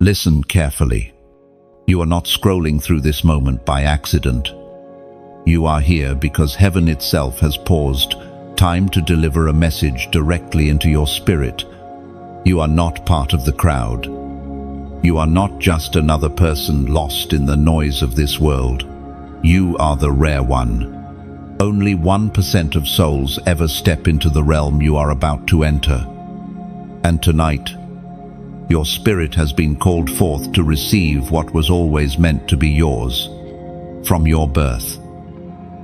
Listen carefully. You are not scrolling through this moment by accident. You are here because heaven itself has paused time to deliver a message directly into your spirit. You are not part of the crowd. You are not just another person lost in the noise of this world. You are the rare one. Only 1% of souls ever step into the realm you are about to enter. And tonight, your spirit has been called forth to receive what was always meant to be yours, from your birth,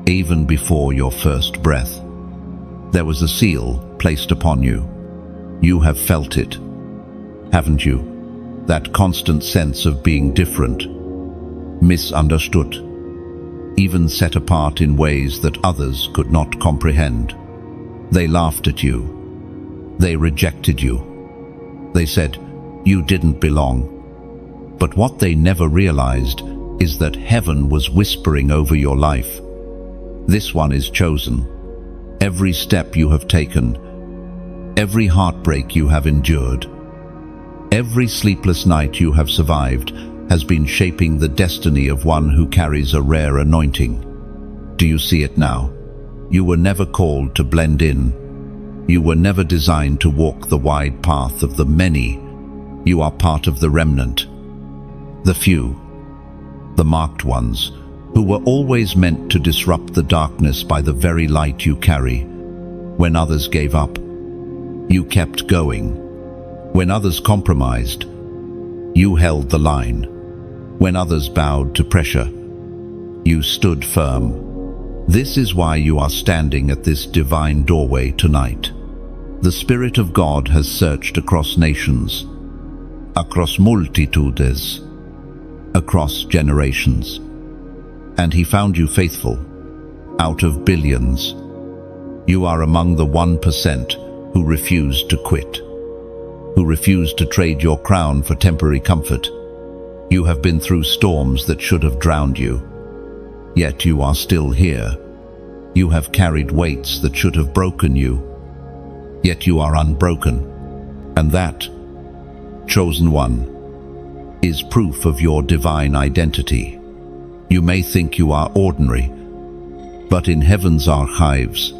even before your first breath. There was a seal placed upon you. You have felt it, haven't you? That constant sense of being different, misunderstood, even set apart in ways that others could not comprehend. They laughed at you. They rejected you. They said you didn't belong. But what they never realized is that heaven was whispering over your life. This one is chosen. Every step you have taken, every heartbreak you have endured, every sleepless night you have survived has been shaping the destiny of one who carries a rare anointing. Do you see it now? You were never called to blend in. You were never designed to walk the wide path of the many. You are part of the remnant, the few, the marked ones, who were always meant to disrupt the darkness by the very light you carry. When others gave up, you kept going. When others compromised, you held the line. When others bowed to pressure, you stood firm. This is why you are standing at this divine doorway tonight. The Spirit of God has searched across nations, across multitudes, across generations. And he found you faithful, out of billions. You are among the 1% who refused to quit, who refused to trade your crown for temporary comfort. You have been through storms that should have drowned you, yet you are still here. You have carried weights that should have broken you, yet you are unbroken. And that, chosen one, is proof of your divine identity. You may think you are ordinary, but in heaven's archives,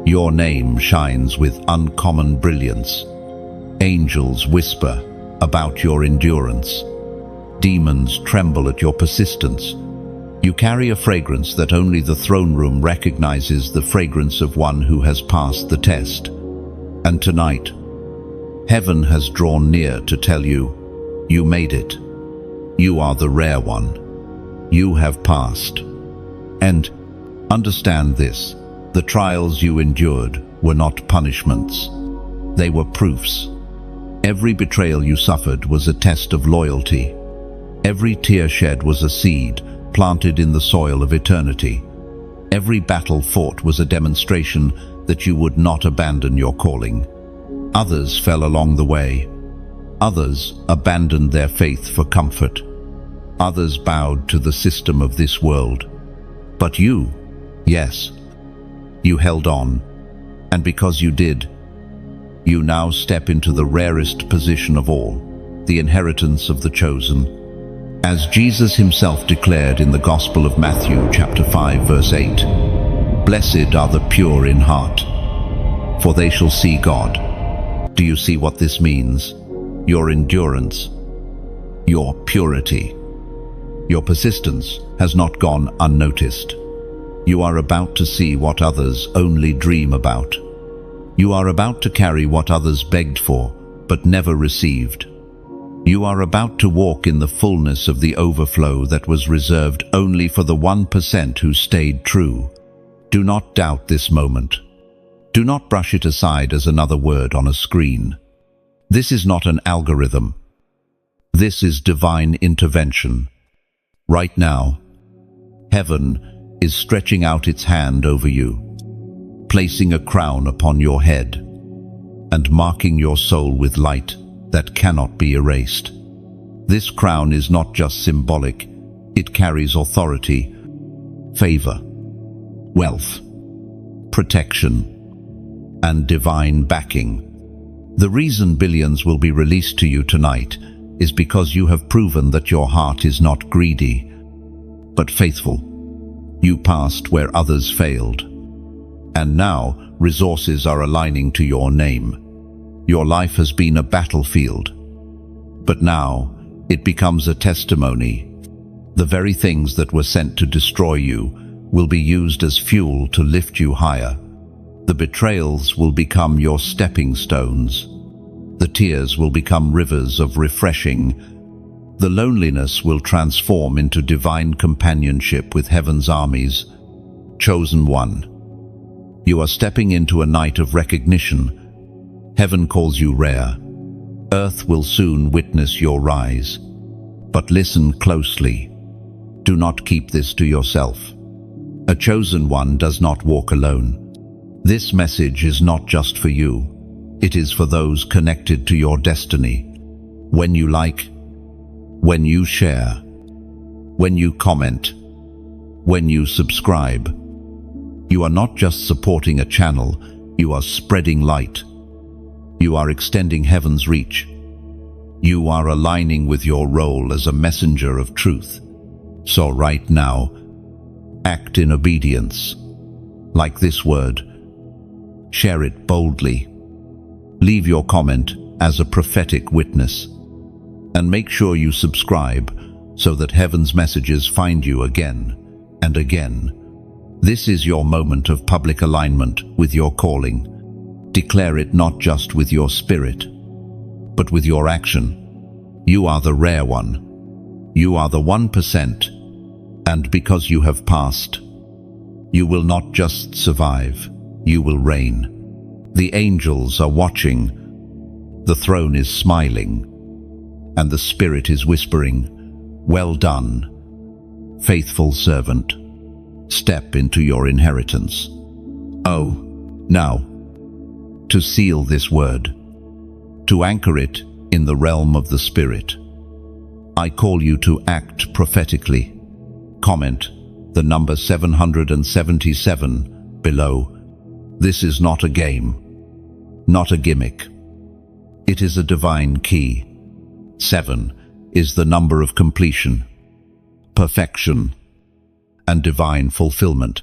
your name shines with uncommon brilliance. Angels whisper about your endurance. Demons tremble at your persistence. You carry a fragrance that only the throne room recognizes, the fragrance of one who has passed the test. And tonight, heaven has drawn near to tell you, you made it. You are the rare one. You have passed. And understand this, the trials you endured were not punishments. They were proofs. Every betrayal you suffered was a test of loyalty. Every tear shed was a seed planted in the soil of eternity. Every battle fought was a demonstration that you would not abandon your calling. Others fell along the way. Others abandoned their faith for comfort. Others bowed to the system of this world. But you, yes, you held on. And because you did, you now step into the rarest position of all, the inheritance of the chosen. As Jesus himself declared in the Gospel of Matthew chapter 5 verse 8, "Blessed are the pure in heart, for they shall see God." Do you see what this means? Your endurance, your purity, your persistence has not gone unnoticed. You are about to see what others only dream about. You are about to carry what others begged for, but never received. You are about to walk in the fullness of the overflow that was reserved only for the 1% who stayed true. Do not doubt this moment. Do not brush it aside as another word on a screen. This is not an algorithm. This is divine intervention. Right now, heaven is stretching out its hand over you, placing a crown upon your head, and marking your soul with light that cannot be erased. This crown is not just symbolic, it carries authority, favor, wealth, protection, and divine backing. The reason billions will be released to you tonight is because you have proven that your heart is not greedy, but faithful. You passed where others failed. And now resources are aligning to your name. Your life has been a battlefield, but now it becomes a testimony. The very things that were sent to destroy you will be used as fuel to lift you higher. The betrayals will become your stepping stones. The tears will become rivers of refreshing. The loneliness will transform into divine companionship with heaven's armies. Chosen one, you are stepping into a night of recognition. Heaven calls you rare. Earth will soon witness your rise. But listen closely. Do not keep this to yourself. A chosen one does not walk alone. This message is not just for you. It is for those connected to your destiny. When you like, when you share, when you comment, when you subscribe, you are not just supporting a channel, you are spreading light. You are extending heaven's reach. You are aligning with your role as a messenger of truth. So right now, act in obedience. Like this word, share it boldly. Leave your comment as a prophetic witness. And make sure you subscribe so that heaven's messages find you again and again. This is your moment of public alignment with your calling. Declare it not just with your spirit, but with your action. You are the rare one. You are the 1%. And because you have passed, you will not just survive, you will reign. The angels are watching. The throne is smiling. And the Spirit is whispering, "Well done, faithful servant. Step into your inheritance." Oh, now, to seal this word, to anchor it in the realm of the Spirit, I call you to act prophetically. Comment the number 777 below. This is not a game, not a gimmick. It is a divine key. 7 is the number of completion, perfection, and divine fulfillment.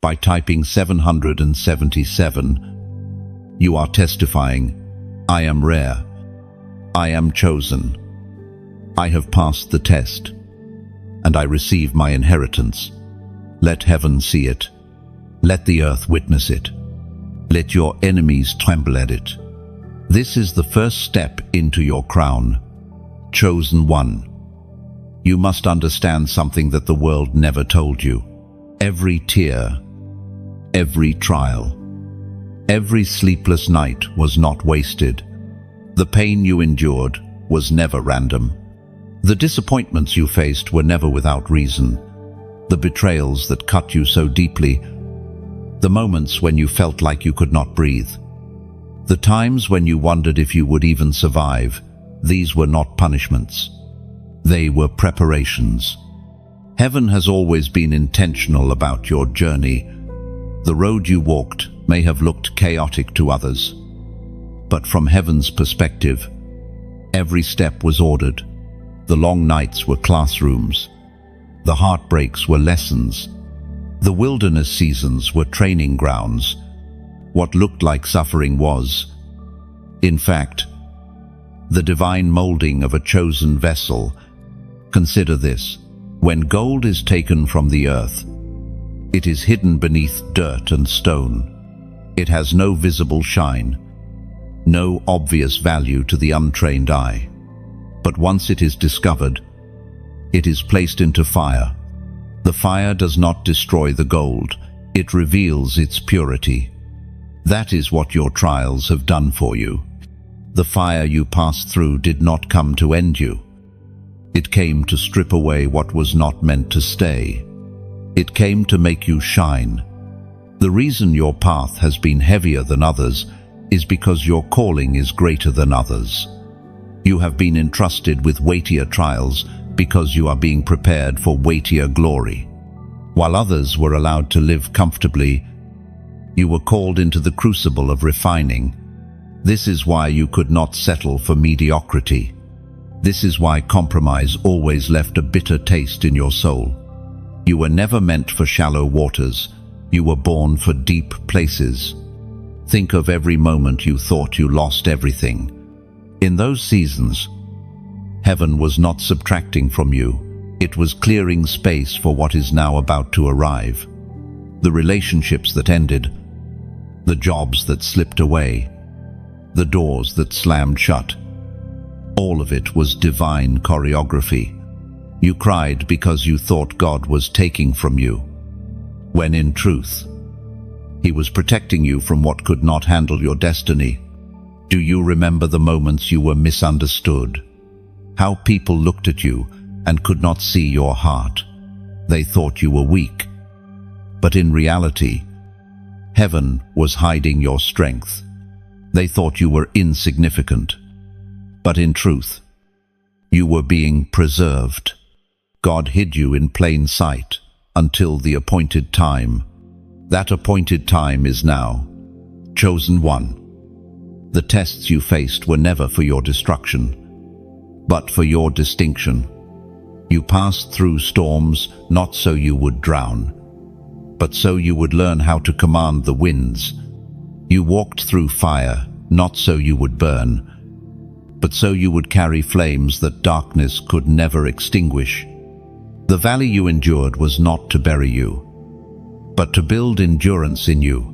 By typing 777, you are testifying, "I am rare. I am chosen. I have passed the test, and I receive my inheritance." Let heaven see it. Let the earth witness it. Let your enemies tremble at it. This is the first step into your crown. Chosen one. You must understand something that the world never told you. Every tear, every trial, every sleepless night was not wasted. The pain you endured was never random. The disappointments you faced were never without reason. The betrayals that cut you so deeply, the moments when you felt like you could not breathe, the times when you wondered if you would even survive, these were not punishments. They were preparations. Heaven has always been intentional about your journey. The road you walked may have looked chaotic to others, but from heaven's perspective, every step was ordered. The long nights were classrooms. The heartbreaks were lessons. The wilderness seasons were training grounds. What looked like suffering was, in fact, the divine molding of a chosen vessel. Consider this. When gold is taken from the earth, it is hidden beneath dirt and stone. It has no visible shine, no obvious value to the untrained eye. But once it is discovered, it is placed into fire. The fire does not destroy the gold, it reveals its purity. That is what your trials have done for you. The fire you passed through did not come to end you. It came to strip away what was not meant to stay. It came to make you shine. The reason your path has been heavier than others is because your calling is greater than others. You have been entrusted with weightier trials because you are being prepared for weightier glory. While others were allowed to live comfortably, you were called into the crucible of refining. This is why you could not settle for mediocrity. This is why compromise always left a bitter taste in your soul. You were never meant for shallow waters. You were born for deep places. Think of every moment you thought you lost everything. In those seasons, heaven was not subtracting from you. It was clearing space for what is now about to arrive. The relationships that ended, the jobs that slipped away, the doors that slammed shut. All of it was divine choreography. You cried because you thought God was taking from you, when in truth, He was protecting you from what could not handle your destiny. Do you remember the moments you were misunderstood? How people looked at you and could not see your heart. They thought you were weak. But in reality, heaven was hiding your strength. They thought you were insignificant. But in truth, you were being preserved. God hid you in plain sight until the appointed time. That appointed time is now. Chosen one. The tests you faced were never for your destruction, but for your distinction. You passed through storms not so you would drown, but so you would learn how to command the winds. You walked through fire not so you would burn, but so you would carry flames that darkness could never extinguish. The valley you endured was not to bury you, but to build endurance in you.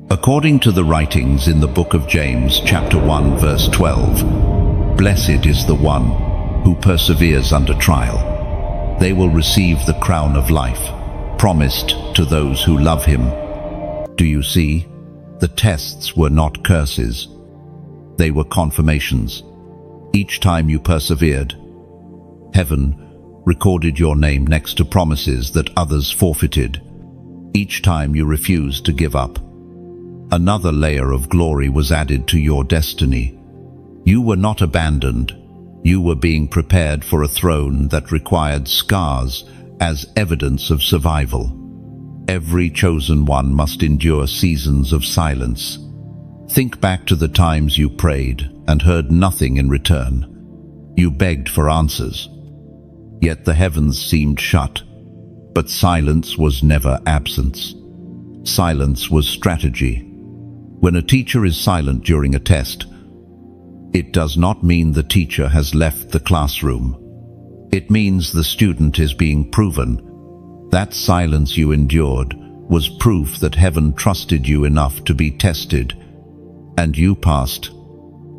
According to the writings in the book of James, chapter 1, verse 12, "Blessed is the one who perseveres under trial. They will receive the crown of life, promised to those who love Him." Do you see? The tests were not curses. They were confirmations. Each time you persevered, heaven recorded your name next to promises that others forfeited. Each time you refused to give up, another layer of glory was added to your destiny. You were not abandoned. You were being prepared for a throne that required scars as evidence of survival. Every chosen one must endure seasons of silence. Think back to the times you prayed and heard nothing in return. You begged for answers, yet the heavens seemed shut. But silence was never absence. Silence was strategy. When a teacher is silent during a test, it does not mean the teacher has left the classroom. It means the student is being proven. That silence you endured was proof that heaven trusted you enough to be tested, and you passed.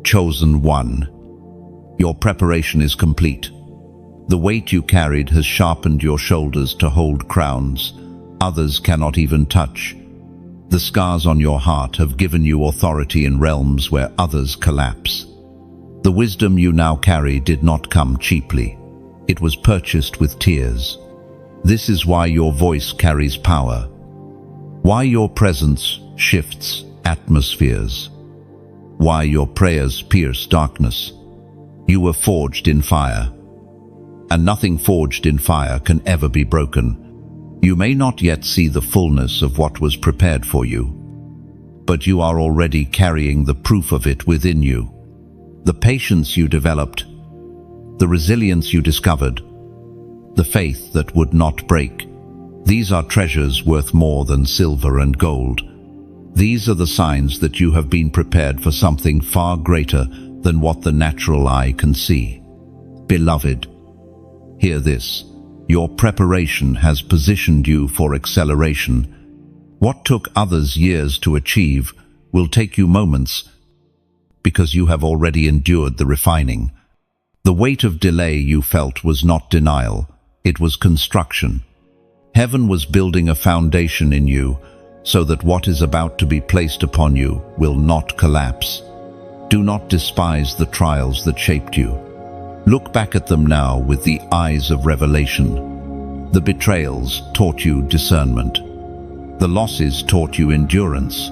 Chosen one. Your preparation is complete. The weight you carried has sharpened your shoulders to hold crowns others cannot even touch. The scars on your heart have given you authority in realms where others collapse. The wisdom you now carry did not come cheaply. It was purchased with tears. This is why your voice carries power, why your presence shifts atmospheres, why your prayers pierce darkness. You were forged in fire, and nothing forged in fire can ever be broken. You may not yet see the fullness of what was prepared for you, but you are already carrying the proof of it within you. The patience you developed, the resilience you discovered, the faith that would not break. These are treasures worth more than silver and gold. These are the signs that you have been prepared for something far greater than what the natural eye can see. Beloved, hear this. Your preparation has positioned you for acceleration. What took others years to achieve will take you moments, because you have already endured the refining. The weight of delay you felt was not denial, it was construction. Heaven was building a foundation in you so that what is about to be placed upon you will not collapse. Do not despise the trials that shaped you. Look back at them now with the eyes of revelation. The betrayals taught you discernment. The losses taught you endurance.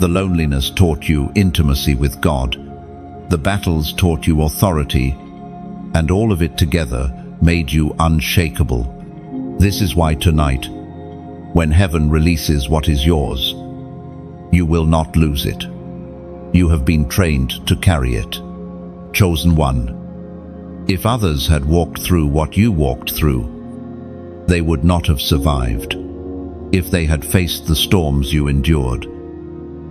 The loneliness taught you intimacy with God. The battles taught you authority, and all of it together made you unshakable. This is why tonight, when heaven releases what is yours, you will not lose it. You have been trained to carry it. Chosen one, If others had walked through what you walked through, they would not have survived. If they had faced the storms you endured,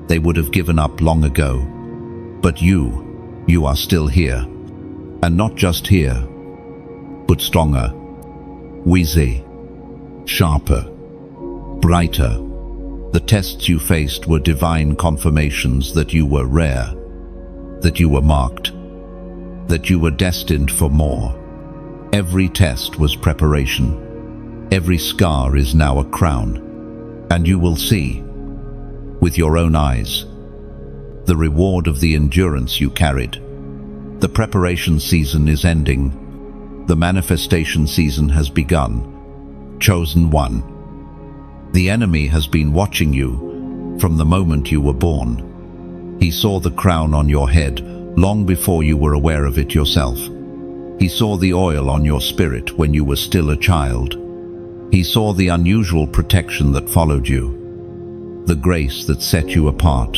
they would have given up long ago. But you are still here. And not just here, but stronger, wiser, sharper, brighter. The tests you faced were divine confirmations that you were rare, that you were marked, that you were destined for more. Every test was preparation. Every scar is now a crown. And you will see, with your own eyes, the reward of the endurance you carried. The preparation season is ending. The manifestation season has begun. Chosen one. The enemy has been watching you from the moment you were born. He saw the crown on your head long before you were aware of it yourself. He saw the oil on your spirit when you were still a child. He saw the unusual protection that followed you, the grace that set you apart,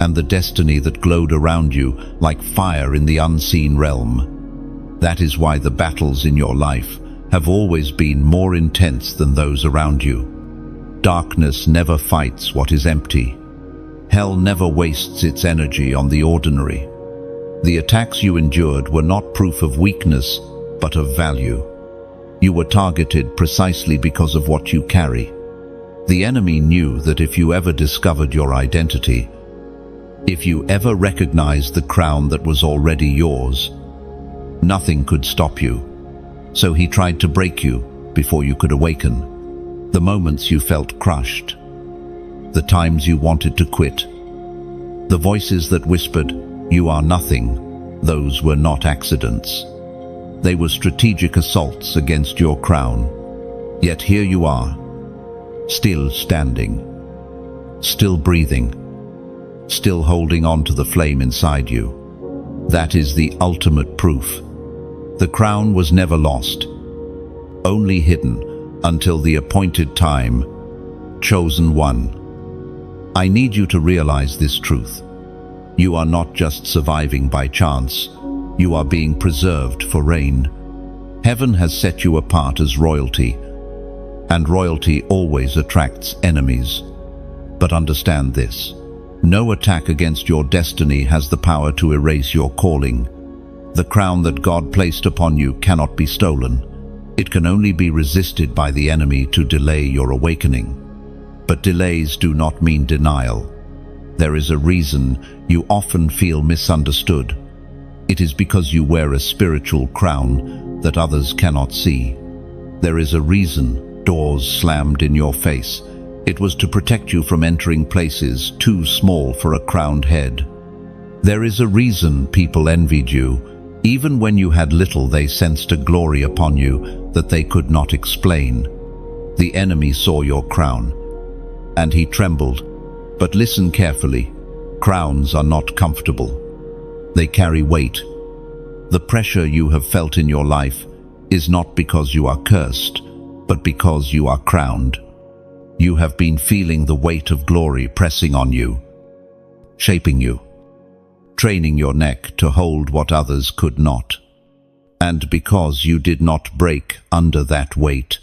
and the destiny that glowed around you like fire in the unseen realm. That is why the battles in your life have always been more intense than those around you. Darkness never fights what is empty. Hell never wastes its energy on the ordinary. The attacks you endured were not proof of weakness, but of value. You were targeted precisely because of what you carry. The enemy knew that if you ever discovered your identity, if you ever recognized the crown that was already yours, nothing could stop you. So he tried to break you before you could awaken. The moments you felt crushed, the times you wanted to quit, the voices that whispered, "You are nothing," those were not accidents. They were strategic assaults against your crown. Yet here you are, still standing, still breathing, still holding on to the flame inside you. That is the ultimate proof. The crown was never lost, only hidden until the appointed time. Chosen one. I need you to realize this truth. You are not just surviving by chance. You are being preserved for reign. Heaven has set you apart as royalty, and royalty always attracts enemies. But understand this. No attack against your destiny has the power to erase your calling. The crown that God placed upon you cannot be stolen. It can only be resisted by the enemy to delay your awakening. But delays do not mean denial. There is a reason you often feel misunderstood. It is because you wear a spiritual crown that others cannot see. There is a reason doors slammed in your face. It was to protect you from entering places too small for a crowned head. There is a reason people envied you. Even when you had little, they sensed a glory upon you that they could not explain. The enemy saw your crown, and he trembled. But listen carefully. Crowns are not comfortable. They carry weight. The pressure you have felt in your life is not because you are cursed, but because you are crowned. You have been feeling the weight of glory pressing on you, shaping you, training your neck to hold what others could not. And because you did not break under that weight,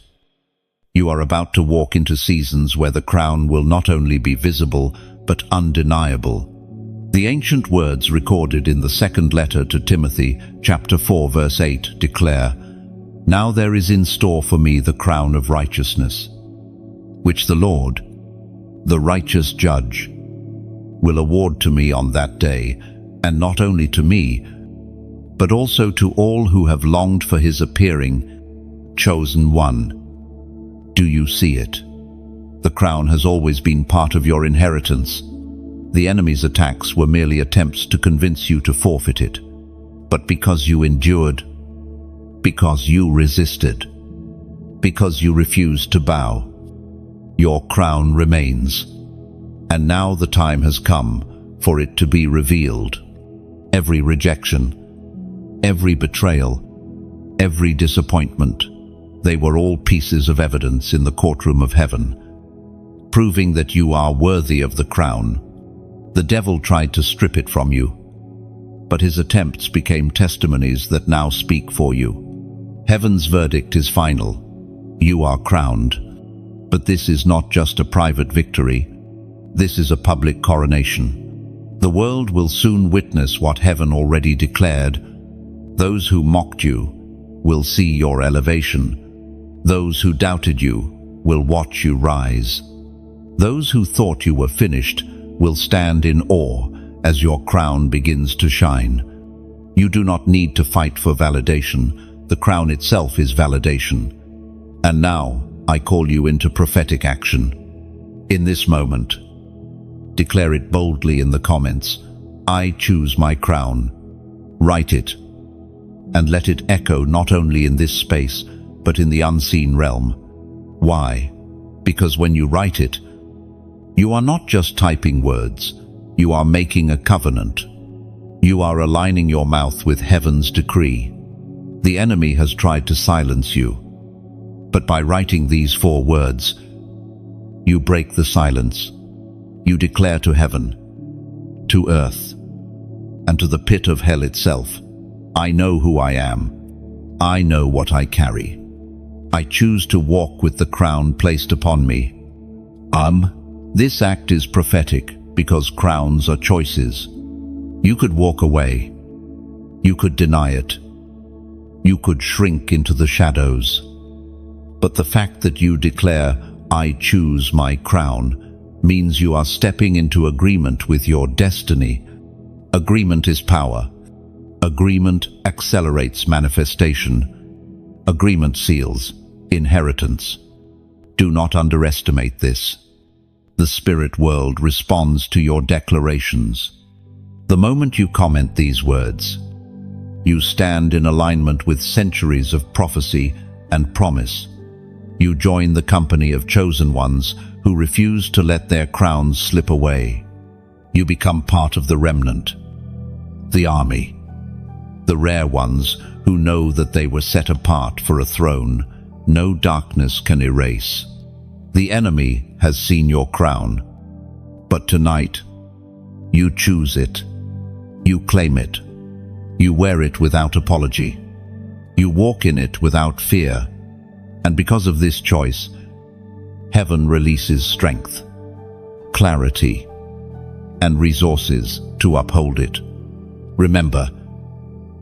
you are about to walk into seasons where the crown will not only be visible, but undeniable. The ancient words recorded in the second letter to Timothy, chapter 4, verse 8, declare, "Now there is in store for me the crown of righteousness, which the Lord, the righteous judge, will award to me on that day, and not only to me, but also to all who have longed for his appearing." Chosen one. Do you see it? The crown has always been part of your inheritance. The enemy's attacks were merely attempts to convince you to forfeit it. But because you endured, because you resisted, because you refused to bow, your crown remains. And now the time has come for it to be revealed. Every rejection, every betrayal, every disappointment, they were all pieces of evidence in the courtroom of heaven, proving that you are worthy of the crown. The devil tried to strip it from you, but his attempts became testimonies that now speak for you. Heaven's verdict is final. You are crowned. But this is not just a private victory. This is a public coronation. The world will soon witness what heaven already declared. Those who mocked you will see your elevation. Those who doubted you will watch you rise. Those who thought you were finished will stand in awe as your crown begins to shine. You do not need to fight for validation. The crown itself is validation. And now, I call you into prophetic action. In this moment, declare it boldly in the comments. I choose my crown. Write it, and let it echo not only in this space, but in the unseen realm. Why? Because when you write it, you are not just typing words, you are making a covenant. You are aligning your mouth with heaven's decree. The enemy has tried to silence you, but by writing these 4 words, you break the silence. You declare to heaven, to earth, and to the pit of hell itself, I know who I am. I know what I carry. I choose to walk with the crown placed upon me. This act is prophetic because crowns are choices. You could walk away. You could deny it. You could shrink into the shadows. But the fact that you declare, I choose my crown, means you are stepping into agreement with your destiny. Agreement is power. Agreement accelerates manifestation. Agreement seals inheritance. Do not underestimate this. The spirit world responds to your declarations. The moment you comment these words, you stand in alignment with centuries of prophecy and promise. You join the company of chosen ones who refuse to let their crowns slip away. You become part of the remnant, the army, the rare ones who know that they were set apart for a throne no darkness can erase. The enemy has seen your crown, but tonight, you choose it. You claim it. You wear it without apology. You walk in it without fear. And because of this choice, heaven releases strength, clarity, and resources to uphold it. Remember,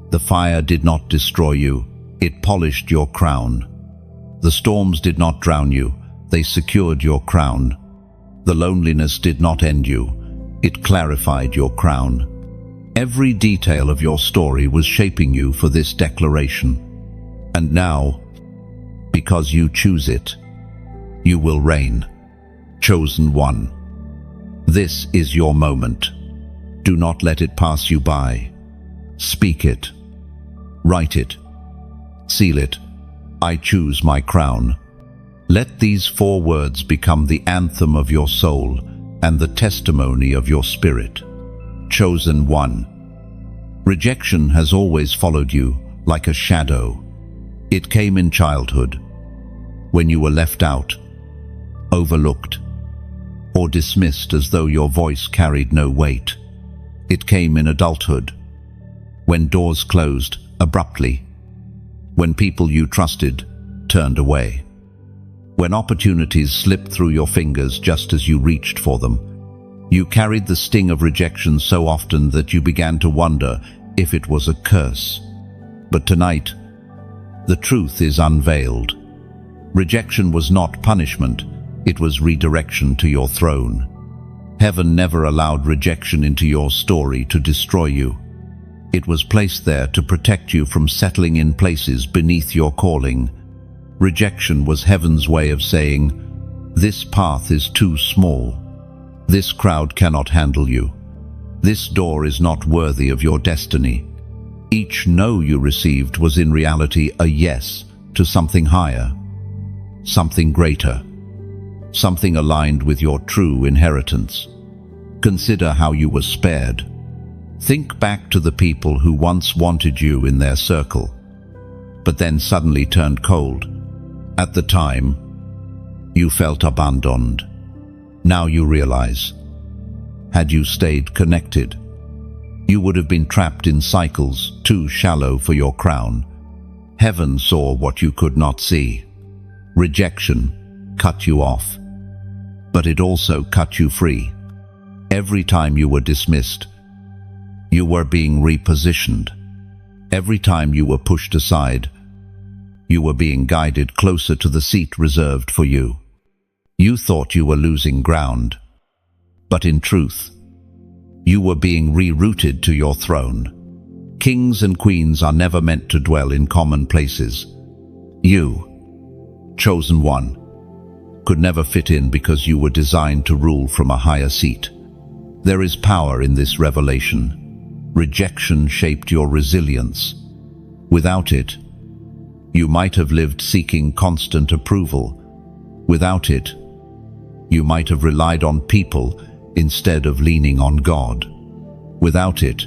the fire did not destroy you, it polished your crown. The storms did not drown you, they secured your crown. The loneliness did not end you, it clarified your crown. Every detail of your story was shaping you for this declaration. And now, because you choose it, you will reign. Chosen one. This is your moment. Do not let it pass you by. Speak it. Write it. Seal it. I choose my crown. Let these 4 words become the anthem of your soul and the testimony of your spirit. Chosen one. Rejection has always followed you like a shadow. It came in childhood, when you were left out, overlooked, or dismissed as though your voice carried no weight. It came in adulthood, when doors closed abruptly, when people you trusted turned away, when opportunities slipped through your fingers just as you reached for them. You carried the sting of rejection so often that you began to wonder if it was a curse. But tonight, the truth is unveiled. Rejection was not punishment, it was redirection to your throne. Heaven never allowed rejection into your story to destroy you. It was placed there to protect you from settling in places beneath your calling. Rejection was heaven's way of saying, this path is too small. This crowd cannot handle you. This door is not worthy of your destiny. Each no you received was in reality a yes to something higher, something greater, something aligned with your true inheritance. Consider how you were spared. Think back to the people who once wanted you in their circle, but then suddenly turned cold. At the time, you felt abandoned. Now you realize, had you stayed connected, You would have been trapped in cycles too shallow for your crown. Heaven saw what you could not see. Rejection cut you off, but it also cut you free. Every time you were dismissed, you were being repositioned. Every time you were pushed aside, you were being guided closer to the seat reserved for you. You thought you were losing ground, but in truth, you were being rerouted to your throne. Kings and queens are never meant to dwell in common places. You, chosen one, could never fit in because you were designed to rule from a higher seat. There is power in this revelation. Rejection shaped your resilience. Without it, you might have lived seeking constant approval. Without it, you might have relied on people instead of leaning on God. Without it,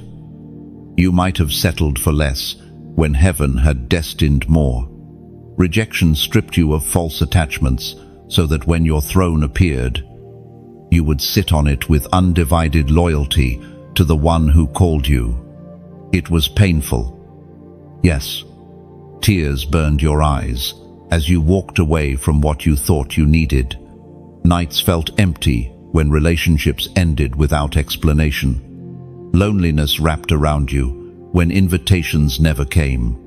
you might have settled for less when heaven had destined more. Rejection stripped you of false attachments so that when your throne appeared, you would sit on it with undivided loyalty to the one who called you. It was painful. Yes, tears burned your eyes as you walked away from what you thought you needed. Nights felt empty when relationships ended without explanation. Loneliness wrapped around you when invitations never came.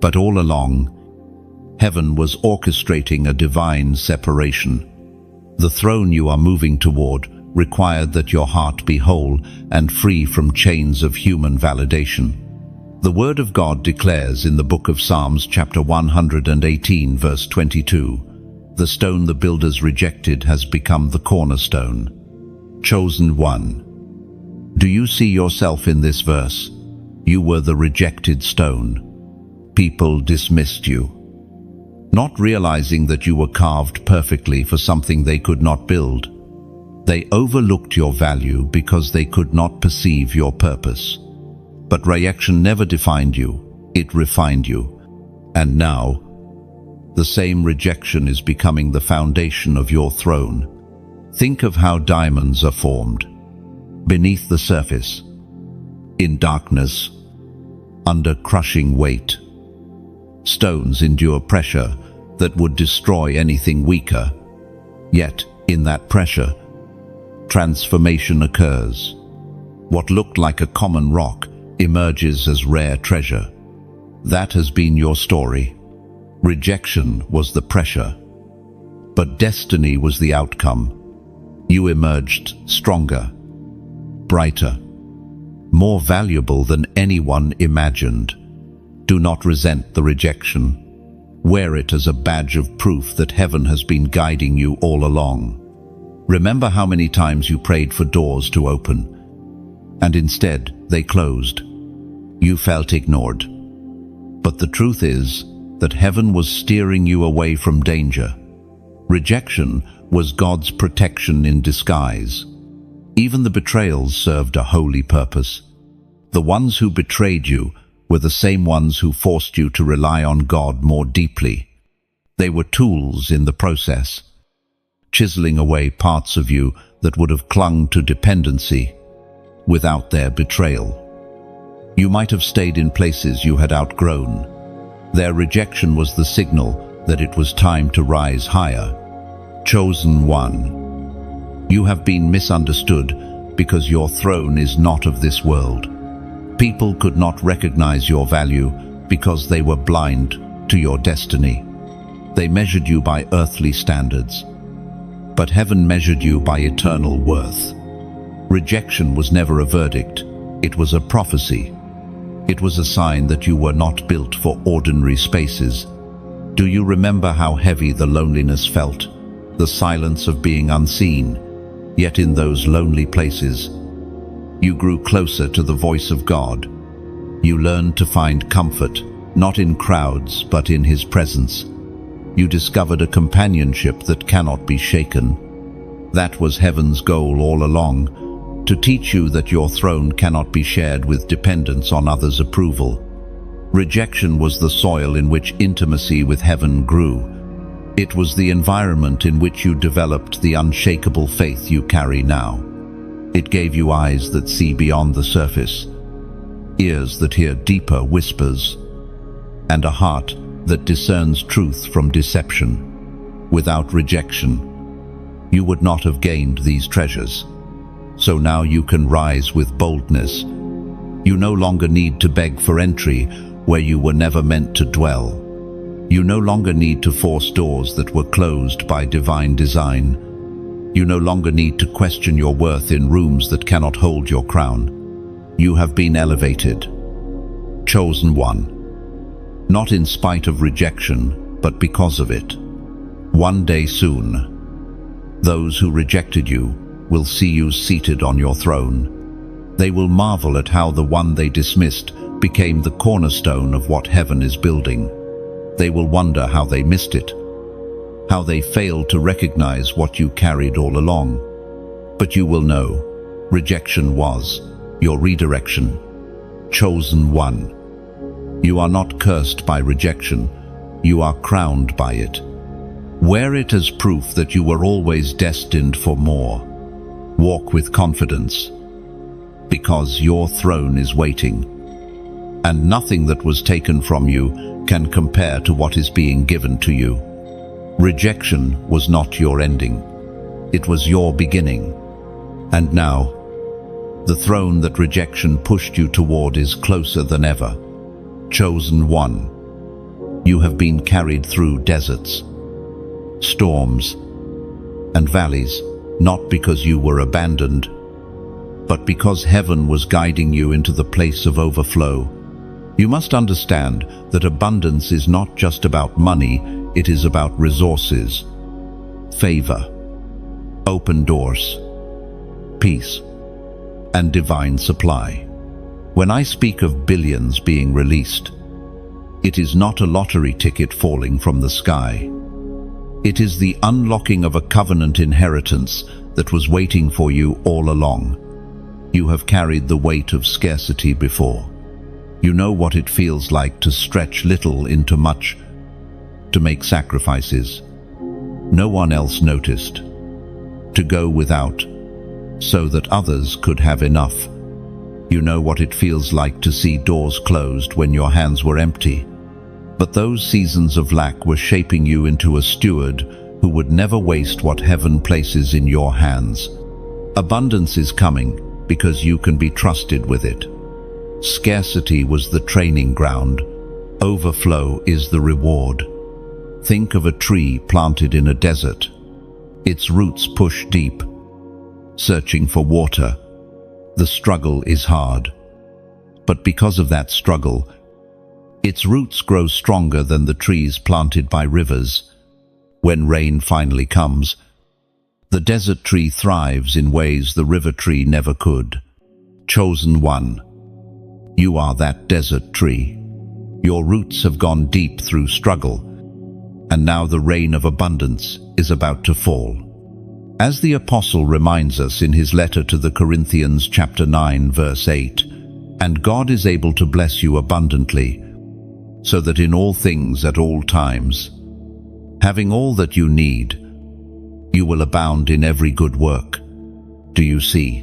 But all along, heaven was orchestrating a divine separation. The throne you are moving toward required that your heart be whole and free from chains of human validation. The Word of God declares in the book of Psalms chapter 118 verse 22, "The stone the builders rejected has become the cornerstone." Chosen one. Do you see yourself in this verse? You were the rejected stone. People dismissed you, not realizing that you were carved perfectly for something they could not build. They overlooked your value because they could not perceive your purpose. But rejection never defined you, it refined you. And now, the same rejection is becoming the foundation of your throne. Think of how diamonds are formed. Beneath the surface, in darkness, under crushing weight. Stones endure pressure that would destroy anything weaker. Yet, in that pressure, transformation occurs. What looked like a common rock emerges as rare treasure. That has been your story. Rejection was the pressure, but destiny was the outcome. You emerged stronger, brighter, more valuable than anyone imagined. Do not resent the rejection. Wear it as a badge of proof that heaven has been guiding you all along. Remember how many times you prayed for doors to open, and instead they closed. You felt ignored. But the truth is that heaven was steering you away from danger. Rejection was God's protection in disguise. Even the betrayals served a holy purpose. The ones who betrayed you were the same ones who forced you to rely on God more deeply. They were tools in the process, chiseling away parts of you that would have clung to dependency without their betrayal. You might have stayed in places you had outgrown. Their rejection was the signal that it was time to rise higher. Chosen one. You have been misunderstood because your throne is not of this world. People could not recognize your value because they were blind to your destiny. They measured you by earthly standards, but heaven measured you by eternal worth. Rejection was never a verdict, it was a prophecy. It was a sign that you were not built for ordinary spaces. Do you remember how heavy the loneliness felt? The silence of being unseen. Yet in those lonely places, you grew closer to the voice of God. You learned to find comfort, not in crowds, but in His presence. You discovered a companionship that cannot be shaken. That was heaven's goal all along, to teach you that your throne cannot be shared with dependence on others' approval. Rejection was the soil in which intimacy with heaven grew. It was the environment in which you developed the unshakable faith you carry now. It gave you eyes that see beyond the surface, ears that hear deeper whispers, and a heart that discerns truth from deception. Without rejection, you would not have gained these treasures. So now you can rise with boldness. You no longer need to beg for entry where you were never meant to dwell. You no longer need to force doors that were closed by divine design. You no longer need to question your worth in rooms that cannot hold your crown. You have been elevated, chosen one, not in spite of rejection, but because of it. One day soon, those who rejected you will see you seated on your throne. They will marvel at how the one they dismissed became the cornerstone of what heaven is building. They will wonder how they missed it, how they failed to recognize what you carried all along. But you will know, rejection was your redirection. Chosen one. You are not cursed by rejection, you are crowned by it. Wear it as proof that you were always destined for more. Walk with confidence, because your throne is waiting, and nothing that was taken from you can compare to what is being given to you. Rejection was not your ending, it was your beginning. And now, the throne that rejection pushed you toward is closer than ever. Chosen one, you have been carried through deserts, storms, and valleys, not because you were abandoned, but because heaven was guiding you into the place of overflow. You must understand that abundance is not just about money, it is about resources, favor, open doors, peace, and divine supply. When I speak of billions being released, it is not a lottery ticket falling from the sky. It is the unlocking of a covenant inheritance that was waiting for you all along. You have carried the weight of scarcity before. You know what it feels like to stretch little into much, to make sacrifices no one else noticed, to go without so that others could have enough. You know what it feels like to see doors closed when your hands were empty. But those seasons of lack were shaping you into a steward who would never waste what heaven places in your hands. Abundance is coming because you can be trusted with it. Scarcity was the training ground. Overflow is the reward. Think of a tree planted in a desert. Its roots push deep, searching for water. The struggle is hard. But because of that struggle, its roots grow stronger than the trees planted by rivers. When rain finally comes, the desert tree thrives in ways the river tree never could. Chosen one, you are that desert tree. Your roots have gone deep through struggle, and now the rain of abundance is about to fall. As the apostle reminds us in his letter to the Corinthians chapter 9 verse 8, and God is able to bless you abundantly, so that in all things at all times, having all that you need, you will abound in every good work. Do you see?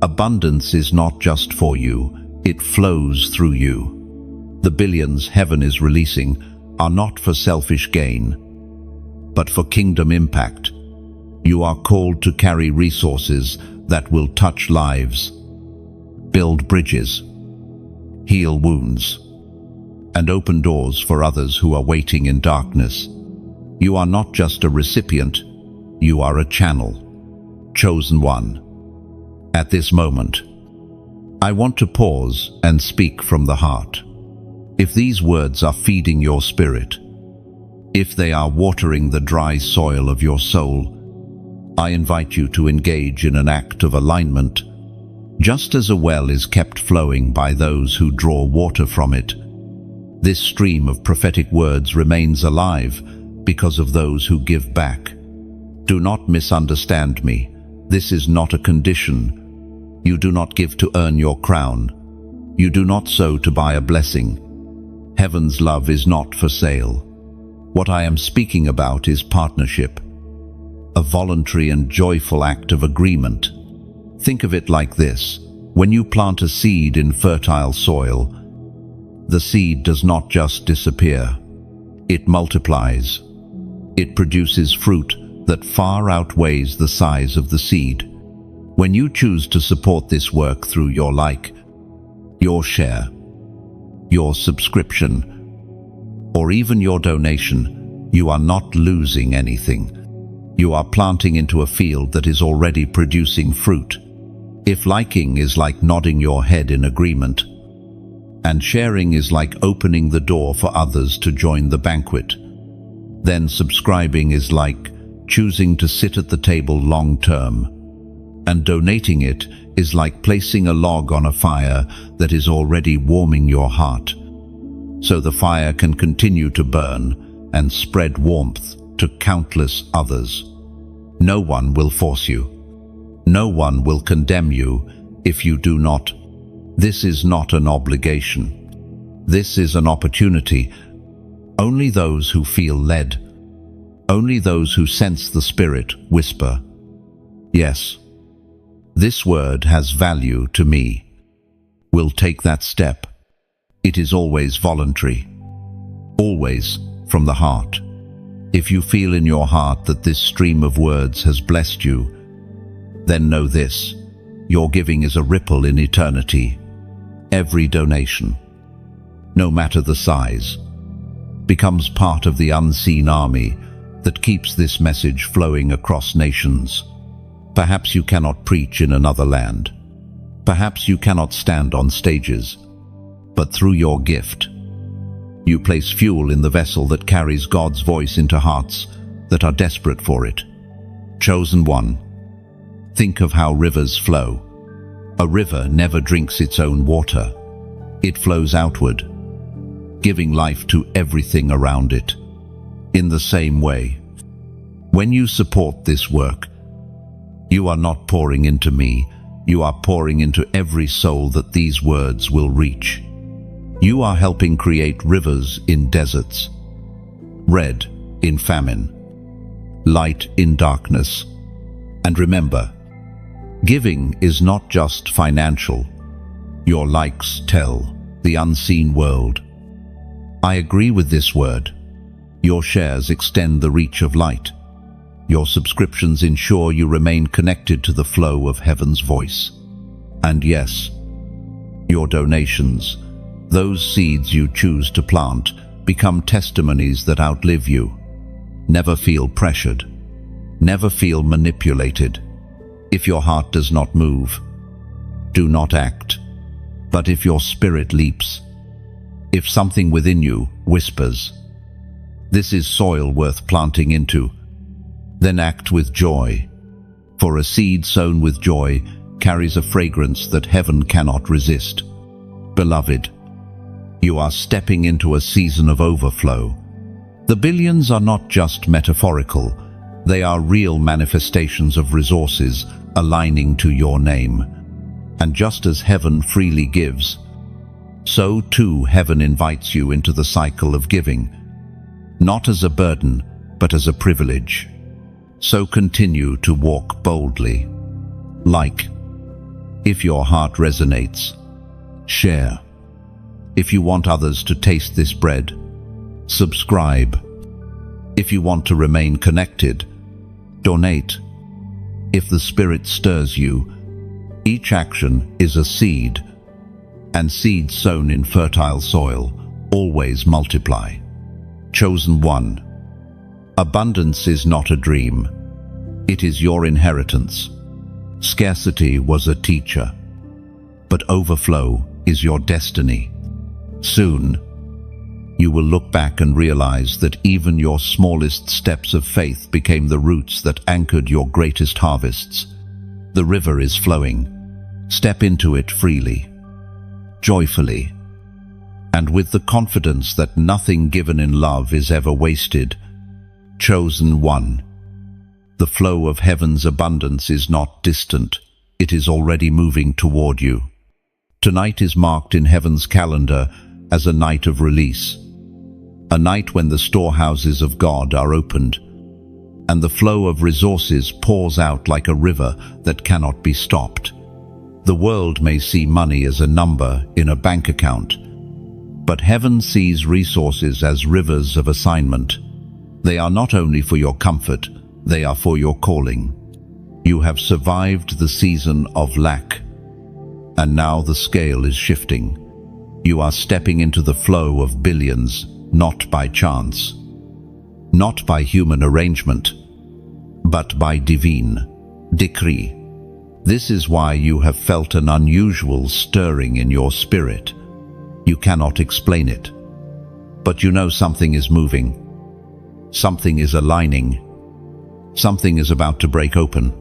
Abundance is not just for you, it flows through you. The billions heaven is releasing are not for selfish gain, but for kingdom impact. You are called to carry resources that will touch lives, build bridges, heal wounds, and open doors for others who are waiting in darkness. You are not just a recipient, you are a channel, chosen one. At this moment, I want to pause and speak from the heart. If these words are feeding your spirit, if they are watering the dry soil of your soul, I invite you to engage in an act of alignment. Just as a well is kept flowing by those who draw water from it, this stream of prophetic words remains alive because of those who give back. Do not misunderstand me. This is not a condition. You do not give to earn your crown. You do not sow to buy a blessing. Heaven's love is not for sale. What I am speaking about is partnership, a voluntary and joyful act of agreement. Think of it like this. When you plant a seed in fertile soil, the seed does not just disappear. It multiplies. It produces fruit that far outweighs the size of the seed. When you choose to support this work through your like, your share, your subscription, or even your donation, you are not losing anything. You are planting into a field that is already producing fruit. If liking is like nodding your head in agreement, and sharing is like opening the door for others to join the banquet, then subscribing is like choosing to sit at the table long term, and donating it is like placing a log on a fire that is already warming your heart, so the fire can continue to burn and spread warmth to countless others. No one will force you. No one will condemn you if you do not. This is not an obligation. This is an opportunity. Only those who feel led, only those who sense the Spirit whisper, "Yes, this word has value to me," will take that step. It is always voluntary, always from the heart. If you feel in your heart that this stream of words has blessed you, then know this: your giving is a ripple in eternity. Every donation, no matter the size, becomes part of the unseen army that keeps this message flowing across nations. Perhaps you cannot preach in another land. Perhaps you cannot stand on stages. But through your gift, you place fuel in the vessel that carries God's voice into hearts that are desperate for it. Chosen one, think of how rivers flow. A river never drinks its own water. It flows outward, giving life to everything around it. In the same way, when you support this work, you are not pouring into me, you are pouring into every soul that these words will reach. You are helping create rivers in deserts, red in famine, light in darkness. And remember, giving is not just financial. Your likes tell the unseen world. I agree with this word. Your shares extend the reach of light. Your subscriptions ensure you remain connected to the flow of heaven's voice. And yes, your donations, those seeds you choose to plant, become testimonies that outlive you. Never feel pressured. Never feel manipulated. If your heart does not move, do not act. But if your spirit leaps, if something within you whispers, "This is soil worth planting into," then act with joy. For a seed sown with joy carries a fragrance that heaven cannot resist. Beloved, you are stepping into a season of overflow. The billions are not just metaphorical. They are real manifestations of resources aligning to your name. And just as heaven freely gives, so too heaven invites you into the cycle of giving, not as a burden, but as a privilege. So continue to walk boldly. Like, if your heart resonates. Share, if you want others to taste this bread. Subscribe, if you want to remain connected. Donate, if the Spirit stirs you. Each action is a seed, and seeds sown in fertile soil always multiply. Chosen one, abundance is not a dream. It is your inheritance. Scarcity was a teacher, but overflow is your destiny. Soon, you will look back and realize that even your smallest steps of faith became the roots that anchored your greatest harvests. The river is flowing. Step into it freely, joyfully, and with the confidence that nothing given in love is ever wasted. Chosen one, the flow of heaven's abundance is not distant. It is already moving toward you. Tonight is marked in heaven's calendar as a night of release, a night when the storehouses of God are opened, and the flow of resources pours out like a river that cannot be stopped. The world may see money as a number in a bank account, but heaven sees resources as rivers of assignment. They are not only for your comfort, they are for your calling. You have survived the season of lack, and now the scale is shifting. You are stepping into the flow of billions, not by chance, not by human arrangement, but by divine decree. This is why you have felt an unusual stirring in your spirit. You cannot explain it, but you know something is moving. Something is aligning. Something is about to break open.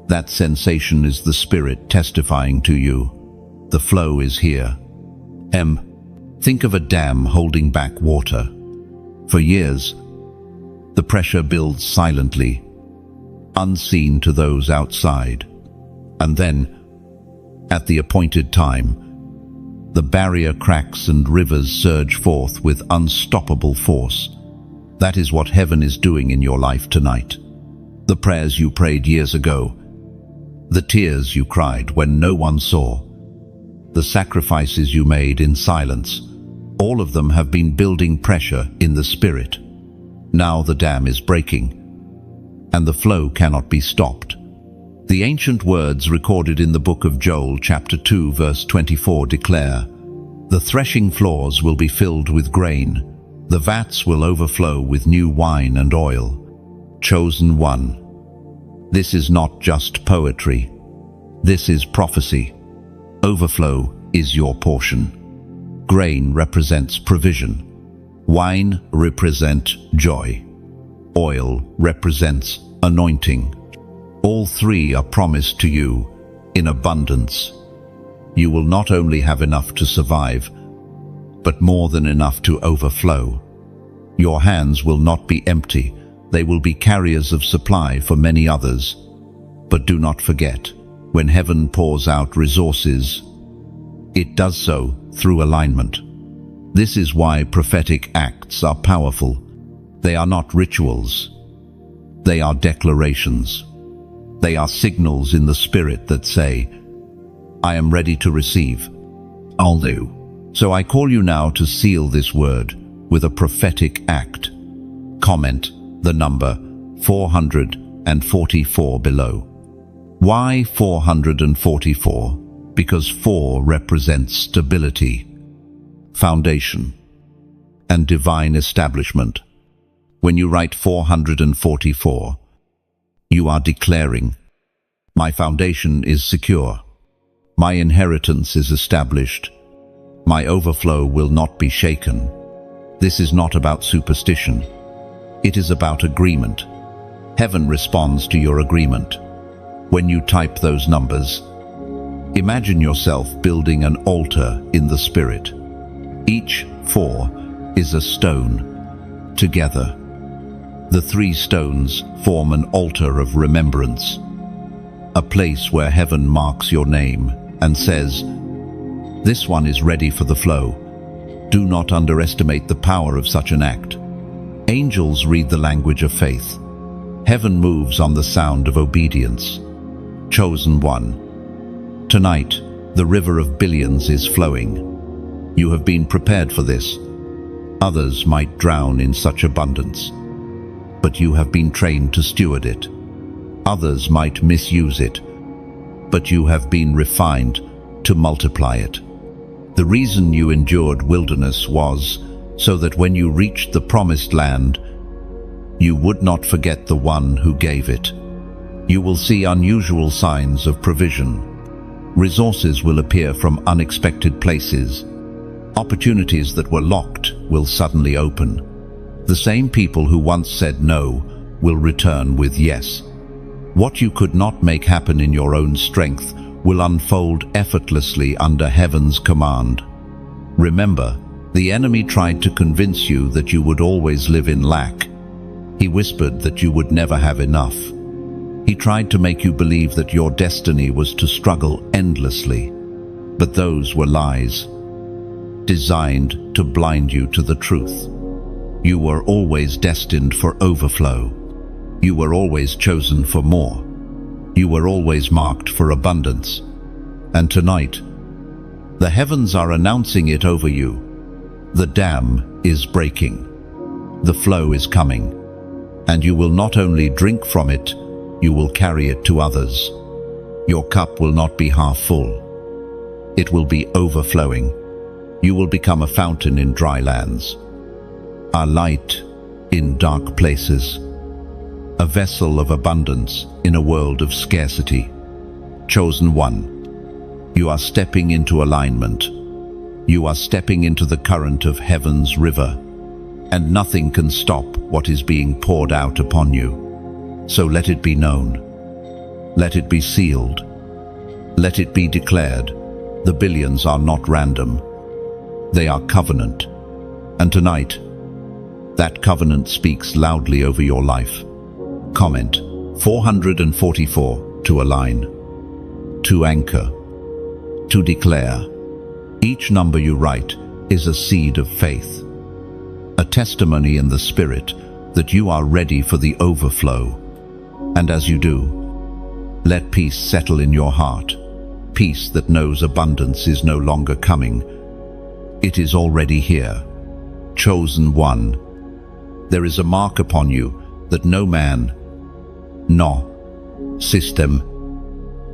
That sensation is the Spirit testifying to you. The flow is here. Think of a dam holding back water. For years, the pressure builds silently, unseen to those outside. And then, at the appointed time, the barrier cracks and rivers surge forth with unstoppable force. That is what heaven is doing in your life tonight. The prayers you prayed years ago, the tears you cried when no one saw, the sacrifices you made in silence, all of them have been building pressure in the Spirit. Now the dam is breaking, and the flow cannot be stopped. The ancient words recorded in the book of Joel, chapter 2, verse 24 declare, "The threshing floors will be filled with grain, the vats will overflow with new wine and oil." Chosen one. This is not just poetry. This is prophecy. Overflow is your portion. Grain represents provision. Wine represents joy. Oil represents anointing. All three are promised to you in abundance. You will not only have enough to survive, but more than enough to overflow. Your hands will not be empty. They will be carriers of supply for many others. But do not forget, when heaven pours out resources, it does so through alignment. This is why prophetic acts are powerful. They are not rituals. They are declarations. They are signals in the Spirit that say, "I am ready to receive. I'll do." So I call you now to seal this word with a prophetic act. Comment the number 444 below. Why 444? Because 4 represents stability, foundation, and divine establishment. When you write 444, you are declaring, "My foundation is secure. My inheritance is established. My overflow will not be shaken." This is not about superstition. It is about agreement. Heaven responds to your agreement. When you type those numbers, imagine yourself building an altar in the Spirit. Each 4 is a stone. Together, the 3 stones form an altar of remembrance, a place where heaven marks your name and says, "This one is ready for the flow." Do not underestimate the power of such an act. Angels read the language of faith. Heaven moves on the sound of obedience. Chosen one. Tonight, the river of billions is flowing. You have been prepared for this. Others might drown in such abundance, but you have been trained to steward it. Others might misuse it, but you have been refined to multiply it. The reason you endured wilderness was so that when you reached the promised land, you would not forget the one who gave it. You will see unusual signs of provision. Resources will appear from unexpected places. Opportunities that were locked will suddenly open. The same people who once said no will return with yes. What you could not make happen in your own strength will unfold effortlessly under heaven's command. Remember, the enemy tried to convince you that you would always live in lack. He whispered that you would never have enough. He tried to make you believe that your destiny was to struggle endlessly. But those were lies, designed to blind you to the truth. You were always destined for overflow. You were always chosen for more. You were always marked for abundance. And tonight, the heavens are announcing it over you. The dam is breaking. The flow is coming. And you will not only drink from it, you will carry it to others. Your cup will not be half full. It will be overflowing. You will become a fountain in dry lands, a light in dark places, a vessel of abundance in a world of scarcity. Chosen one, you are stepping into alignment. You are stepping into the current of heaven's river, and nothing can stop what is being poured out upon you. So let it be known. Let it be sealed. Let it be declared. The billions are not random. They are covenant. And tonight, that covenant speaks loudly over your life. Comment 444 to align, to anchor, to declare. Each number you write is a seed of faith, a testimony in the spirit that you are ready for the overflow. And as you do, let peace settle in your heart, peace that knows abundance is no longer coming. It is already here. Chosen one. There is a mark upon you that no man, no system,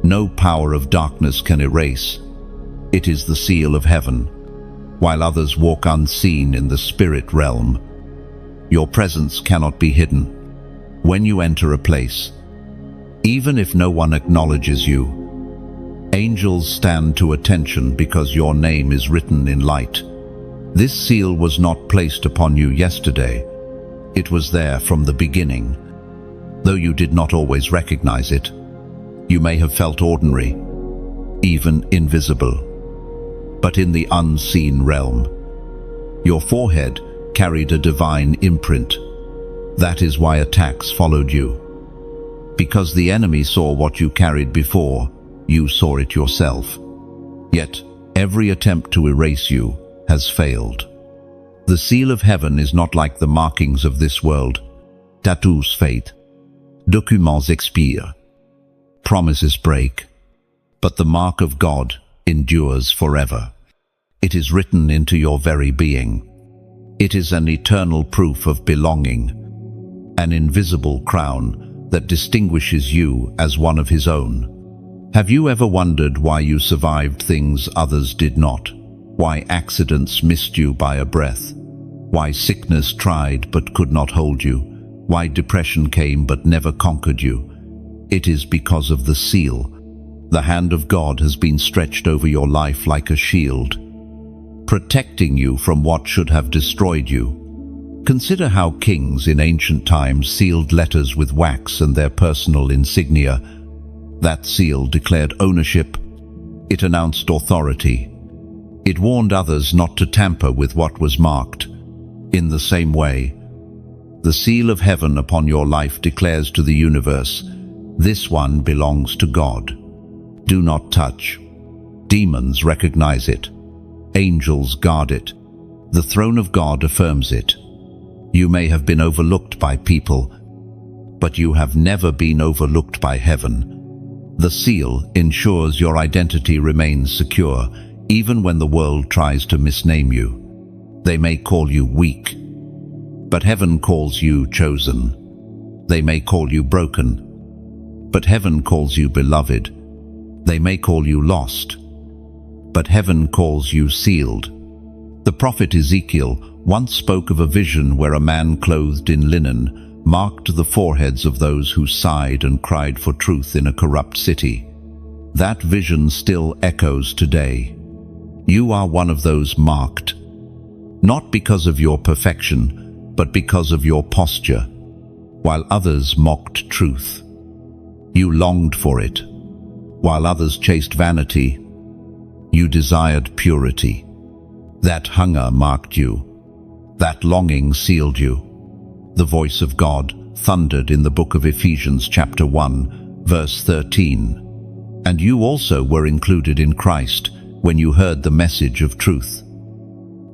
no power of darkness can erase. It is the seal of heaven. While others walk unseen in the spirit realm, your presence cannot be hidden. When you enter a place, even if no one acknowledges you, angels stand to attention because your name is written in light. This seal was not placed upon you yesterday. It was there from the beginning. Though you did not always recognize it, you may have felt ordinary, even invisible. But in the unseen realm, your forehead carried a divine imprint. That is why attacks followed you. Because the enemy saw what you carried before, you saw it yourself. Yet, every attempt to erase you has failed. The seal of heaven is not like the markings of this world. Tattoos fade. Documents expire. Promises break. But the mark of God endures forever. It is written into your very being. It is an eternal proof of belonging, an invisible crown that distinguishes you as one of His own. Have you ever wondered why you survived things others did not? Why accidents missed you by a breath? Why sickness tried but could not hold you? Why depression came but never conquered you? It is because of the seal. The hand of God has been stretched over your life like a shield, protecting you from what should have destroyed you. Consider how kings in ancient times sealed letters with wax and their personal insignia. That seal declared ownership. It announced authority. It warned others not to tamper with what was marked. In the same way, the seal of heaven upon your life declares to the universe, this one belongs to God. Do not touch. Demons recognize it. Angels guard it. The throne of God affirms it. You may have been overlooked by people, but you have never been overlooked by heaven. The seal ensures your identity remains secure, even when the world tries to misname you. They may call you weak, but heaven calls you chosen. They may call you broken, but heaven calls you beloved. They may call you lost, but heaven calls you sealed. The prophet Ezekiel once spoke of a vision where a man clothed in linen marked the foreheads of those who sighed and cried for truth in a corrupt city. That vision still echoes today. You are one of those marked, not because of your perfection, but because of your posture. While others mocked truth, you longed for it. While others chased vanity, you desired purity. That hunger marked you. That longing sealed you. The voice of God thundered in the book of Ephesians chapter 1, verse 13. And you also were included in Christ when you heard the message of truth,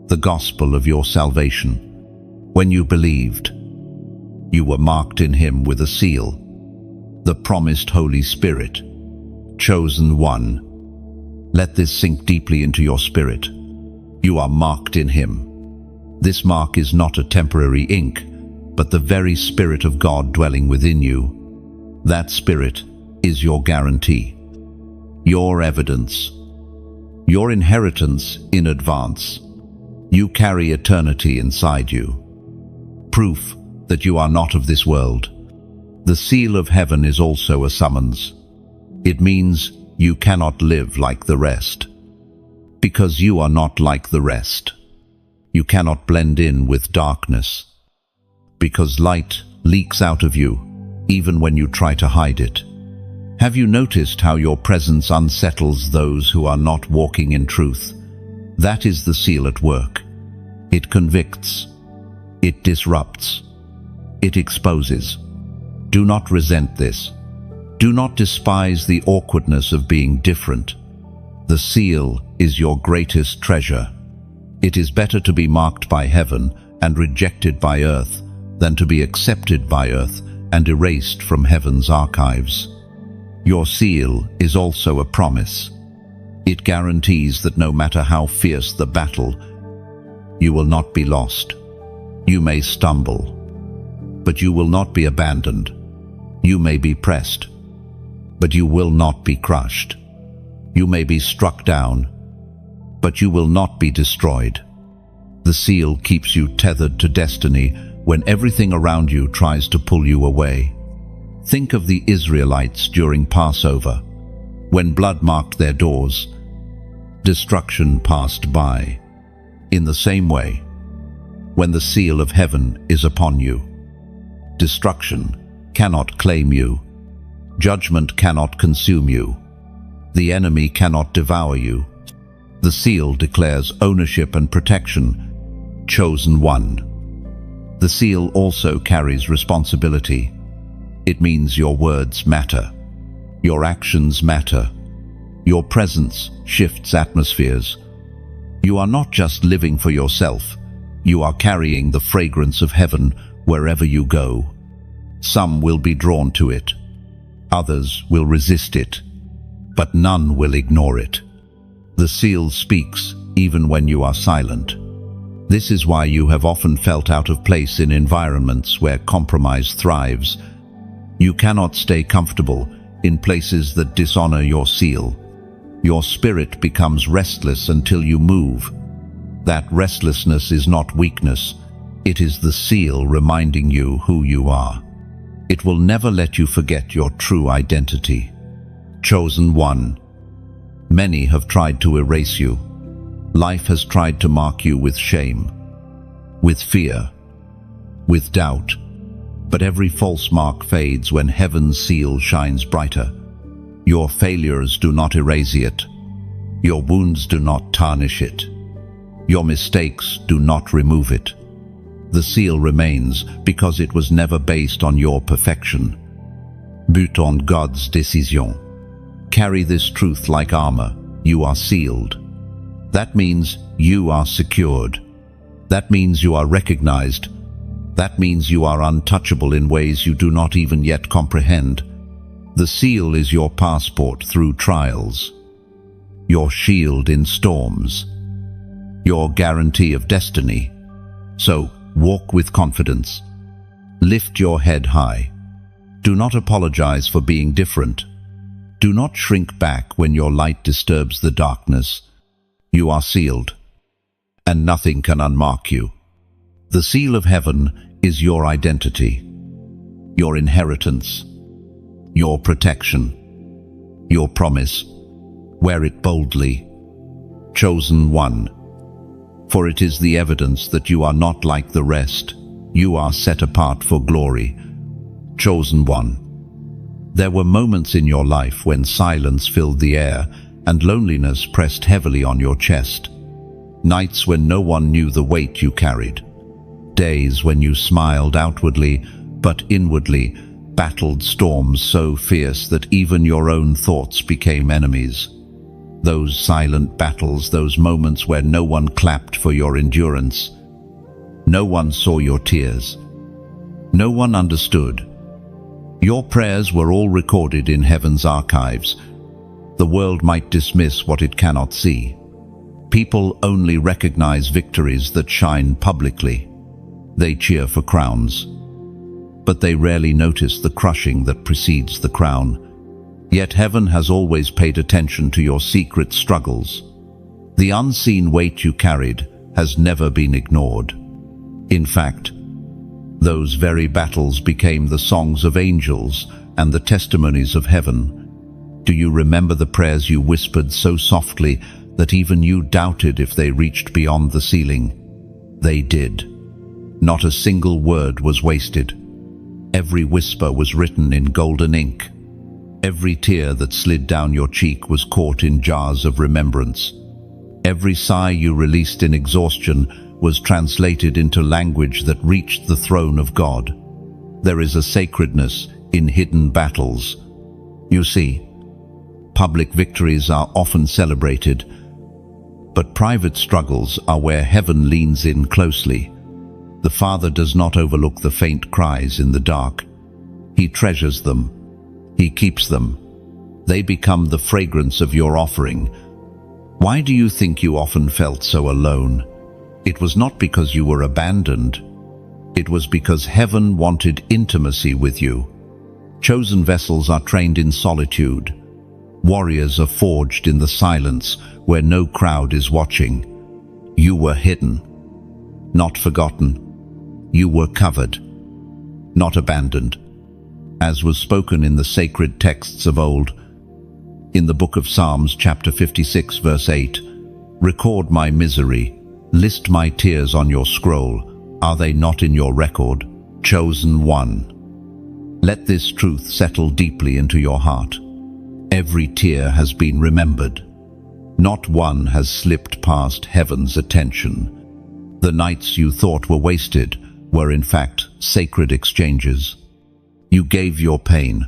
the gospel of your salvation. When you believed, you were marked in Him with a seal, the promised Holy Spirit, chosen one. Let this sink deeply into your spirit. You are marked in Him. This mark is not a temporary ink, but the very Spirit of God dwelling within you. That Spirit is your guarantee, your evidence, your inheritance in advance. You carry eternity inside you. Proof that you are not of this world. The seal of heaven is also a summons. It means you cannot live like the rest. Because you are not like the rest. You cannot blend in with darkness. Because light leaks out of you, even when you try to hide it. Have you noticed how your presence unsettles those who are not walking in truth? That is the seal at work. It convicts. It disrupts. It exposes. Do not resent this. Do not despise the awkwardness of being different. The seal is your greatest treasure. It is better to be marked by heaven and rejected by earth than to be accepted by earth and erased from heaven's archives. Your seal is also a promise. It guarantees that no matter how fierce the battle, you will not be lost. You may stumble, but you will not be abandoned. You may be pressed, but you will not be crushed. You may be struck down, but you will not be destroyed. The seal keeps you tethered to destiny when everything around you tries to pull you away. Think of the Israelites during Passover. When blood marked their doors, destruction passed by. In the same way, when the seal of heaven is upon you, destruction cannot claim you. Judgment cannot consume you. The enemy cannot devour you. The seal declares ownership and protection. Chosen one. The seal also carries responsibility. It means your words matter. Your actions matter. Your presence shifts atmospheres. You are not just living for yourself. You are carrying the fragrance of heaven wherever you go. Some will be drawn to it. Others will resist it. But none will ignore it. The seal speaks even when you are silent. This is why you have often felt out of place in environments where compromise thrives. You cannot stay comfortable in places that dishonor your seal. Your spirit becomes restless until you move. That restlessness is not weakness. It is the seal reminding you who you are. It will never let you forget your true identity. Chosen one. Many have tried to erase you. Life has tried to mark you with shame, with fear, with doubt. But every false mark fades when heaven's seal shines brighter. Your failures do not erase it. Your wounds do not tarnish it. Your mistakes do not remove it. The seal remains because it was never based on your perfection, but on God's decision. Carry this truth like armor. You are sealed. That means you are secured. That means you are recognized. That means you are untouchable in ways you do not even yet comprehend. The seal is your passport through trials, your shield in storms, your guarantee of destiny. So, walk with confidence. Lift your head high. Do not apologize for being different. Do not shrink back when your light disturbs the darkness. You are sealed, and nothing can unmark you. The seal of heaven is your identity, your inheritance, your protection, your promise. Wear it boldly. Chosen one. For it is the evidence that you are not like the rest. You are set apart for glory. Chosen one. There were moments in your life when silence filled the air and loneliness pressed heavily on your chest. Nights when no one knew the weight you carried. Days when you smiled outwardly, but inwardly battled storms so fierce that even your own thoughts became enemies. Those silent battles, those moments where no one clapped for your endurance. No one saw your tears. No one understood. Your prayers were all recorded in heaven's archives. The world might dismiss what it cannot see. People only recognize victories that shine publicly. They cheer for crowns, but they rarely notice the crushing that precedes the crown. Yet heaven has always paid attention to your secret struggles. The unseen weight you carried has never been ignored. In fact, those very battles became the songs of angels and the testimonies of heaven. Do you remember the prayers you whispered so softly that even you doubted if they reached beyond the ceiling? They did. Not a single word was wasted. Every whisper was written in golden ink. Every tear that slid down your cheek was caught in jars of remembrance. Every sigh you released in exhaustion was translated into language that reached the throne of God. There is a sacredness in hidden battles. You see, public victories are often celebrated, but private struggles are where heaven leans in closely. The Father does not overlook the faint cries in the dark. He treasures them. He keeps them. They become the fragrance of your offering. Why do you think you often felt so alone? It was not because you were abandoned. It was because heaven wanted intimacy with you. Chosen vessels are trained in solitude. Warriors are forged in the silence where no crowd is watching. You were hidden, not forgotten. You were covered, not abandoned. As was spoken in the sacred texts of old, in the book of Psalms, chapter 56, verse 8, "Record my misery, list my tears on your scroll. Are they not in your record? Chosen one." Let this truth settle deeply into your heart. Every tear has been remembered. Not one has slipped past heaven's attention. The nights you thought were wasted were in fact sacred exchanges. You gave your pain,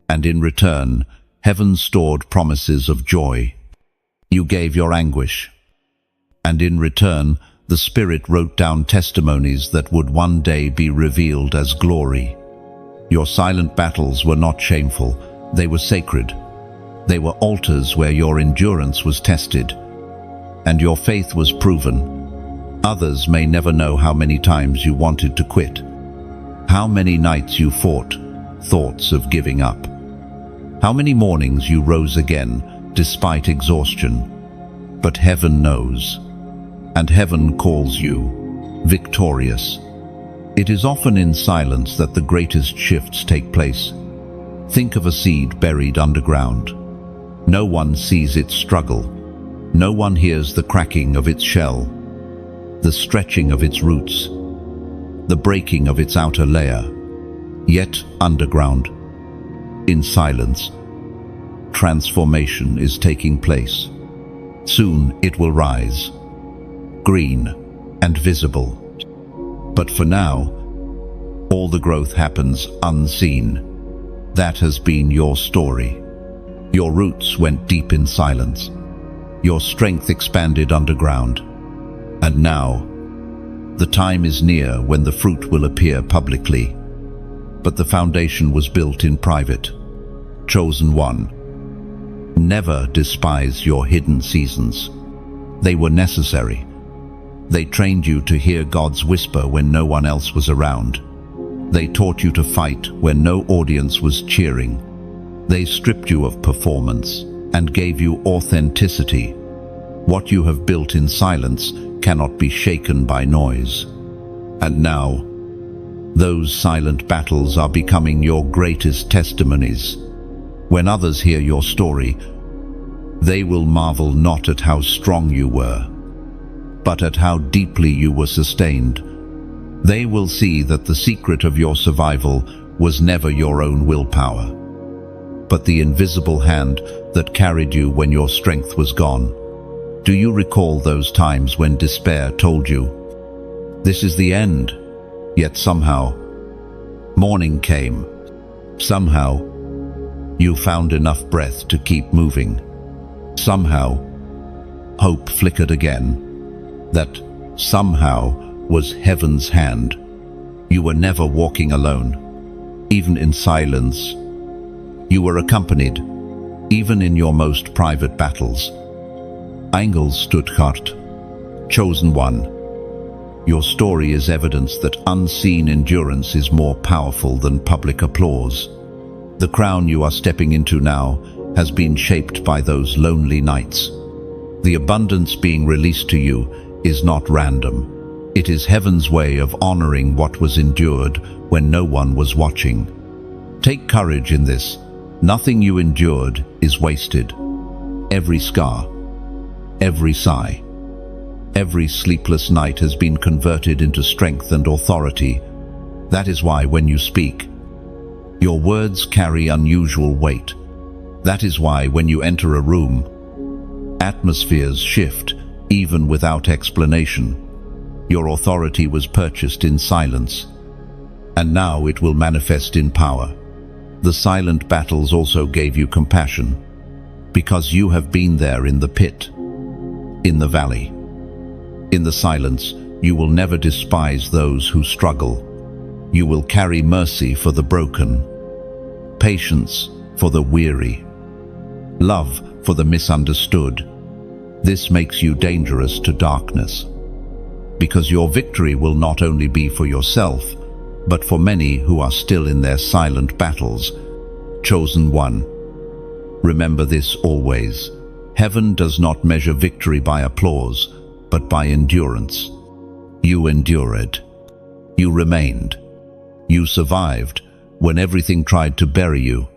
and in return, heaven stored promises of joy. You gave your anguish, and in return, the Spirit wrote down testimonies that would one day be revealed as glory. Your silent battles were not shameful, they were sacred. They were altars where your endurance was tested, and your faith was proven. Others may never know how many times you wanted to quit, how many nights you fought thoughts of giving up, how many mornings you rose again despite exhaustion. But heaven knows, and heaven calls you victorious. It is often in silence that the greatest shifts take place. Think of a seed buried underground. No one sees its struggle. No one hears the cracking of its shell, the stretching of its roots, the breaking of its outer layer. Yet underground, in silence, transformation is taking place. Soon it will rise, green and visible. But for now, all the growth happens unseen. That has been your story. Your roots went deep in silence. Your strength expanded underground. And now, the time is near when the fruit will appear publicly. But the foundation was built in private. Chosen one. Never despise your hidden seasons. They were necessary. They trained you to hear God's whisper when no one else was around. They taught you to fight when no audience was cheering. They stripped you of performance and gave you authenticity. What you have built in silence cannot be shaken by noise. And now, those silent battles are becoming your greatest testimonies. When others hear your story, they will marvel not at how strong you were, but at how deeply you were sustained. They will see that the secret of your survival was never your own willpower, but the invisible hand that carried you when your strength was gone. Do you recall those times when despair told you, "This is the end"? Yet somehow, morning came. Somehow, you found enough breath to keep moving. Somehow, hope flickered again. That somehow was heaven's hand. You were never walking alone. Even in silence, you were accompanied. even in your most private battles. Engel Stuttgart, Chosen One. Your story is evidence that unseen endurance is more powerful than public applause. The crown you are stepping into now has been shaped by those lonely nights. The abundance being released to you is not random. It is heaven's way of honoring what was endured when no one was watching. Take courage in this. Nothing you endured is wasted. Every scar, every sigh, every sleepless night has been converted into strength and authority. That is why when you speak, your words carry unusual weight. That is why when you enter a room, atmospheres shift even without explanation. Your authority was purchased in silence, and now it will manifest in power. The silent battles also gave you compassion, because you have been there in the pit, in the valley. In the silence, you will never despise those who struggle. You will carry mercy for the broken, patience for the weary, love for the misunderstood. This makes you dangerous to darkness, because your victory will not only be for yourself, but for many who are still in their silent battles. Chosen One. Remember this always. Heaven does not measure victory by applause, but by endurance. You endured. You remained. You survived when everything tried to bury you.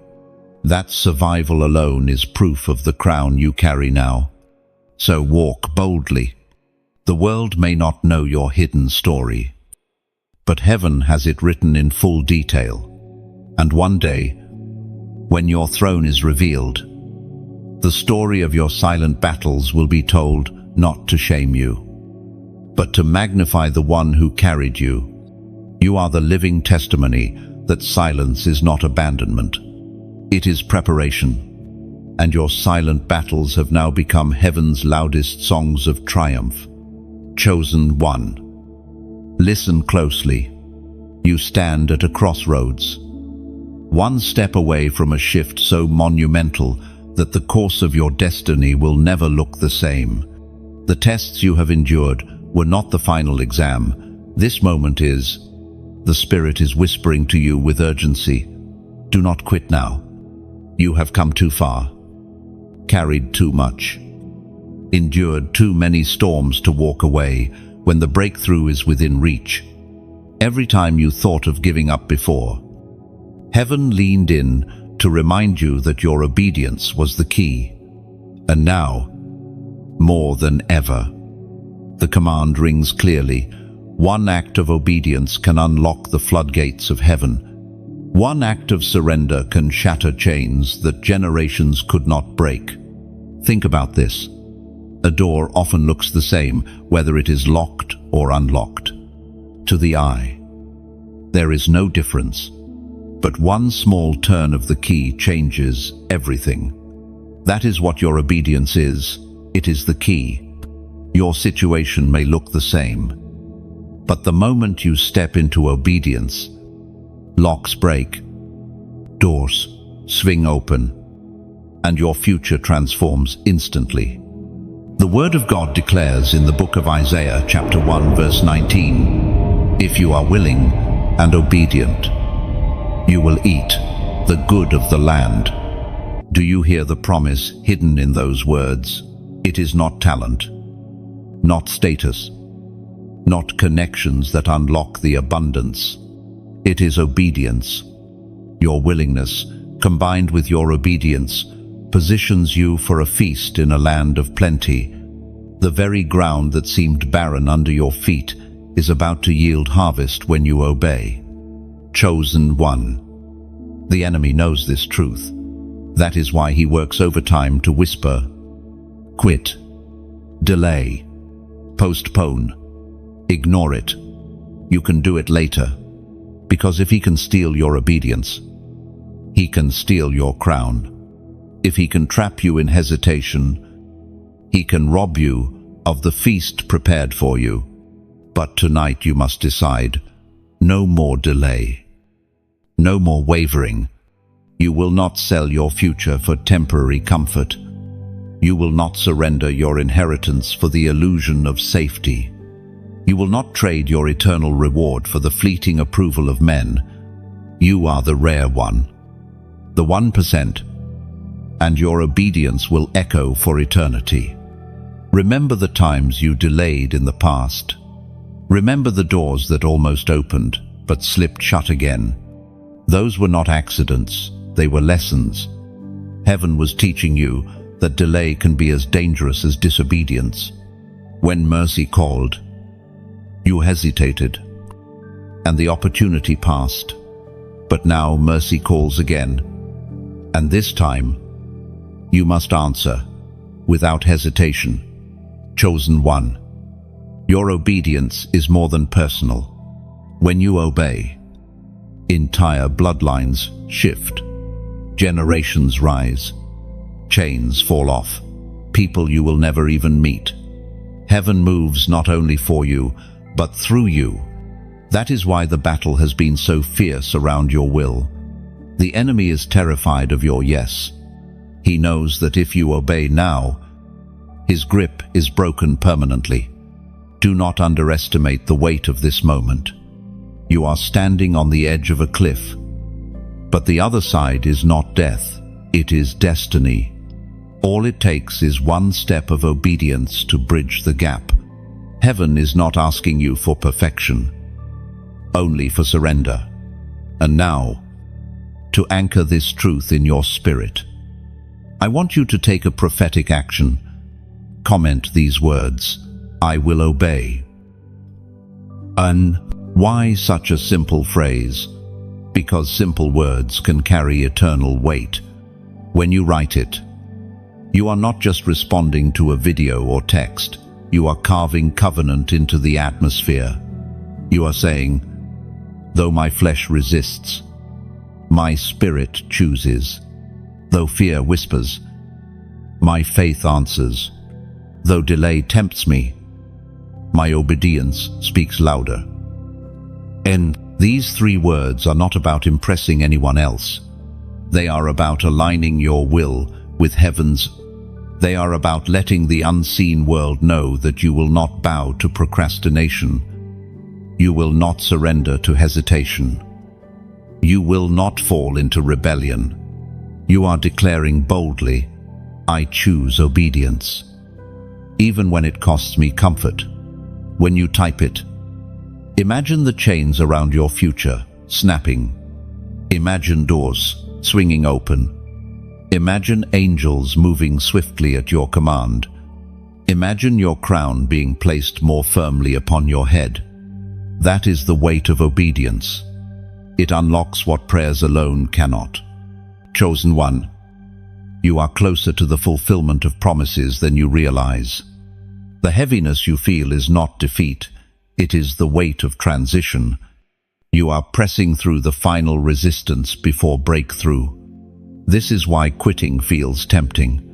That survival alone is proof of the crown you carry now. So walk boldly. The world may not know your hidden story, but heaven has it written in full detail. And one day, when your throne is revealed, the story of your silent battles will be told not to shame you, but to magnify the one who carried you. You are the living testimony that silence is not abandonment. It is preparation, and your silent battles have now become heaven's loudest songs of triumph. Chosen One. Listen closely. You stand at a crossroads, one step away from a shift so monumental that the course of your destiny will never look the same. The tests you have endured were not the final exam. This moment is. The Spirit is whispering to you with urgency. Do not quit now. You have come too far, carried too much, endured too many storms to walk away when the breakthrough is within reach. Every time you thought of giving up before, heaven leaned in to remind you that your obedience was the key. And now, more than ever, the command rings clearly. One act of obedience can unlock the floodgates of heaven. One act of surrender can shatter chains that generations could not break. Think about this. A door often looks the same, whether it is locked or unlocked. To the eye, there is no difference. But one small turn of the key changes everything. That is what your obedience is. It is the key. Your situation may look the same, but the moment you step into obedience, locks break, doors swing open, and your future transforms instantly. The Word of God declares in the book of Isaiah, chapter 1, verse 19, "If you are willing and obedient, you will eat the good of the land." Do you hear the promise hidden in those words? It is not talent, not status, not connections that unlock the abundance. It is obedience. Your willingness, combined with your obedience, positions you for a feast in a land of plenty. The very ground that seemed barren under your feet is about to yield harvest when you obey. Chosen One. The enemy knows this truth. That is why he works overtime to whisper, quit, delay, postpone, ignore it. You can do it later. Because if he can steal your obedience, he can steal your crown. If he can trap you in hesitation, he can rob you of the feast prepared for you. But tonight you must decide, no more delay, no more wavering, You will not sell your future for temporary comfort. You will not surrender your inheritance for the illusion of safety. You will not trade your eternal reward for the fleeting approval of men. You are the rare one, the 1%, and your obedience will echo for eternity. Remember the times you delayed in the past. Remember the doors that almost opened, but slipped shut again. Those were not accidents, they were lessons. Heaven was teaching you that delay can be as dangerous as disobedience. When mercy called, you hesitated, and the opportunity passed. But now mercy calls again, and this time, you must answer, without hesitation. Chosen one, your obedience is more than personal. When you obey, entire bloodlines shift, generations rise, chains fall off, people you will never even meet. Heaven moves not only for you, but through you. That is why the battle has been so fierce around your will. The enemy is terrified of your yes. He knows that if you obey now, his grip is broken permanently. Do not underestimate the weight of this moment. You are standing on the edge of a cliff. But the other side is not death, it is destiny. All it takes is one step of obedience to bridge the gap. Heaven is not asking you for perfection, only for surrender. And now, to anchor this truth in your spirit, I want you to take a prophetic action. Comment these words, I will obey. And why such a simple phrase? Because simple words can carry eternal weight. When you write it, you are not just responding to a video or text. You are carving covenant into the atmosphere. You are saying, though my flesh resists, my spirit chooses. Though fear whispers, my faith answers. Though delay tempts me, my obedience speaks louder. And these 3 words are not about impressing anyone else. They are about aligning your will with heaven's. They are about letting the unseen world know that you will not bow to procrastination. You will not surrender to hesitation. You will not fall into rebellion. You are declaring boldly, I choose obedience. Even when it costs me comfort. When you type it, imagine the chains around your future snapping. Imagine doors swinging open. Imagine angels moving swiftly at your command. Imagine your crown being placed more firmly upon your head. That is the weight of obedience. It unlocks what prayers alone cannot. Chosen one, you are closer to the fulfillment of promises than you realize. The heaviness you feel is not defeat, it is the weight of transition. You are pressing through the final resistance before breakthrough. This is why quitting feels tempting.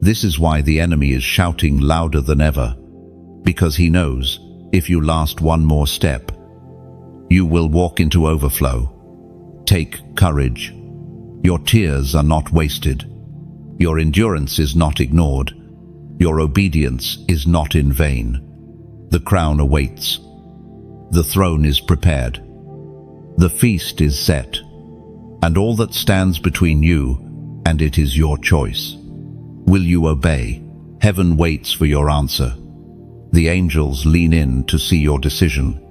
This is why the enemy is shouting louder than ever. Because he knows, if you last one more step, you will walk into overflow. Take courage. Your tears are not wasted. Your endurance is not ignored. Your obedience is not in vain. The crown awaits. The throne is prepared. The feast is set. And all that stands between you and it is your choice. Will you obey? Heaven waits for your answer. The angels lean in to see your decision.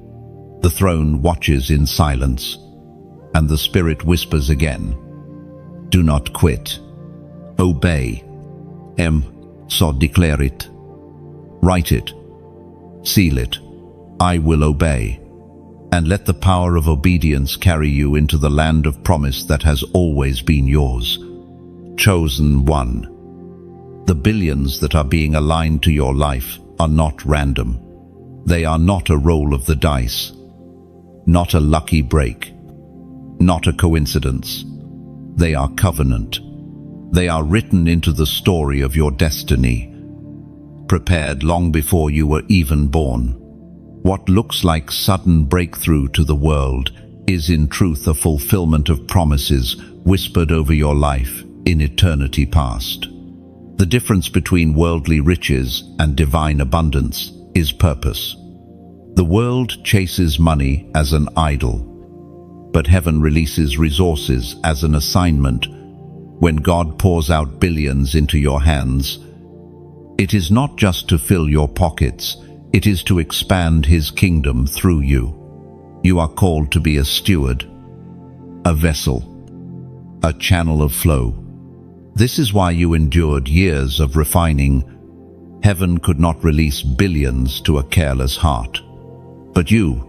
The throne watches in silence. And the Spirit whispers again, do not quit. Obey. So declare it. Write it. Seal it. I will obey. And let the power of obedience carry you into the land of promise that has always been yours. Chosen one. The billions that are being aligned to your life are not random. They are not a roll of the dice. Not a lucky break. Not a coincidence. They are covenant. They are written into the story of your destiny, prepared long before you were even born. What looks like sudden breakthrough to the world is in truth a fulfillment of promises whispered over your life in eternity past. The difference between worldly riches and divine abundance is purpose. The world chases money as an idol, but heaven releases resources as an assignment. When God pours out billions into your hands, it is not just to fill your pockets, it is to expand His kingdom through you. You are called to be a steward, a vessel, a channel of flow. This is why you endured years of refining. Heaven could not release billions to a careless heart. But you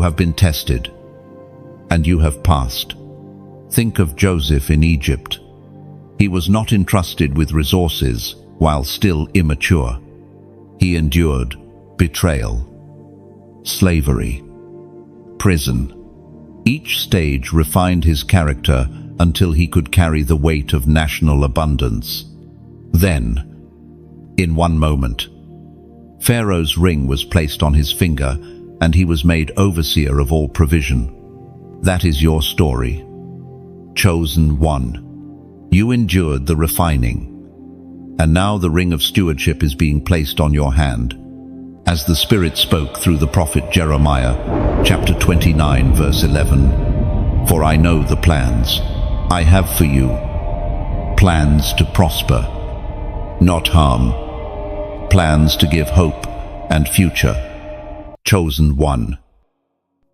have been tested, and you have passed. Think of Joseph in Egypt. He was not entrusted with resources while still immature. He endured betrayal, slavery, prison. Each stage refined his character until he could carry the weight of national abundance. Then, in one moment, Pharaoh's ring was placed on his finger, and he was made overseer of all provision. That is your story. Chosen one. You endured the refining, and now the ring of stewardship is being placed on your hand. As the Spirit spoke through the prophet Jeremiah, chapter 29, verse 11, "For I know the plans I have for you, plans to prosper, not harm, plans to give hope and future." Chosen one.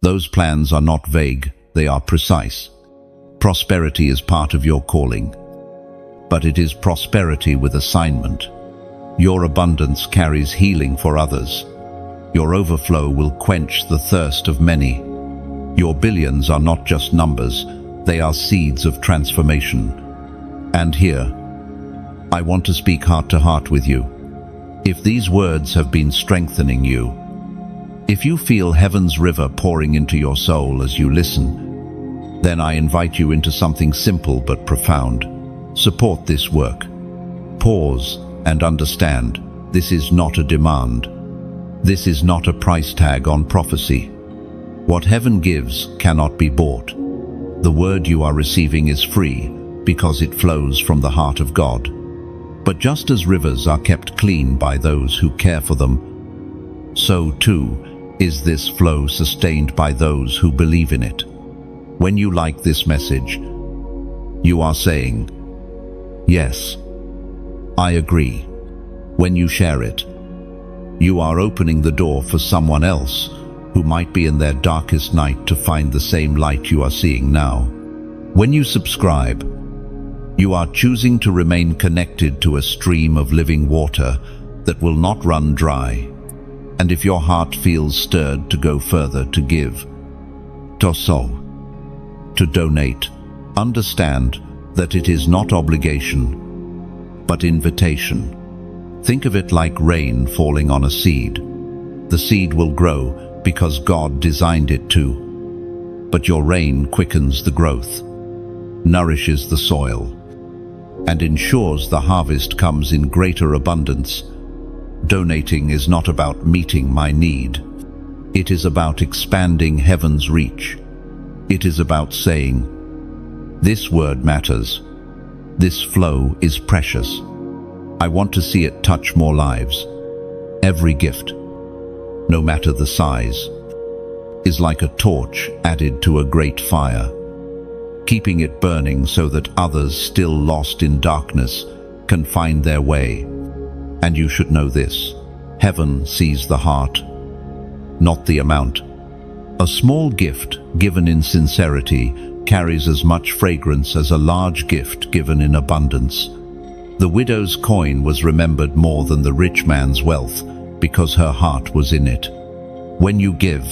Those plans are not vague, they are precise. Prosperity is part of your calling, but it is prosperity with assignment. Your abundance carries healing for others. Your overflow will quench the thirst of many. Your billions are not just numbers, they are seeds of transformation. And here, I want to speak heart to heart with you. If these words have been strengthening you, if you feel heaven's river pouring into your soul as you listen, then I invite you into something simple but profound. Support this work. Pause and understand, this is not a demand. This is not a price tag on prophecy. What heaven gives cannot be bought. The word you are receiving is free because it flows from the heart of God. But just as rivers are kept clean by those who care for them, so too is this flow sustained by those who believe in it. When you like this message, you are saying, "Yes, I agree." When you share it, you are opening the door for someone else who might be in their darkest night to find the same light you are seeing now. When you subscribe, you are choosing to remain connected to a stream of living water that will not run dry. And if your heart feels stirred to go further, to give, to sow, to donate, understand that it is not obligation, but invitation. Think of it like rain falling on a seed. The seed will grow because God designed it to. But your rain quickens the growth, nourishes the soil, and ensures the harvest comes in greater abundance. Donating is not about meeting my need. It is about expanding heaven's reach. It is about saying, "This word matters. This flow is precious. I want to see it touch more lives." Every gift, no matter the size, is like a torch added to a great fire, keeping it burning so that others still lost in darkness can find their way. And you should know this: heaven sees the heart, not the amount. A small gift given in sincerity carries as much fragrance as a large gift given in abundance. The widow's coin was remembered more than the rich man's wealth because her heart was in it. When you give,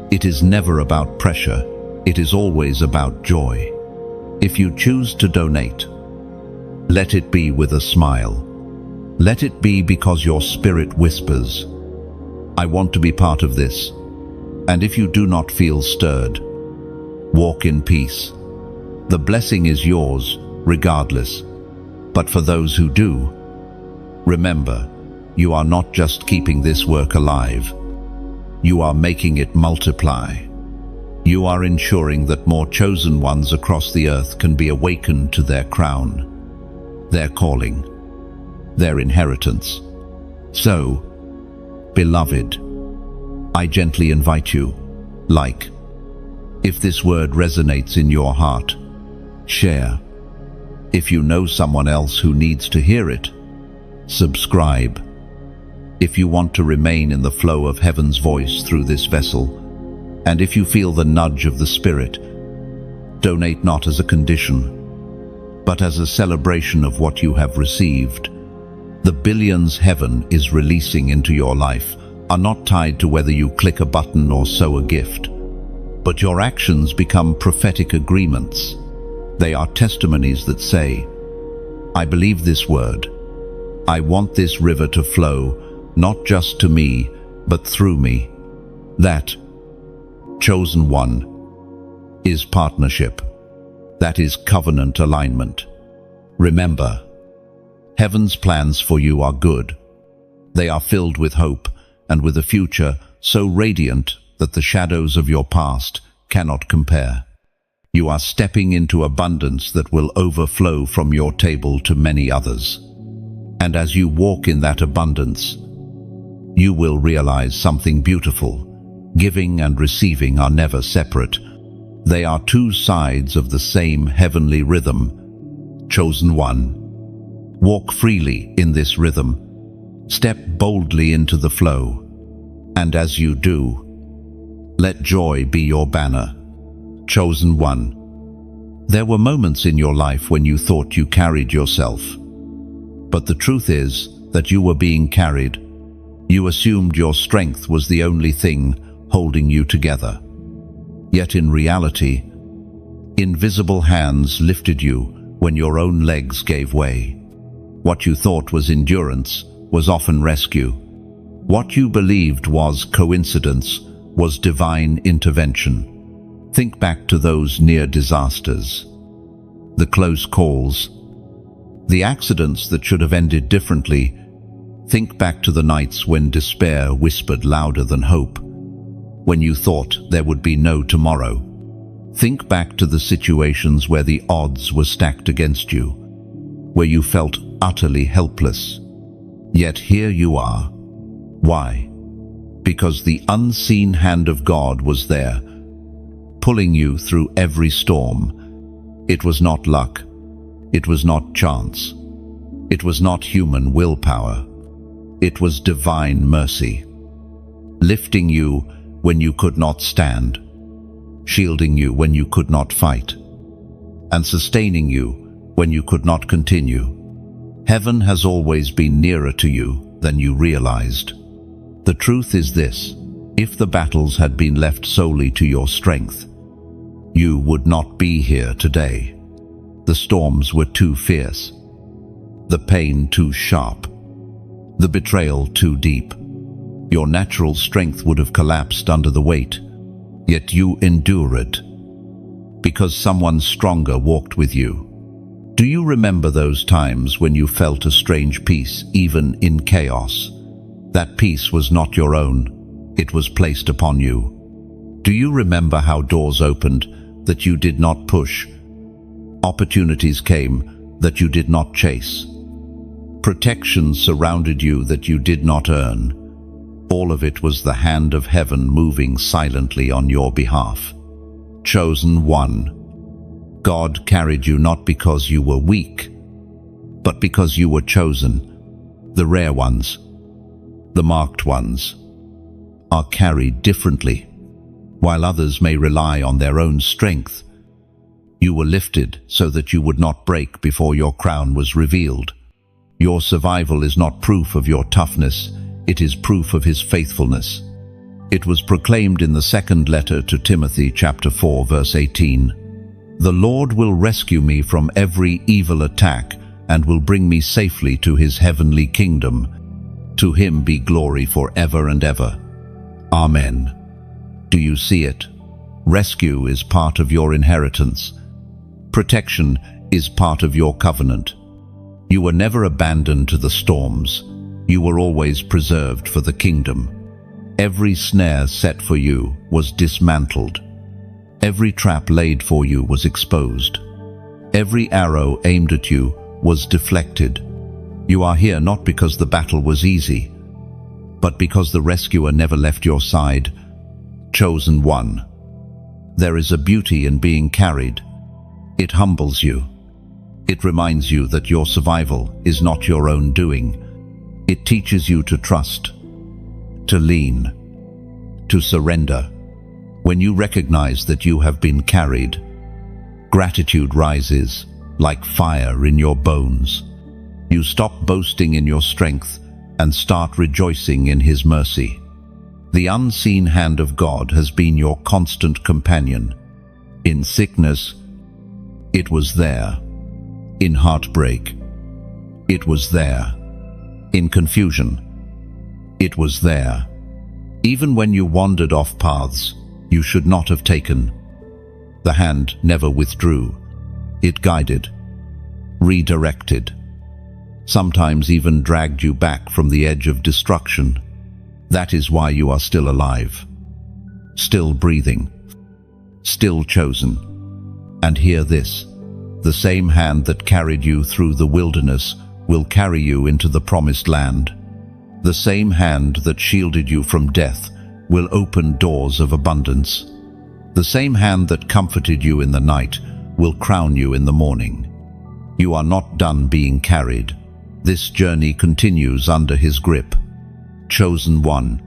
it is never about pressure, it is always about joy. If you choose to donate, let it be with a smile. Let it be because your spirit whispers, "I want to be part of this." And if you do not feel stirred, walk in peace. The blessing is yours, regardless. But for those who do, remember, you are not just keeping this work alive. You are making it multiply. You are ensuring that more chosen ones across the earth can be awakened to their crown, their calling, their inheritance. So, beloved, I gently invite you, like. If this word resonates in your heart, share. If you know someone else who needs to hear it, subscribe. If you want to remain in the flow of heaven's voice through this vessel, and if you feel the nudge of the Spirit, donate not as a condition, but as a celebration of what you have received. The billions heaven is releasing into your life are not tied to whether you click a button or sow a gift, but your actions become prophetic agreements. They are testimonies that say, I believe this word. I want this river to flow, not just to me, but through me. That, chosen one, is partnership. That is covenant alignment. Remember, heaven's plans for you are good. They are filled with hope and with a future so radiant that the shadows of your past cannot compare. You are stepping into abundance that will overflow from your table to many others. And as you walk in that abundance, you will realize something beautiful. Giving and receiving are never separate. They are two sides of the same heavenly rhythm. Chosen one, walk freely in this rhythm. Step boldly into the flow. And as you do, let joy be your banner. Chosen one, there were moments in your life when you thought you carried yourself. But the truth is that you were being carried. You assumed your strength was the only thing holding you together. Yet in reality, invisible hands lifted you when your own legs gave way. What you thought was endurance was often rescue. What you believed was coincidence was divine intervention. Think back to those near disasters, the close calls, the accidents that should have ended differently. Think back to the nights when despair whispered louder than hope, when you thought there would be no tomorrow. Think back to the situations where the odds were stacked against you, where you felt utterly helpless. Yet here you are. Why? Because the unseen hand of God was there, pulling you through every storm. It was not luck. It was not chance. It was not human willpower. It was divine mercy, lifting you when you could not stand, shielding you when you could not fight, and sustaining you when you could not continue. Heaven has always been nearer to you than you realized. The truth is this: if the battles had been left solely to your strength, you would not be here today. The storms were too fierce, the pain too sharp, the betrayal too deep. Your natural strength would have collapsed under the weight, yet you endured because someone stronger walked with you. Do you remember those times when you felt a strange peace, even in chaos? That peace was not your own. It was placed upon you. Do you remember how doors opened that you did not push? Opportunities came that you did not chase. Protection surrounded you that you did not earn. All of it was the hand of heaven moving silently on your behalf. Chosen one. God carried you not because you were weak, but because you were chosen. The rare ones, the marked ones, are carried differently. While others may rely on their own strength, you were lifted so that you would not break before your crown was revealed. Your survival is not proof of your toughness, it is proof of His faithfulness. It was proclaimed in the second letter to Timothy, chapter 4, verse 18. The Lord will rescue me from every evil attack and will bring me safely to His heavenly kingdom. To Him be glory forever and ever. Amen. Do you see it? Rescue is part of your inheritance. Protection is part of your covenant. You were never abandoned to the storms. You were always preserved for the kingdom. Every snare set for you was dismantled. Every trap laid for you was exposed. Every arrow aimed at you was deflected. You are here not because the battle was easy, but because the rescuer never left your side. Chosen one. There is a beauty in being carried. It humbles you. It reminds you that your survival is not your own doing. It teaches you to trust, to lean, to surrender. When you recognize that you have been carried, gratitude rises like fire in your bones. You stop boasting in your strength and start rejoicing in His mercy. The unseen hand of God has been your constant companion. In sickness, it was there. In heartbreak, it was there. In confusion, it was there. Even when you wandered off paths you should not have taken, the hand never withdrew. It guided, redirected, sometimes even dragged you back from the edge of destruction. That is why you are still alive, still breathing, still chosen. And hear this: the same hand that carried you through the wilderness will carry you into the promised land. The same hand that shielded you from death will open doors of abundance. The same hand that comforted you in the night will crown you in the morning. You are not done being carried. This journey continues under His grip. Chosen one.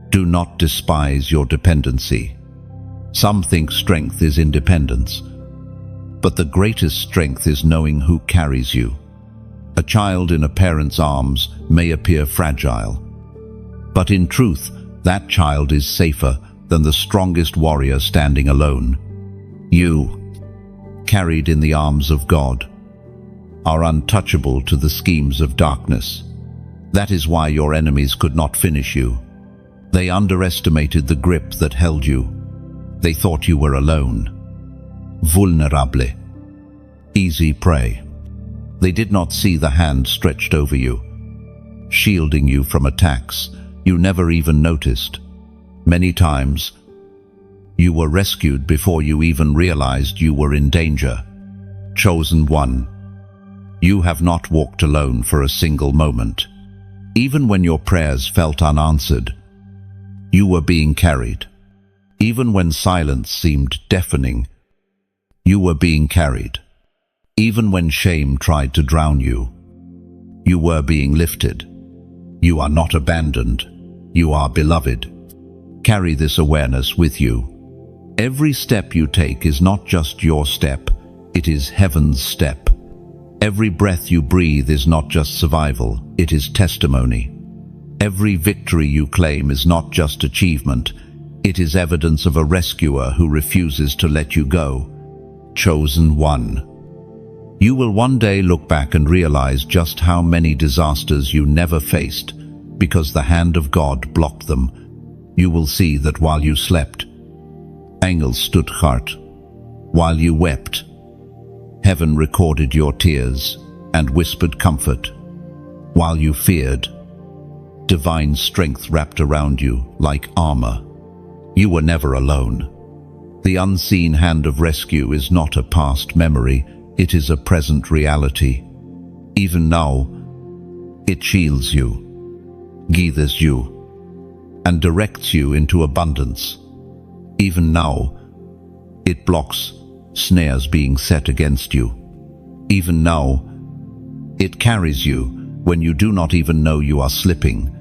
Do not despise your dependency. Some think strength is independence, but the greatest strength is knowing who carries you. A child in a parent's arms may appear fragile, but in truth, that child is safer than the strongest warrior standing alone. You, carried in the arms of God, are untouchable to the schemes of darkness. That is why your enemies could not finish you. They underestimated the grip that held you. They thought you were alone, vulnerable, easy prey. They did not see the hand stretched over you, shielding you from attacks you never even noticed. Many times, you were rescued before you even realized you were in danger. Chosen one. You have not walked alone for a single moment. Even when your prayers felt unanswered, you were being carried. Even when silence seemed deafening, you were being carried. Even when shame tried to drown you, you were being lifted. You are not abandoned. You are beloved. Carry this awareness with you. Every step you take is not just your step, it is heaven's step. Every breath you breathe is not just survival, it is testimony. Every victory you claim is not just achievement, it is evidence of a rescuer who refuses to let you go. Chosen one. You will one day look back and realize just how many disasters you never faced because the hand of God blocked them. You will see that while you slept, angels stood guard. While you wept, heaven recorded your tears and whispered comfort. While you feared, divine strength wrapped around you like armor. You were never alone. The unseen hand of rescue is not a past memory, it is a present reality. Even now, it shields you, gathers you, and directs you into abundance. Even now, it blocks snares being set against you. Even now, it carries you when you do not even know you are slipping.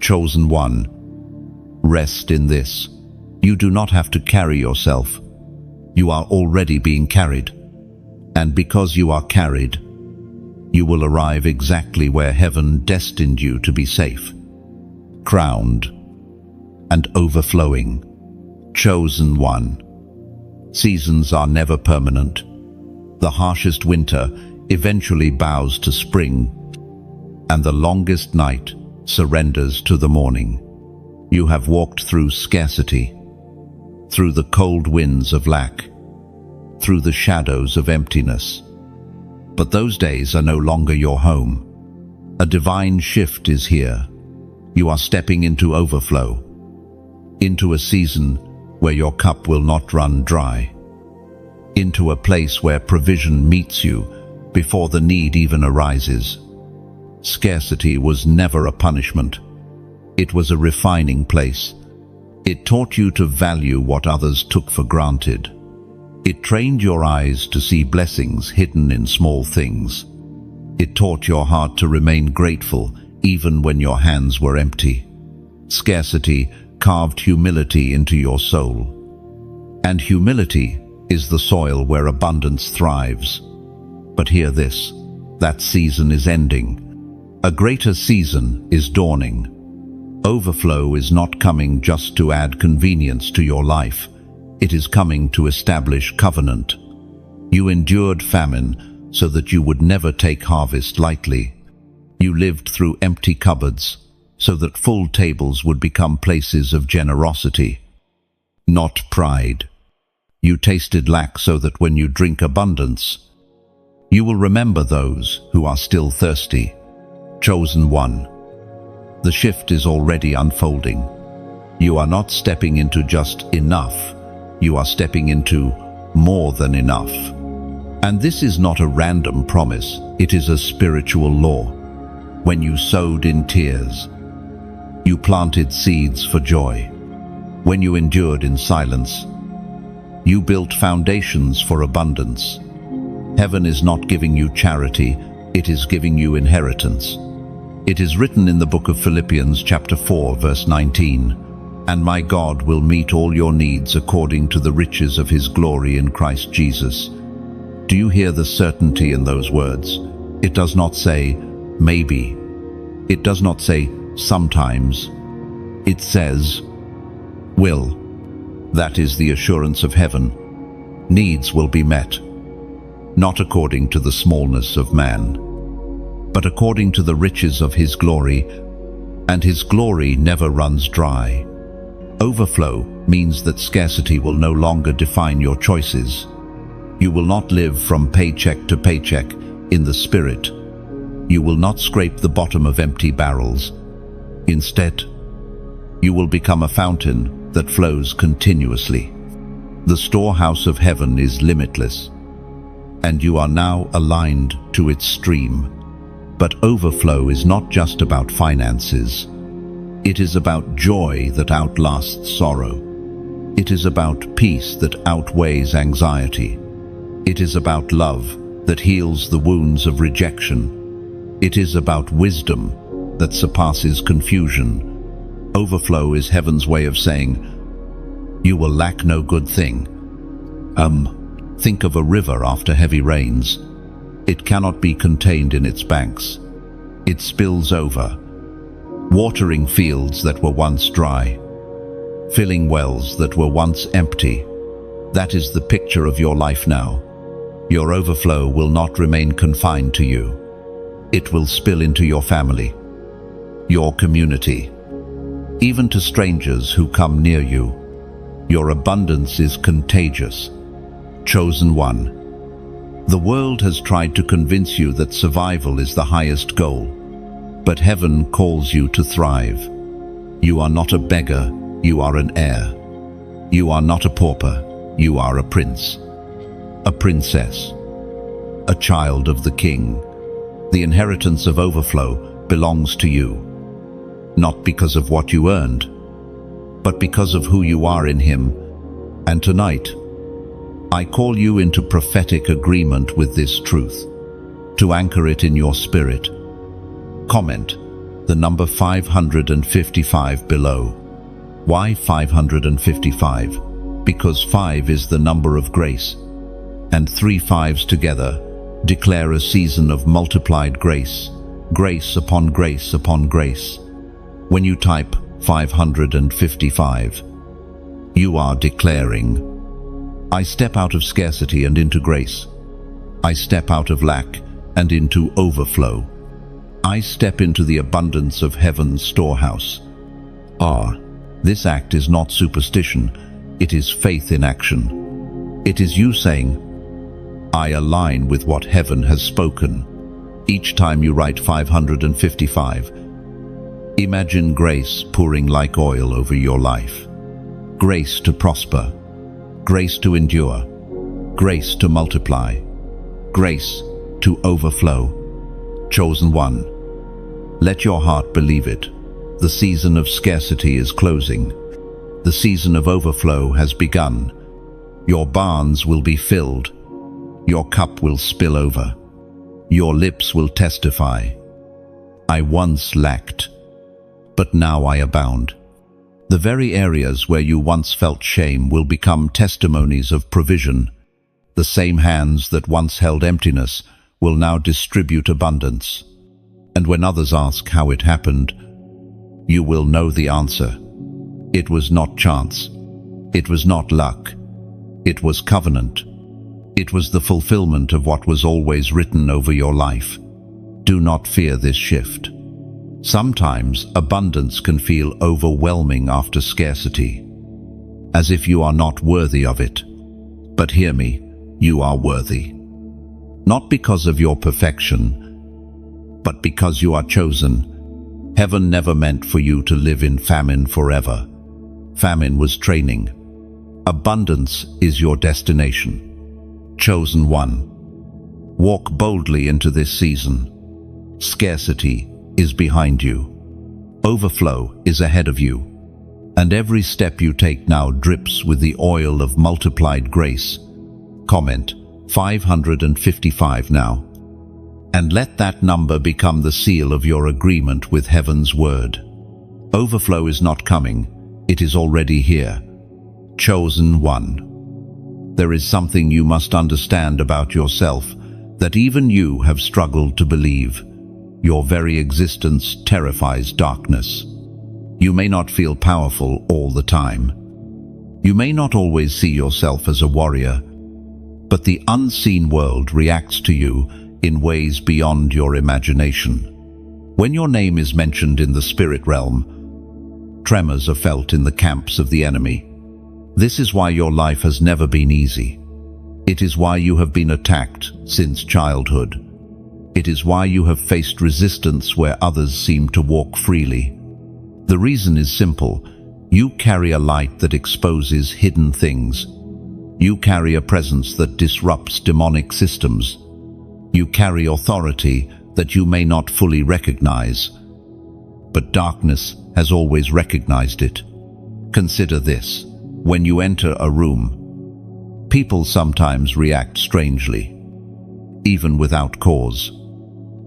Chosen one, rest in this. You do not have to carry yourself. You are already being carried. And because you are carried, you will arrive exactly where heaven destined you to be safe, crowned and overflowing. Chosen one. Seasons are never permanent. The harshest winter eventually bows to spring, and the longest night surrenders to the morning. You have walked through scarcity, through the cold winds of lack, through the shadows of emptiness. But those days are no longer your home. A divine shift is here. You are stepping into overflow, into a season where your cup will not run dry. Into a place where provision meets you before the need even arises. Scarcity was never a punishment. It was a refining place. It taught you to value what others took for granted. It trained your eyes to see blessings hidden in small things. It taught your heart to remain grateful even when your hands were empty. Scarcity carved humility into your soul. And humility is the soil where abundance thrives. But hear this, that season is ending. A greater season is dawning. Overflow is not coming just to add convenience to your life. It is coming to establish covenant. You endured famine so that you would never take harvest lightly. You lived through empty cupboards so that full tables would become places of generosity, not pride. You tasted lack so that when you drink abundance, you will remember those who are still thirsty. Chosen one. The shift is already unfolding. You are not stepping into just enough. You are stepping into more than enough. And this is not a random promise. It is a spiritual law. When you sowed in tears, you planted seeds for joy. When you endured in silence, you built foundations for abundance. Heaven is not giving you charity, it is giving you inheritance. It is written in the book of Philippians chapter 4 verse 19, "And my God will meet all your needs according to the riches of his glory in Christ Jesus." Do you hear the certainty in those words? It does not say, maybe. It does not say, sometimes. It says, will. That is the assurance of heaven. Needs will be met, not according to the smallness of man, but according to the riches of his glory, and his glory never runs dry. Overflow means that scarcity will no longer define your choices. You will not live from paycheck to paycheck in the spirit. You will not scrape the bottom of empty barrels. Instead, you will become a fountain that flows continuously. The storehouse of heaven is limitless, and you are now aligned to its stream. But overflow is not just about finances. It is about joy that outlasts sorrow. It is about peace that outweighs anxiety. It is about love that heals the wounds of rejection. It is about wisdom that surpasses confusion. Overflow is heaven's way of saying, you will lack no good thing. Think of a river after heavy rains. It cannot be contained in its banks. It spills over, watering fields that were once dry, filling wells that were once empty. That is the picture of your life now. Your overflow will not remain confined to you. It will spill into your family, your community, even to strangers who come near you. Your abundance is contagious. Chosen one. The world has tried to convince you that survival is the highest goal, but heaven calls you to thrive. You are not a beggar, you are an heir. You are not a pauper, you are a prince, a princess, a child of the King. The inheritance of overflow belongs to you, not because of what you earned, but because of who you are in Him. And tonight, I call you into prophetic agreement with this truth, to anchor it in your spirit. Comment the number 555 below. Why 555? Because 5 is the number of grace, and 3 5s together declare a season of multiplied grace, grace upon grace upon grace. When you type 555, you are declaring, I step out of scarcity and into grace. I step out of lack and into overflow. I step into the abundance of heaven's storehouse. This act is not superstition, it is faith in action. It is you saying, I align with what heaven has spoken. Each time you write 555, imagine grace pouring like oil over your life. grace to prosper, grace to endure, grace to multiply, grace to overflow. Chosen one, let your heart believe it. The season of scarcity is closing. The season of overflow has begun. Your barns will be filled. Your cup will spill over. Your lips will testify. I once lacked, but now I abound. The very areas where you once felt shame will become testimonies of provision. The same hands that once held emptiness will now distribute abundance. And when others ask how it happened, you will know the answer. It was not chance. It was not luck. It was covenant. It was the fulfillment of what was always written over your life. Do not fear this shift. Sometimes abundance can feel overwhelming after scarcity, as if you are not worthy of it. But hear me, you are worthy. Not because of your perfection, but because you are chosen. Heaven never meant for you to live in famine forever. Famine was training. Abundance is your destination. Chosen one, walk boldly into this season. Scarcity is behind you. Overflow is ahead of you. And every step you take now drips with the oil of multiplied grace. Comment 555 now. And let that number become the seal of your agreement with heaven's word. Overflow is not coming, it is already here. Chosen one. There is something you must understand about yourself that even you have struggled to believe. Your very existence terrifies darkness. You may not feel powerful all the time. You may not always see yourself as a warrior, but the unseen world reacts to you in ways beyond your imagination. When your name is mentioned in the spirit realm, tremors are felt in the camps of the enemy. This is why your life has never been easy. It is why you have been attacked since childhood. It is why you have faced resistance where others seem to walk freely. The reason is simple. You carry a light that exposes hidden things. You carry a presence that disrupts demonic systems. You carry authority that you may not fully recognize, but darkness has always recognized it. Consider this. When you enter a room, people sometimes react strangely, even without cause.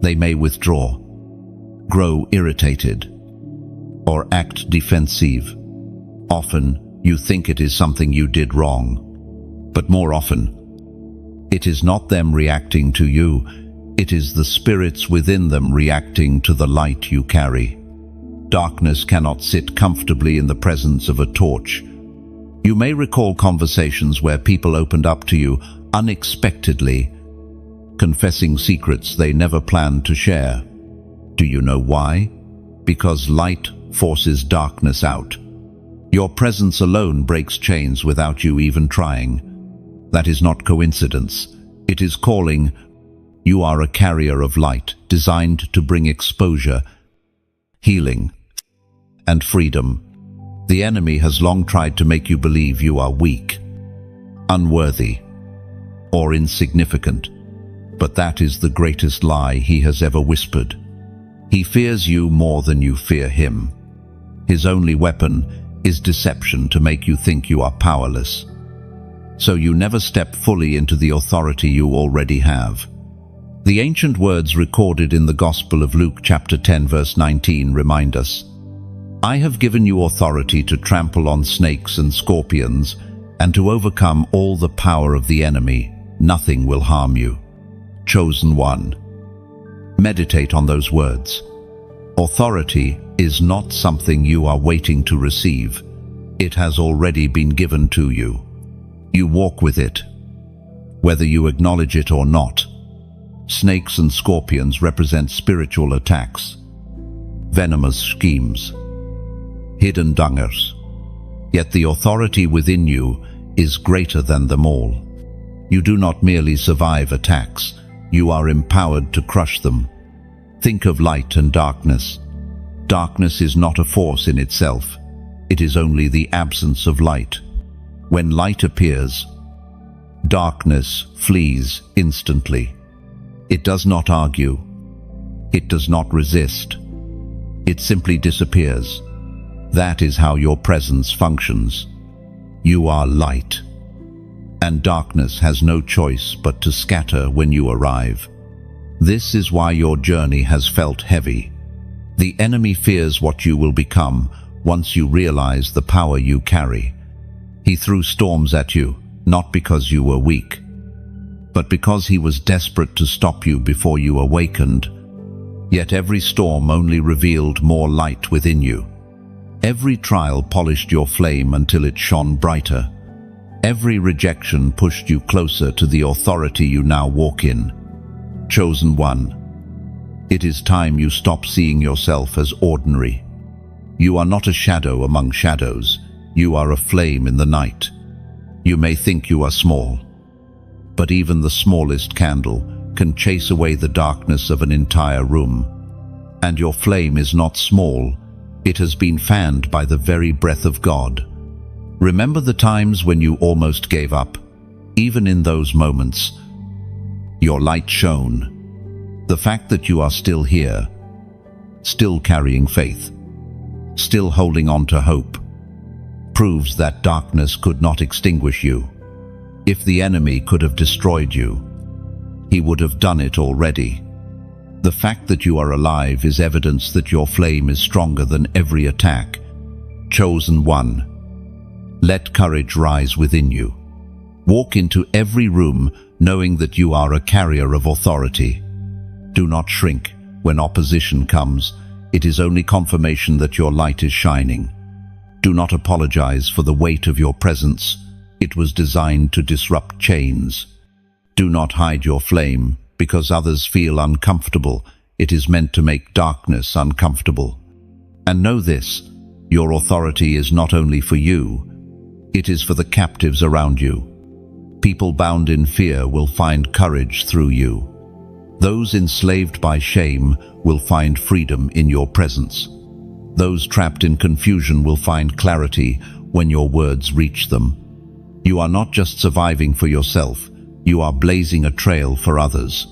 They may withdraw, grow irritated, or act defensive. Often, you think it is something you did wrong, but more often, it is not them reacting to you, it is the spirits within them reacting to the light you carry. Darkness cannot sit comfortably in the presence of a torch. You may recall conversations where people opened up to you unexpectedly, confessing secrets they never planned to share. Do you know why? Because light forces darkness out. Your presence alone breaks chains without you even trying. That is not coincidence. It is calling. You are a carrier of light, designed to bring exposure, healing, and freedom. The enemy has long tried to make you believe you are weak, unworthy, or insignificant. But that is the greatest lie he has ever whispered. He fears you more than you fear him. His only weapon is deception to make you think you are powerless. So you never step fully into the authority you already have. The ancient words recorded in the Gospel of Luke chapter 10 verse 19 remind us, I have given you authority to trample on snakes and scorpions and to overcome all the power of the enemy. Nothing will harm you. Chosen one. Meditate on those words. Authority is not something you are waiting to receive. It has already been given to you. You walk with it, whether you acknowledge it or not. Snakes and scorpions represent spiritual attacks, venomous schemes, hidden dangers. Yet the authority within you is greater than them all. You do not merely survive attacks, you are empowered to crush them. Think of light and darkness. Darkness is not a force in itself. it is only the absence of light. When light appears, darkness flees instantly. It does not argue. It does not resist. It simply disappears. That is how your presence functions. You are light, and darkness has no choice but to scatter when you arrive. This is why your journey has felt heavy. The enemy fears what you will become once you realize the power you carry. He threw storms at you, not because you were weak, but because he was desperate to stop you before you awakened. Yet every storm only revealed more light within you. Every trial polished your flame until it shone brighter. Every rejection pushed you closer to the authority you now walk in. Chosen one, it is time you stop seeing yourself as ordinary. You are not a shadow among shadows. You are a flame in the night. You may think you are small, but even the smallest candle can chase away the darkness of an entire room. And your flame is not small. It has been fanned by the very breath of God. Remember the times when you almost gave up. Even in those moments, your light shone. The fact that you are still here, still carrying faith, still holding on to hope, proves that darkness could not extinguish you. If the enemy could have destroyed you, he would have done it already. The fact that you are alive is evidence that your flame is stronger than every attack. Chosen one, let courage rise within you. Walk into every room knowing that you are a carrier of authority. Do not shrink when opposition comes. It is only confirmation that your light is shining. Do not apologize for the weight of your presence. It was designed to disrupt chains. Do not hide your flame because others feel uncomfortable. It is meant to make darkness uncomfortable. And know this, your authority is not only for you, it is for the captives around you. People bound in fear will find courage through you. Those enslaved by shame will find freedom in your presence. Those trapped in confusion will find clarity when your words reach them. You are not just surviving for yourself, you are blazing a trail for others.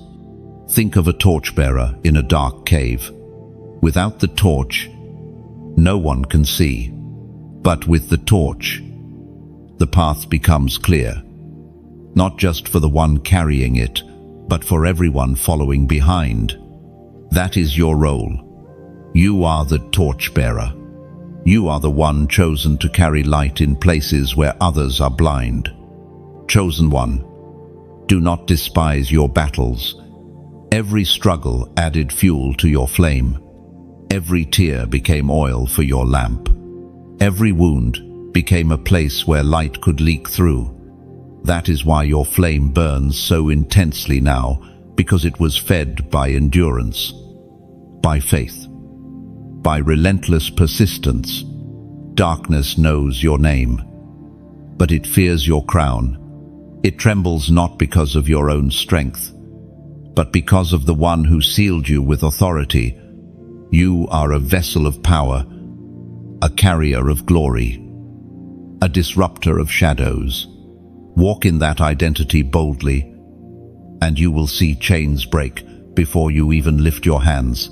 Think of a torchbearer in a dark cave. Without the torch, no one can see. But with the torch, the path becomes clear. Not just for the one carrying it, but for everyone following behind. That is your role. You are the torchbearer. You are the one chosen to carry light in places where others are blind. Chosen one, do not despise your battles. Every struggle added fuel to your flame. Every tear became oil for your lamp. Every wound became a place where light could leak through. That is why your flame burns so intensely now, because it was fed by endurance, by faith, by relentless persistence. Darkness knows your name, but it fears your crown. It trembles not because of your own strength, but because of the one who sealed you with authority. You are a vessel of power, a carrier of glory, a disruptor of shadows. Walk in that identity boldly, and you will see chains break before you even lift your hands.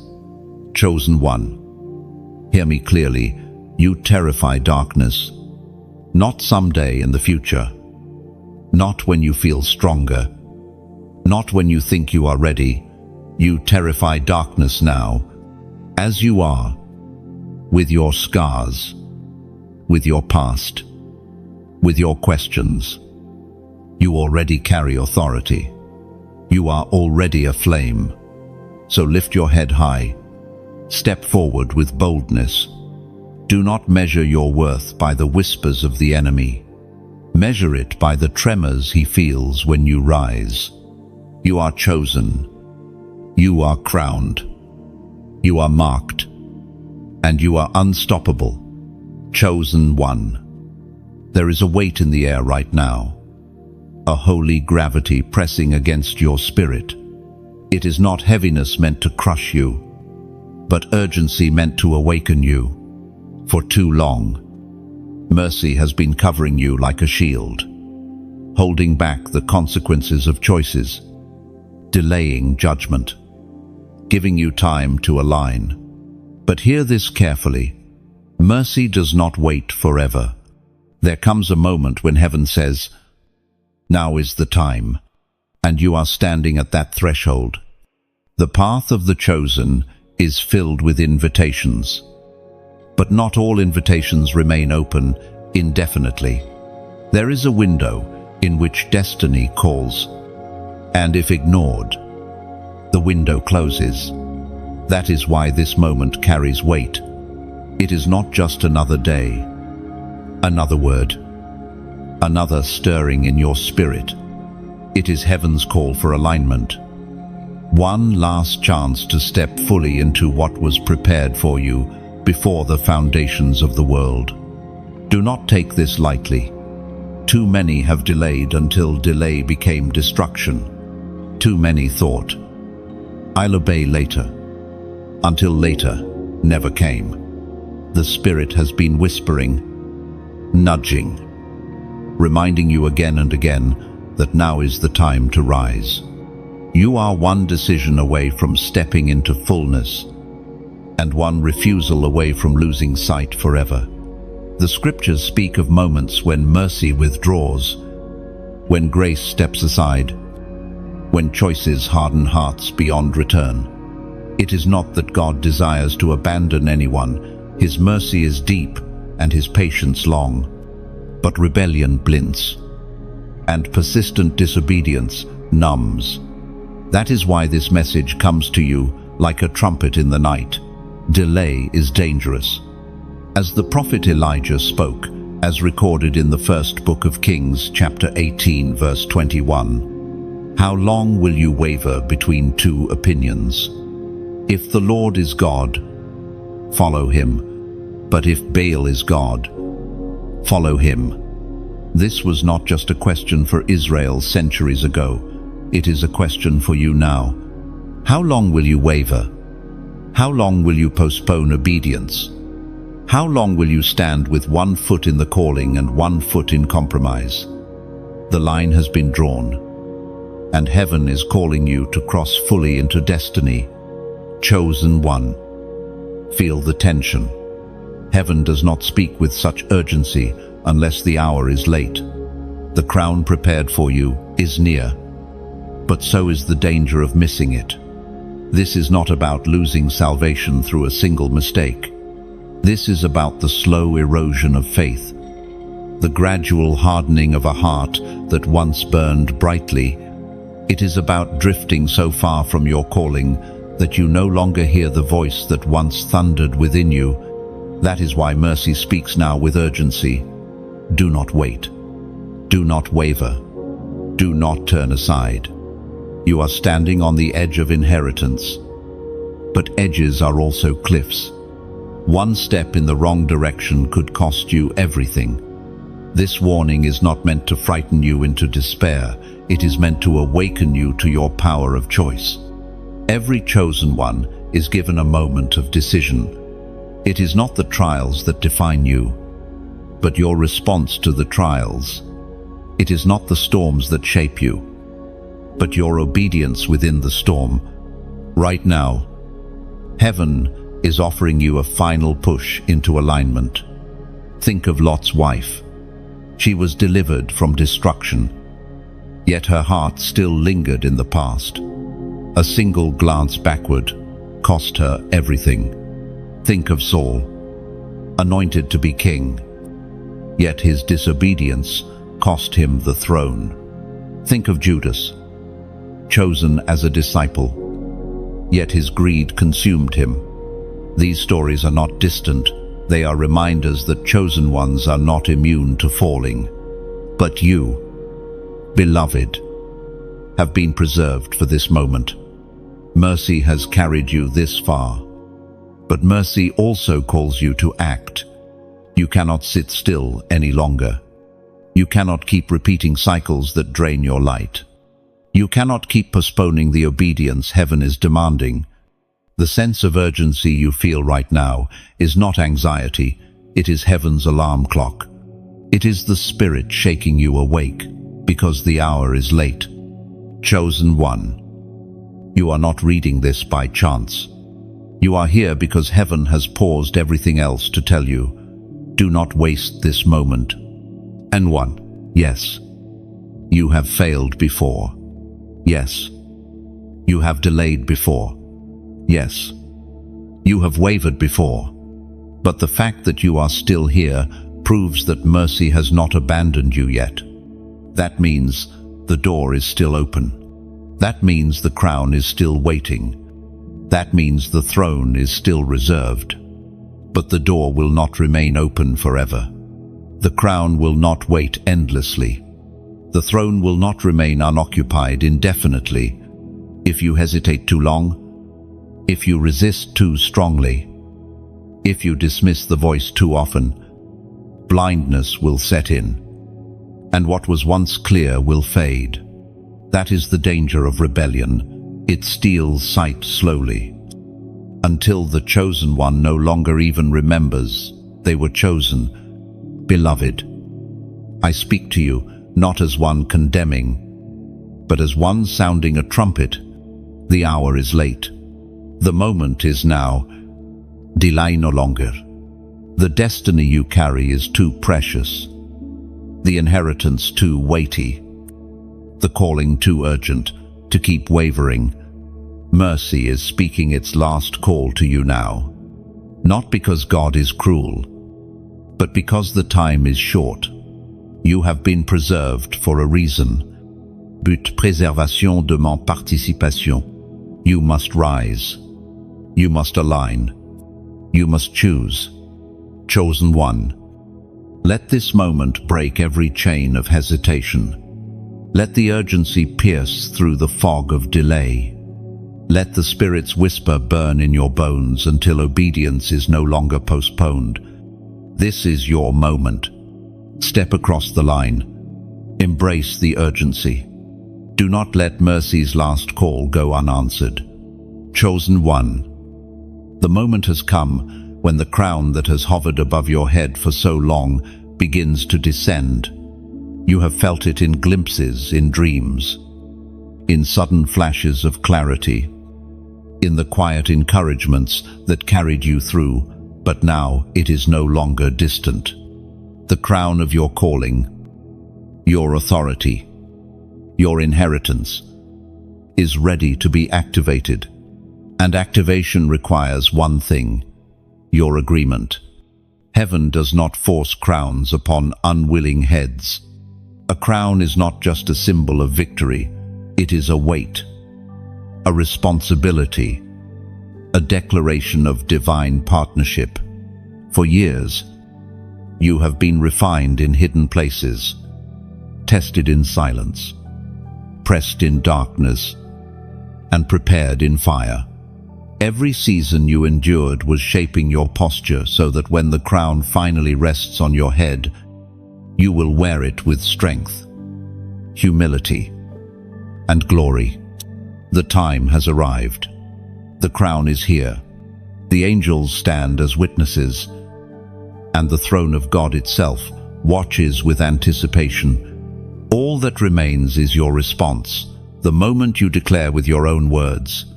Chosen one, hear me clearly. You terrify darkness. Not someday in the future. Not when you feel stronger. Not when you think you are ready. You terrify darkness now, as you are, with your scars, with your past, with your questions. You already carry authority. You are already a flame. So lift your head high. Step forward with boldness. Do not measure your worth by the whispers of the enemy. Measure it by the tremors he feels when you rise. You are chosen. You are crowned. You are marked. And you are unstoppable. Chosen one. There is a weight in the air right now. A holy gravity pressing against your spirit. It is not heaviness meant to crush you, but urgency meant to awaken you. For too long, Mercy has been covering you like a shield, holding back the consequences of choices, delaying judgment, giving you time to align. But hear this carefully. Mercy does not wait forever. There comes a moment when heaven says, "Now is the time," and you are standing at that threshold. The path of the chosen is filled with invitations. But not all invitations remain open indefinitely. There is a window in which destiny calls, and if ignored, the window closes. That is why this moment carries weight. It is not just another day, another word, another stirring in your spirit. It is heaven's call for alignment. One last chance to step fully into what was prepared for you before the foundations of the world. Do not take this lightly. Too many have delayed until delay became destruction. Too many thought, "I'll obey later," until later never came. The Spirit has been whispering, nudging, reminding you again and again that now is the time to rise. You are one decision away from stepping into fullness, and one refusal away from losing sight forever. The scriptures speak of moments when mercy withdraws, when grace steps aside, when choices harden hearts beyond return. It is not that God desires to abandon anyone. His mercy is deep and his patience long. But rebellion blinds, and persistent disobedience numbs. That is why this message comes to you like a trumpet in the night. Delay is dangerous. As the prophet Elijah spoke, as recorded in the first book of Kings, chapter 18, verse 21, "How long will you waver between two opinions? If the Lord is God, follow him. But if Baal is God, follow him." This was not just a question for Israel centuries ago. It is a question for you now. How long will you waver? How long will you postpone obedience? How long will you stand with one foot in the calling and one foot in compromise? The line has been drawn, and heaven is calling you to cross fully into destiny. Chosen one. Feel the tension. Heaven does not speak with such urgency unless the hour is late. The crown prepared for you is near, but so is the danger of missing it. This is not about losing salvation through a single mistake. This is about the slow erosion of faith, the gradual hardening of a heart that once burned brightly. It is about drifting so far from your calling that you no longer hear the voice that once thundered within you. That is why mercy speaks now with urgency. Do not wait. Do not waver. Do not turn aside. You are standing on the edge of inheritance. But edges are also cliffs. One step in the wrong direction could cost you everything. This warning is not meant to frighten you into despair. It is meant to awaken you to your power of choice. Every chosen one is given a moment of decision. It is not the trials that define you, but your response to the trials. It is not the storms that shape you, but your obedience within the storm. Right now, heaven is offering you a final push into alignment. Think of Lot's wife. She was delivered from destruction, yet her heart still lingered in the past. A single glance backward cost her everything. Think of Saul, anointed to be king, yet his disobedience cost him the throne. Think of Judas, chosen as a disciple, yet his greed consumed him. These stories are not distant. They are reminders that chosen ones are not immune to falling. But you, beloved, have been preserved for this moment. Mercy has carried you this far, but mercy also calls you to act. You cannot sit still any longer. You cannot keep repeating cycles that drain your light. You cannot keep postponing the obedience heaven is demanding. The sense of urgency you feel right now is not anxiety, it is heaven's alarm clock. It is the Spirit shaking you awake, because the hour is late. Chosen one, you are not reading this by chance. You are here because heaven has paused everything else to tell you, do not waste this moment. And one, yes, you have failed before. Yes, you have delayed before. Yes, you have wavered before. But the fact that you are still here proves that mercy has not abandoned you yet. That means the door is still open. That means the crown is still waiting. That means the throne is still reserved. But the door will not remain open forever. The crown will not wait endlessly. The throne will not remain unoccupied indefinitely. If you hesitate too long, if you resist too strongly, if you dismiss the voice too often, blindness will set in, and what was once clear will fade. That is the danger of rebellion. It steals sight slowly, until the chosen one no longer even remembers they were chosen. Beloved, I speak to you not as one condemning, but as one sounding a trumpet. The hour is late. The moment is now. Delay no longer. The destiny you carry is too precious. The inheritance too weighty. The calling too urgent to keep wavering. Mercy is speaking its last call to you now. Not because God is cruel, but because the time is short. You have been preserved for a reason. But préservation demande participation. You must rise. You must align. You must choose. Chosen one. Let this moment break every chain of hesitation. Let the urgency pierce through the fog of delay. Let the Spirit's whisper burn in your bones until obedience is no longer postponed. This is your moment. Step across the line. Embrace the urgency. Do not let mercy's last call go unanswered. Chosen one. The moment has come when the crown that has hovered above your head for so long begins to descend. You have felt it in glimpses, in dreams, in sudden flashes of clarity, in the quiet encouragements that carried you through, but now it is no longer distant. The crown of your calling, your authority, your inheritance, is ready to be activated. And activation requires one thing: your agreement. Heaven does not force crowns upon unwilling heads. A crown is not just a symbol of victory, it is a weight, a responsibility, a declaration of divine partnership. For years, you have been refined in hidden places, tested in silence, pressed in darkness, and prepared in fire. Every season you endured was shaping your posture so that when the crown finally rests on your head, you will wear it with strength, humility, and glory. The time has arrived. The crown is here. The angels stand as witnesses, and the throne of God itself watches with anticipation. All that remains is your response, the moment you declare with your own words,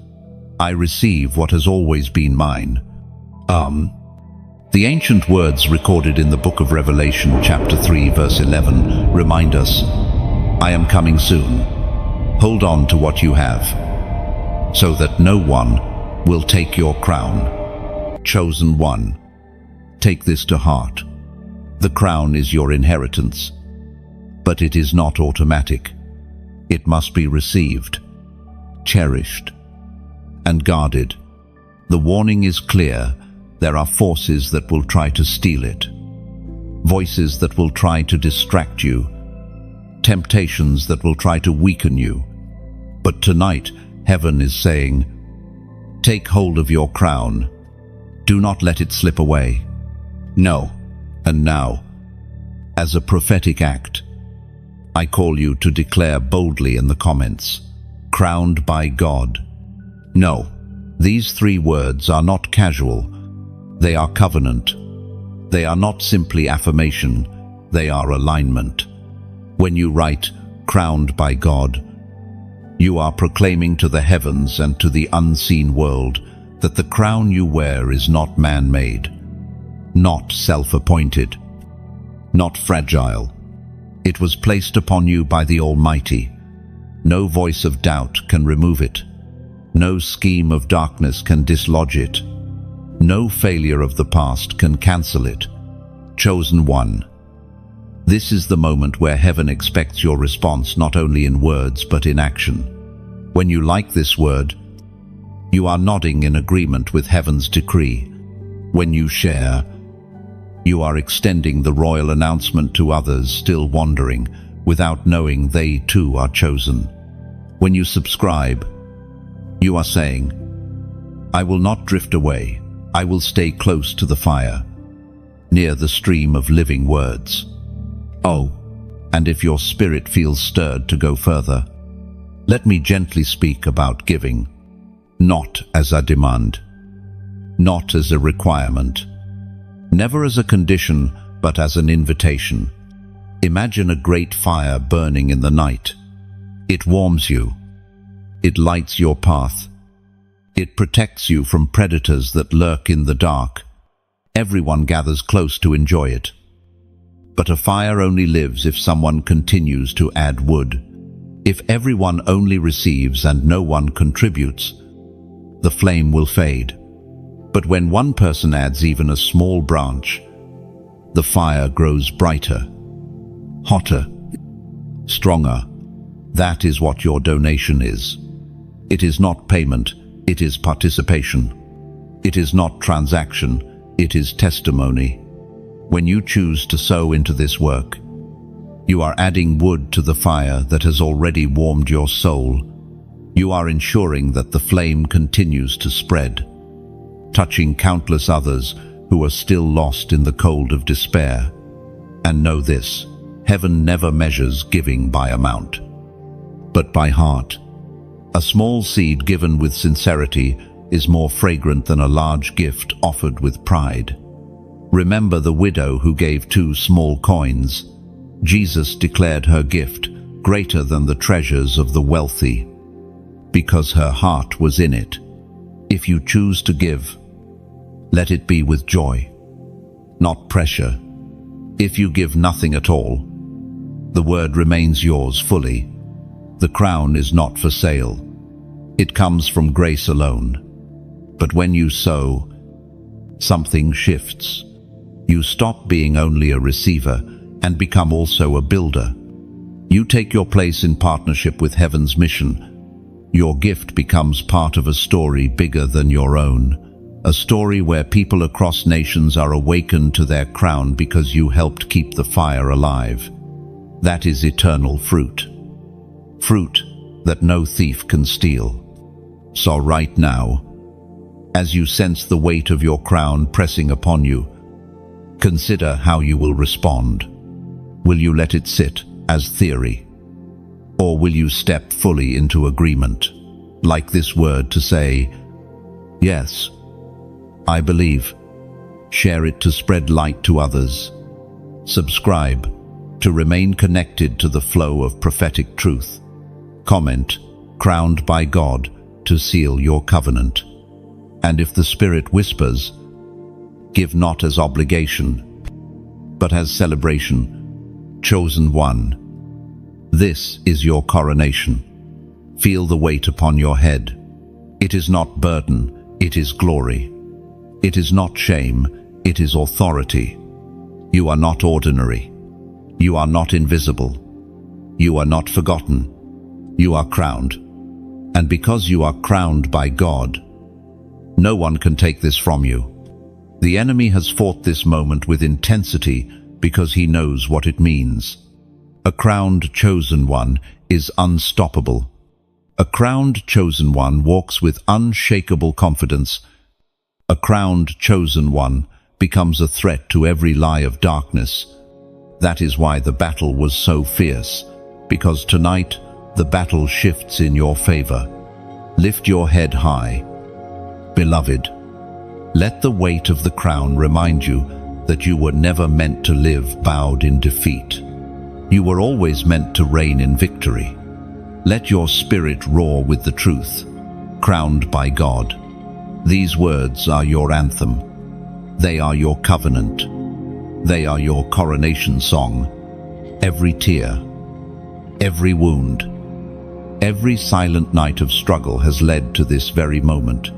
I receive what has always been mine. The ancient words recorded in the book of Revelation, chapter 3, verse 11, remind us, I am coming soon. Hold on to what you have, so that no one will take your crown. Chosen one, take this to heart. The crown is your inheritance, but it is not automatic. It must be received, cherished, and guarded. The warning is clear. There are forces that will try to steal it, voices that will try to distract you, temptations that will try to weaken you. But tonight, heaven is saying, take hold of your crown. Do not let it slip away. No. And now, as a prophetic act, I call you to declare boldly in the comments, crowned by God. No, these three words are not casual. They are covenant. They are not simply affirmation. they are alignment. When you write, "Crowned by God," you are proclaiming to the heavens and to the unseen world that the crown you wear is not man-made, not self-appointed, not fragile. It was placed upon you by the Almighty. No voice of doubt can remove it. No scheme of darkness can dislodge it. No failure of the past can cancel it. Chosen one. This is the moment where heaven expects your response not only in words but in action. When you like this word, you are nodding in agreement with heaven's decree. When you share, you are extending the royal announcement to others still wandering, without knowing they too are chosen. When you subscribe, you are saying, "I will not drift away. I will stay close to the fire, near the stream of living words." Oh, and if your spirit feels stirred to go further, let me gently speak about giving, not as a demand, not as a requirement, never as a condition, but as an invitation. Imagine a great fire burning in the night. It warms you. It lights your path. It protects you from predators that lurk in the dark. Everyone gathers close to enjoy it. But a fire only lives if someone continues to add wood. If everyone only receives and no one contributes, the flame will fade. But when one person adds even a small branch, the fire grows brighter, hotter, stronger. That is what your donation is. It is not payment, it is participation. It is not transaction, it is testimony. When you choose to sow into this work, you are adding wood to the fire that has already warmed your soul. You are ensuring that the flame continues to spread, touching countless others who are still lost in the cold of despair. And know this, heaven never measures giving by amount, but by heart. A small seed given with sincerity is more fragrant than a large gift offered with pride. Remember the widow who gave 2 small coins. Jesus declared her gift greater than the treasures of the wealthy, because her heart was in it. If you choose to give, let it be with joy, not pressure. If you give nothing at all, the word remains yours fully. The crown is not for sale. It comes from grace alone. But when you sow, something shifts. You stop being only a receiver and become also a builder. You take your place in partnership with heaven's mission. Your gift becomes part of a story bigger than your own. A story where people across nations are awakened to their crown because you helped keep the fire alive. That is eternal fruit. Fruit that no thief can steal. So right now, as you sense the weight of your crown pressing upon you, consider how you will respond. Will you let it sit as theory? Or will you step fully into agreement, like this word to say, "Yes, I believe." Share it to spread light to others. Subscribe to remain connected to the flow of prophetic truth. Comment, "Crowned by God," to seal your covenant. And if the Spirit whispers, give not as obligation, but as celebration. Chosen one, this is your coronation. Feel the weight upon your head. It is not burden, it is glory. It is not shame, it is authority. You are not ordinary. You are not invisible. You are not forgotten. You are crowned. And because you are crowned by God, no one can take this from you. The enemy has fought this moment with intensity because he knows what it means. A crowned chosen one is unstoppable. A crowned chosen one walks with unshakable confidence. A crowned chosen one becomes a threat to every lie of darkness. That is why the battle was so fierce, because tonight the battle shifts in your favor. Lift your head high. Beloved, let the weight of the crown remind you that you were never meant to live bowed in defeat. You were always meant to reign in victory. Let your spirit roar with the truth, crowned by God. These words are your anthem. They are your covenant. They are your coronation song. Every tear, every wound, every silent night of struggle has led to this very moment.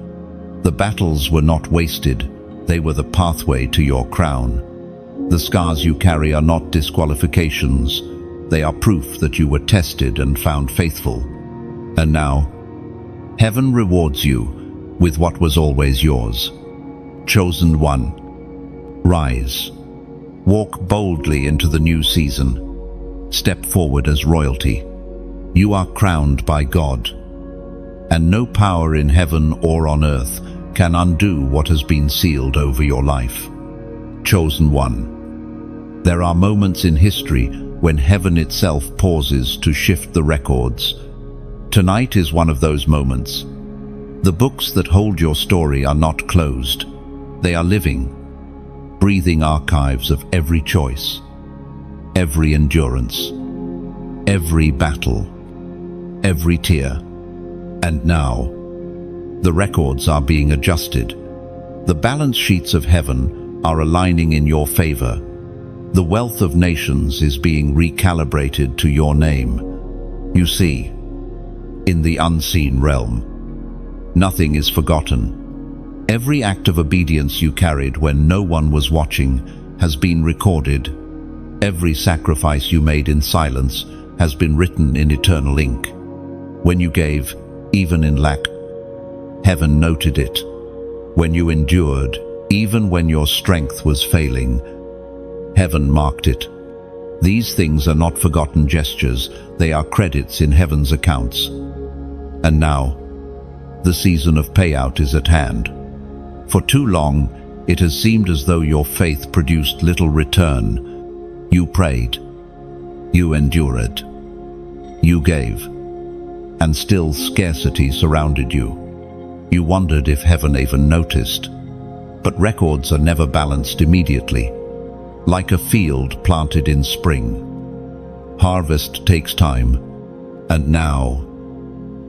The battles were not wasted. They were the pathway to your crown. The scars you carry are not disqualifications. They are proof that you were tested and found faithful. And now, heaven rewards you with what was always yours. Chosen one, rise. Walk boldly into the new season. Step forward as royalty. You are crowned by God, and no power in heaven or on earth can undo what has been sealed over your life. Chosen one. There are moments in history when heaven itself pauses to shift the records. Tonight is one of those moments. The books that hold your story are not closed. They are living, breathing archives of every choice, every endurance, every battle, every tear. And now, the records are being adjusted. The balance sheets of heaven are aligning in your favor. The wealth of nations is being recalibrated to your name. You see, in the unseen realm, nothing is forgotten. Every act of obedience you carried when no one was watching has been recorded. Every sacrifice you made in silence has been written in eternal ink. When you gave, even in lack, heaven noted it. When you endured, even when your strength was failing, heaven marked it. These things are not forgotten gestures, they are credits in heaven's accounts. And now, the season of payout is at hand. For too long, it has seemed as though your faith produced little return. You prayed, you endured, you gave, and still scarcity surrounded you. You wondered if heaven even noticed. But records are never balanced immediately. Like a field planted in spring, harvest takes time, and now,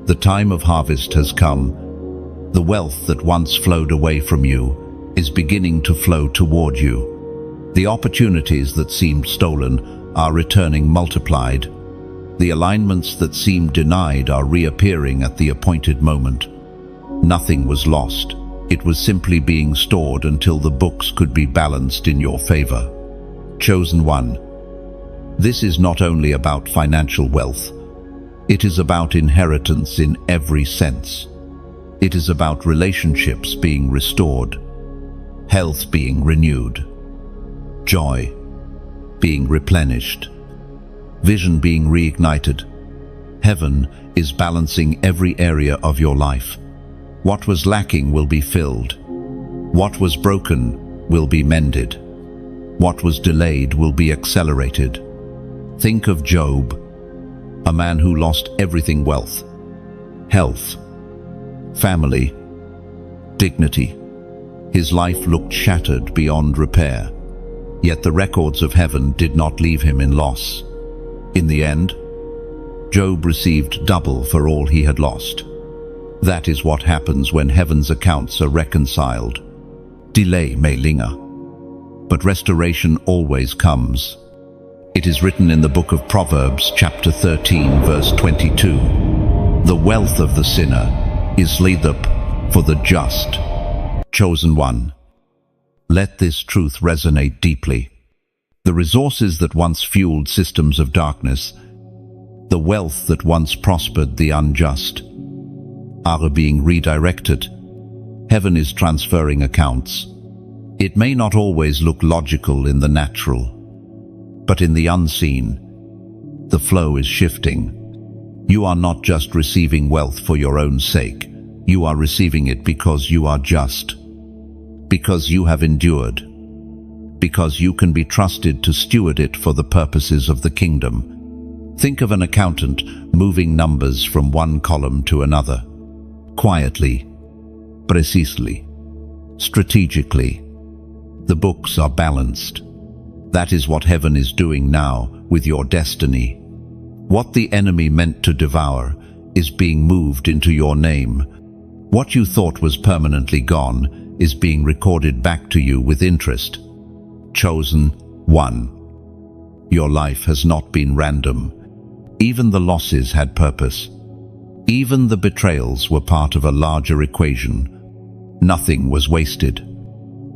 the time of harvest has come. The wealth that once flowed away from you is beginning to flow toward you. The opportunities that seemed stolen are returning multiplied. The alignments that seemed denied are reappearing at the appointed moment. Nothing was lost. It was simply being stored until the books could be balanced in your favor. Chosen one. This is not only about financial wealth. It is about inheritance in every sense. It is about relationships being restored, health being renewed, joy being replenished, vision being reignited. Heaven is balancing every area of your life. What was lacking will be filled. What was broken will be mended. What was delayed will be accelerated. Think of Job, a man who lost everything: wealth, health, family, dignity. His life looked shattered beyond repair. Yet the records of heaven did not leave him in loss. In the end, Job received double for all he had lost. That is what happens when heaven's accounts are reconciled. Delay may linger, but restoration always comes. It is written in the book of Proverbs, chapter 13, verse 22. The wealth of the sinner is laid up for the just. Chosen one. Let this truth resonate deeply. The resources that once fueled systems of darkness, the wealth that once prospered the unjust, are being redirected. Heaven is transferring accounts. It may not always look logical in the natural, but in the unseen, the flow is shifting. You are not just receiving wealth for your own sake. You are receiving it because you are just, because you have endured, because you can be trusted to steward it for the purposes of the kingdom. Think of an accountant moving numbers from one column to another, quietly, precisely, strategically. The books are balanced. That is what heaven is doing now with your destiny. What the enemy meant to devour is being moved into your name. What you thought was permanently gone is being recorded back to you with interest. Chosen one. Your life has not been random. Even the losses had purpose. Even the betrayals were part of a larger equation. Nothing was wasted.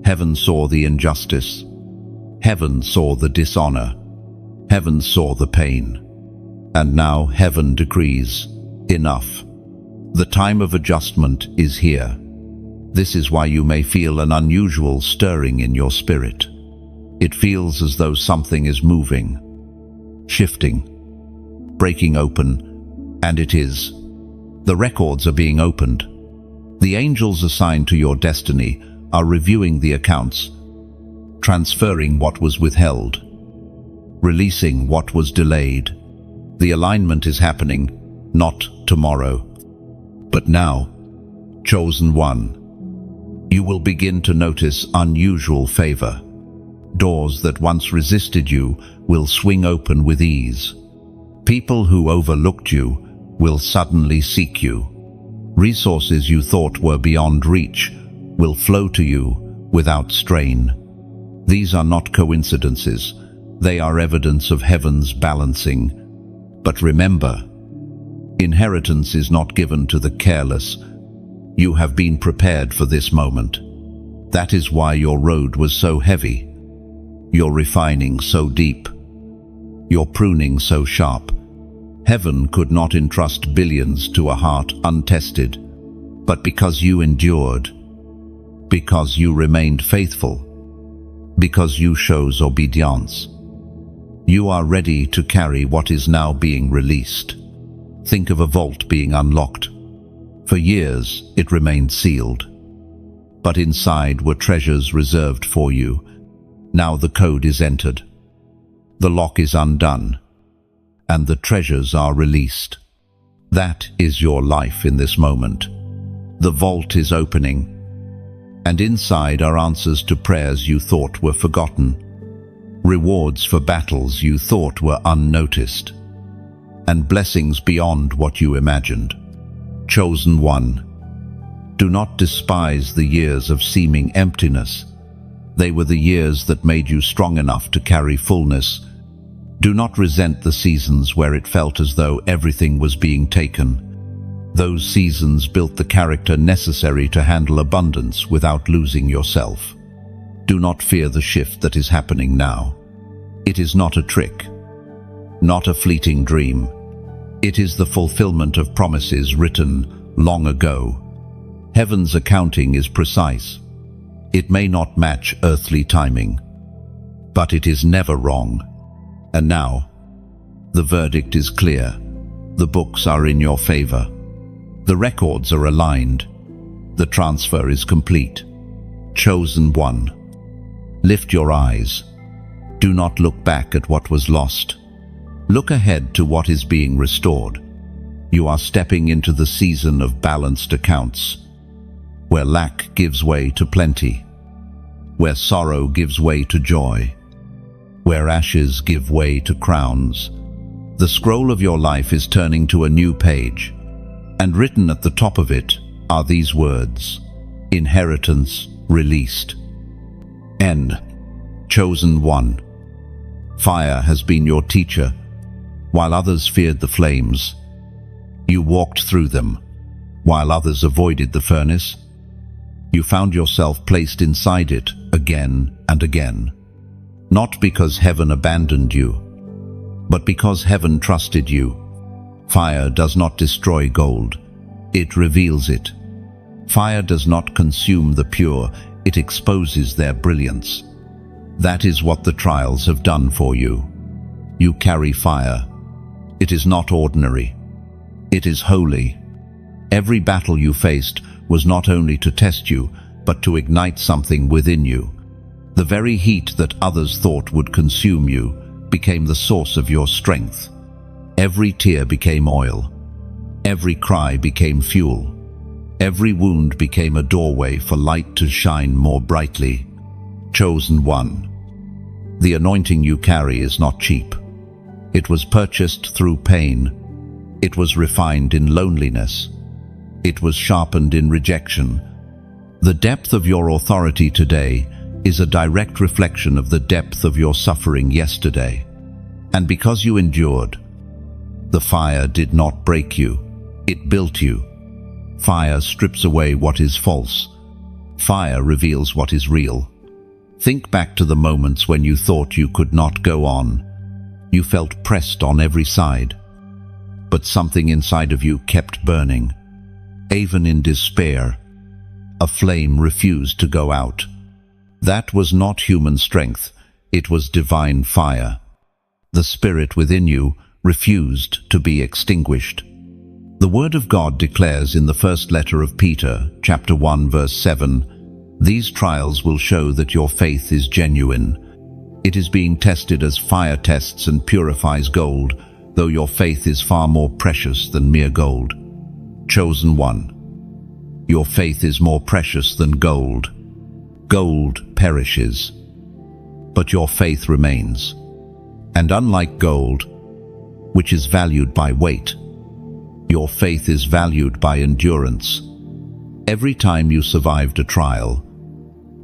Heaven saw the injustice. Heaven saw the dishonor. Heaven saw the pain. And now heaven decrees, enough. The time of adjustment is here. This is why you may feel an unusual stirring in your spirit. It feels as though something is moving, shifting, breaking open, and it is. The records are being opened. The angels assigned to your destiny are reviewing the accounts, transferring what was withheld, releasing what was delayed. The alignment is happening, not tomorrow, but now. Chosen one. You will begin to notice unusual favor. Doors that once resisted you will swing open with ease. People who overlooked you will suddenly seek you. Resources you thought were beyond reach will flow to you without strain. These are not coincidences. They are evidence of heaven's balancing. But remember, inheritance is not given to the careless. You have been prepared for this moment. That is why your road was so heavy. Your refining so deep. Your pruning so sharp. Heaven could not entrust billions to a heart untested. But because you endured, because you remained faithful, because you chose obedience, you are ready to carry what is now being released. Think of a vault being unlocked. For years, it remained sealed. But inside were treasures reserved for you. Now the code is entered. The lock is undone, and the treasures are released. That is your life in this moment. The vault is opening, and inside are answers to prayers you thought were forgotten, rewards for battles you thought were unnoticed, and blessings beyond what you imagined. Chosen one. Do not despise the years of seeming emptiness. They were the years that made you strong enough to carry fullness. Do not resent the seasons where it felt as though everything was being taken. Those seasons built the character necessary to handle abundance without losing yourself. Do not fear the shift that is happening now. It is not a trick, not a fleeting dream. It is the fulfillment of promises written long ago. Heaven's accounting is precise. It may not match earthly timing, but it is never wrong. And now, the verdict is clear. The books are in your favor. The records are aligned. The transfer is complete. Chosen one. Lift your eyes. Do not look back at what was lost. Look ahead to what is being restored. You are stepping into the season of balanced accounts, where lack gives way to plenty, where sorrow gives way to joy, where ashes give way to crowns. The scroll of your life is turning to a new page, and written at the top of it are these words: inheritance released. End. Chosen one. Fire has been your teacher. While others feared the flames, you walked through them. While others avoided the furnace, you found yourself placed inside it again and again. Not because heaven abandoned you, but because heaven trusted you. Fire does not destroy gold, it reveals it. Fire does not consume the pure, it exposes their brilliance. That is what the trials have done for you. You carry fire. It is not ordinary. It is holy. Every battle you faced was not only to test you, but to ignite something within you. The very heat that others thought would consume you became the source of your strength. Every tear became oil. Every cry became fuel. Every wound became a doorway for light to shine more brightly. Chosen one. The anointing you carry is not cheap. It was purchased through pain. It was refined in loneliness. It was sharpened in rejection. The depth of your authority today is a direct reflection of the depth of your suffering yesterday. And because you endured, the fire did not break you, it built you. Fire strips away what is false. Fire reveals what is real. Think back to the moments when you thought you could not go on. You felt pressed on every side. But something inside of you kept burning. Even in despair, a flame refused to go out. That was not human strength, it was divine fire. The spirit within you refused to be extinguished. The Word of God declares in the first letter of Peter, chapter 1, verse 7, "These trials will show that your faith is genuine. It is being tested as fire tests and purifies gold, though your faith is far more precious than mere gold." Chosen one. Your faith is more precious than gold. Gold perishes, but your faith remains. And unlike gold, which is valued by weight, your faith is valued by endurance. Every time you survived a trial,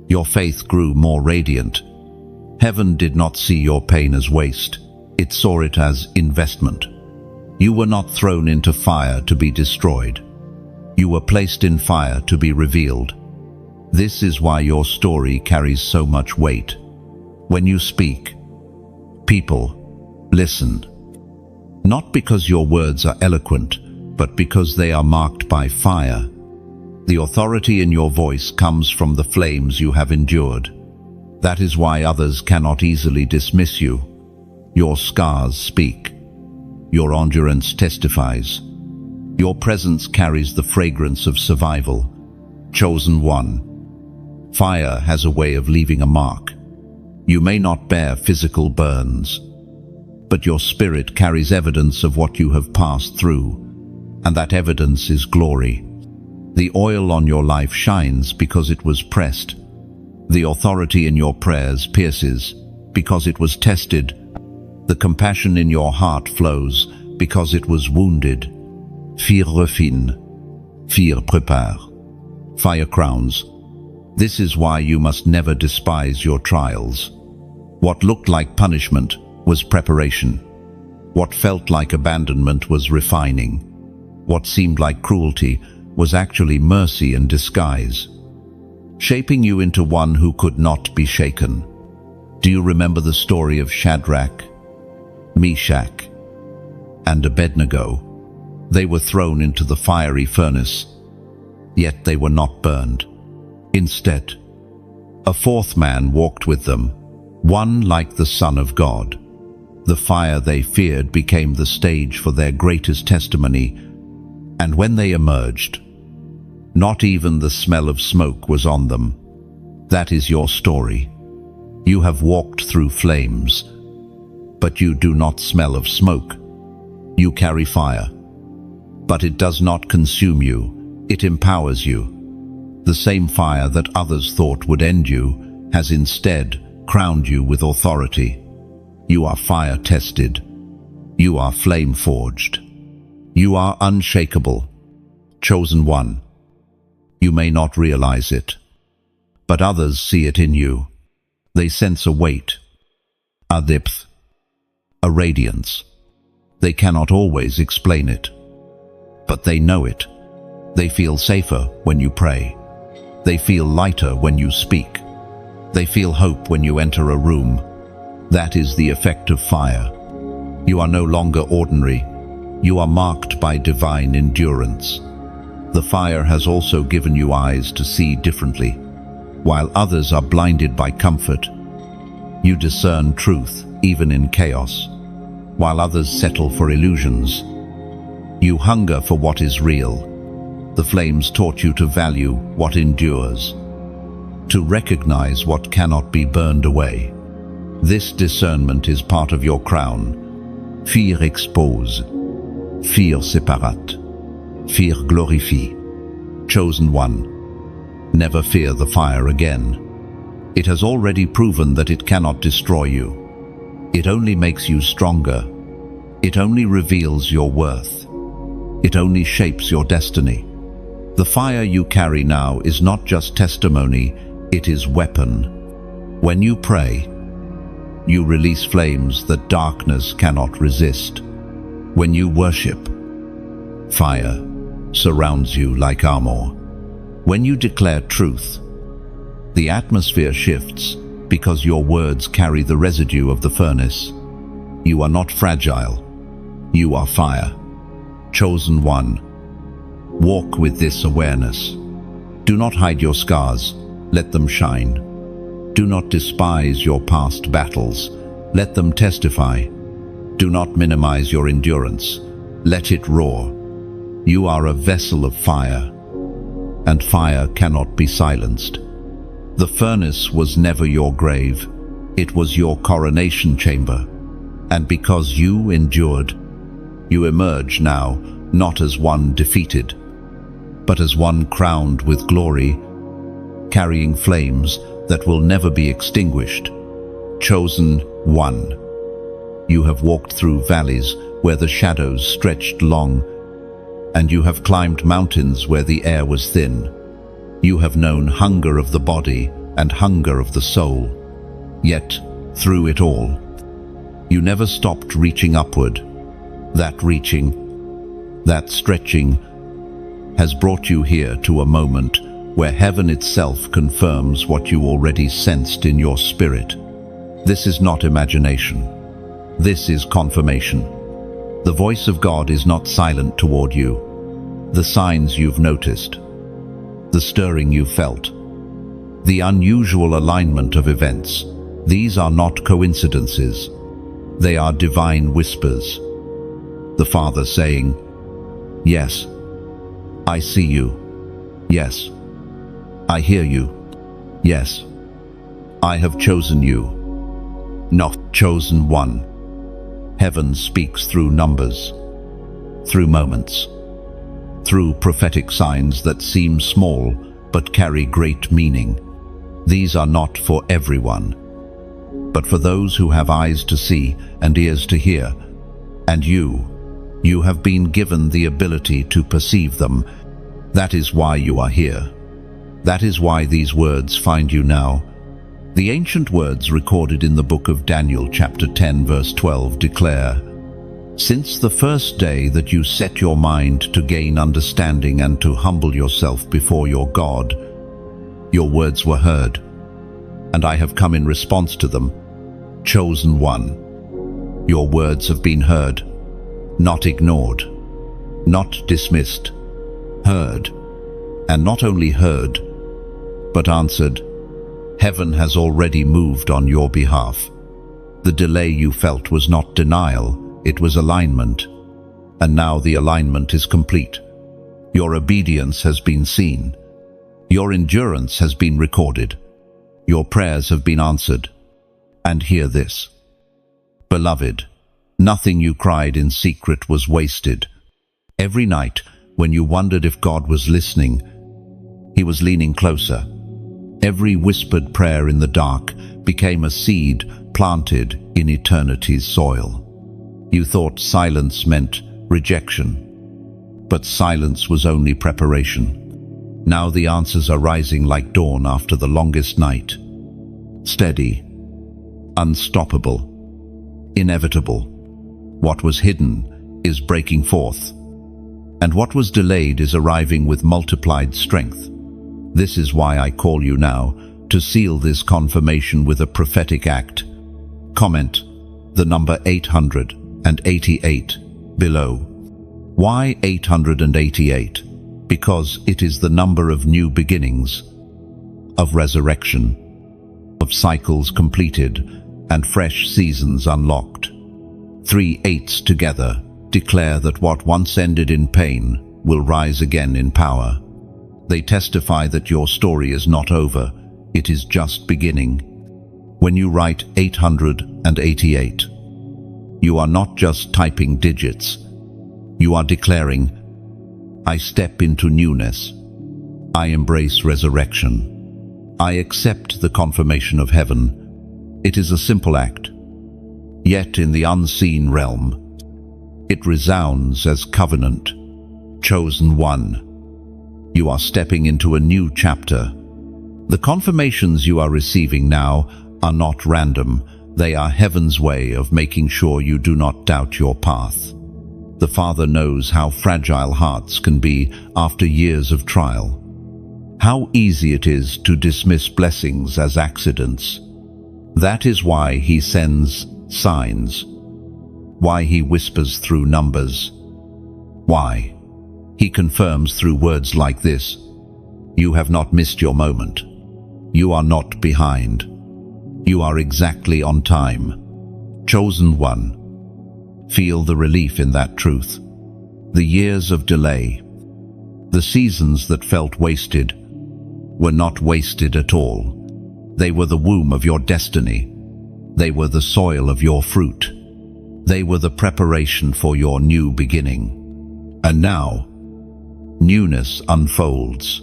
your faith grew more radiant. Heaven did not see your pain as waste. It saw it as investment. You were not thrown into fire to be destroyed. You were placed in fire to be revealed. This is why your story carries so much weight. When you speak, people listen. Not because your words are eloquent, but because they are marked by fire. The authority in your voice comes from the flames you have endured. That is why others cannot easily dismiss you. Your scars speak. Your endurance testifies. Your presence carries the fragrance of survival. Chosen one. Fire has a way of leaving a mark. You may not bear physical burns, but your spirit carries evidence of what you have passed through, and that evidence is glory. The oil on your life shines because it was pressed. The authority in your prayers pierces because it was tested. The compassion in your heart flows because it was wounded. Fire refine, fire prépare. Fire crowns. This is why you must never despise your trials. What looked like punishment was preparation. What felt like abandonment was refining. What seemed like cruelty was actually mercy in disguise, shaping you into one who could not be shaken. Do you remember the story of Shadrach, Meshach, and Abednego? They were thrown into the fiery furnace, yet they were not burned. Instead, a fourth man walked with them, one like the Son of God. The fire they feared became the stage for their greatest testimony, and when they emerged, not even the smell of smoke was on them. That is your story. You have walked through flames, but you do not smell of smoke. You carry fire, but it does not consume you, it empowers you. The same fire that others thought would end you has instead crowned you with authority. You are fire-tested. You are flame-forged. You are unshakable. Chosen one. You may not realize it, but others see it in you. They sense a weight, a depth, a radiance. They cannot always explain it, but they know it. They feel safer when you pray. They feel lighter when you speak. They feel hope when you enter a room. That is the effect of fire. You are no longer ordinary. You are marked by divine endurance. The fire has also given you eyes to see differently. While others are blinded by comfort, you discern truth even in chaos. While others settle for illusions, you hunger for what is real. The flames taught you to value what endures, to recognize what cannot be burned away. This discernment is part of your crown. Fire expose, fire separate, fire glorifie. Chosen one, never fear the fire again. It has already proven that it cannot destroy you. It only makes you stronger. It only reveals your worth. It only shapes your destiny. The fire you carry now is not just testimony, it is weapon. When you pray, you release flames that darkness cannot resist. When you worship, fire surrounds you like armor. When you declare truth, the atmosphere shifts because your words carry the residue of the furnace. You are not fragile. You are fire. Chosen one. Walk with this awareness. Do not hide your scars. Let them shine. Do not despise your past battles. Let them testify. Do not minimize your endurance. Let it roar. You are a vessel of fire, and fire cannot be silenced. The furnace was never your grave. It was your coronation chamber. And because you endured, you emerge now, not as one defeated, but as one crowned with glory, carrying flames that will never be extinguished. Chosen one. You have walked through valleys where the shadows stretched long, and you have climbed mountains where the air was thin. You have known hunger of the body and hunger of the soul. Yet, through it all, you never stopped reaching upward. That reaching, that stretching, has brought you here to a moment where heaven itself confirms what you already sensed in your spirit. This is not imagination. This is confirmation. The voice of God is not silent toward you. The signs you've noticed, the stirring you felt, the unusual alignment of events, these are not coincidences. They are divine whispers. The Father saying, "Yes, I see you. Yes, I hear you. Yes, I have chosen you, not chosen one." Heaven speaks through numbers, through moments, through prophetic signs that seem small but carry great meaning. These are not for everyone, but for those who have eyes to see and ears to hear. And you have been given the ability to perceive them. That is why you are here. That is why these words find you now. The ancient words recorded in the book of Daniel chapter 10 verse 12 declare, "Since the first day that you set your mind to gain understanding and to humble yourself before your God, your words were heard, and I have come in response to them. Chosen one, your words have been heard, not ignored, not dismissed, heard, and not only heard, but answered. Heaven has already moved on your behalf. The delay you felt was not denial, it was alignment. And now the alignment is complete. Your obedience has been seen. Your endurance has been recorded. Your prayers have been answered. And hear this. Beloved, nothing you cried in secret was wasted. Every night, when you wondered if God was listening, He was leaning closer. Every whispered prayer in the dark became a seed planted in eternity's soil. You thought silence meant rejection, but silence was only preparation. Now the answers are rising like dawn after the longest night. Steady, unstoppable, inevitable. What was hidden is breaking forth, and what was delayed is arriving with multiplied strength. This is why I call you now to seal this confirmation with a prophetic act. Comment the number 888 below. Why 888? Because it is the number of new beginnings, of resurrection, of cycles completed and fresh seasons unlocked. 3 8s together declare that what once ended in pain will rise again in power. They testify that your story is not over, it is just beginning. When you write 888, you are not just typing digits. You are declaring, I step into newness. I embrace resurrection. I accept the confirmation of heaven. It is a simple act. Yet in the unseen realm, it resounds as covenant. Chosen one. You are stepping into a new chapter. The confirmations you are receiving now are not random. They are heaven's way of making sure you do not doubt your path. The Father knows how fragile hearts can be after years of trial. How easy it is to dismiss blessings as accidents. That is why He sends signs. Why He whispers through numbers. Why He confirms through words like this. You have not missed your moment. You are not behind. You are exactly on time. Chosen one. Feel the relief in that truth. The years of delay, the seasons that felt wasted, were not wasted at all. They were the womb of your destiny. They were the soil of your fruit. They were the preparation for your new beginning. And now, newness unfolds.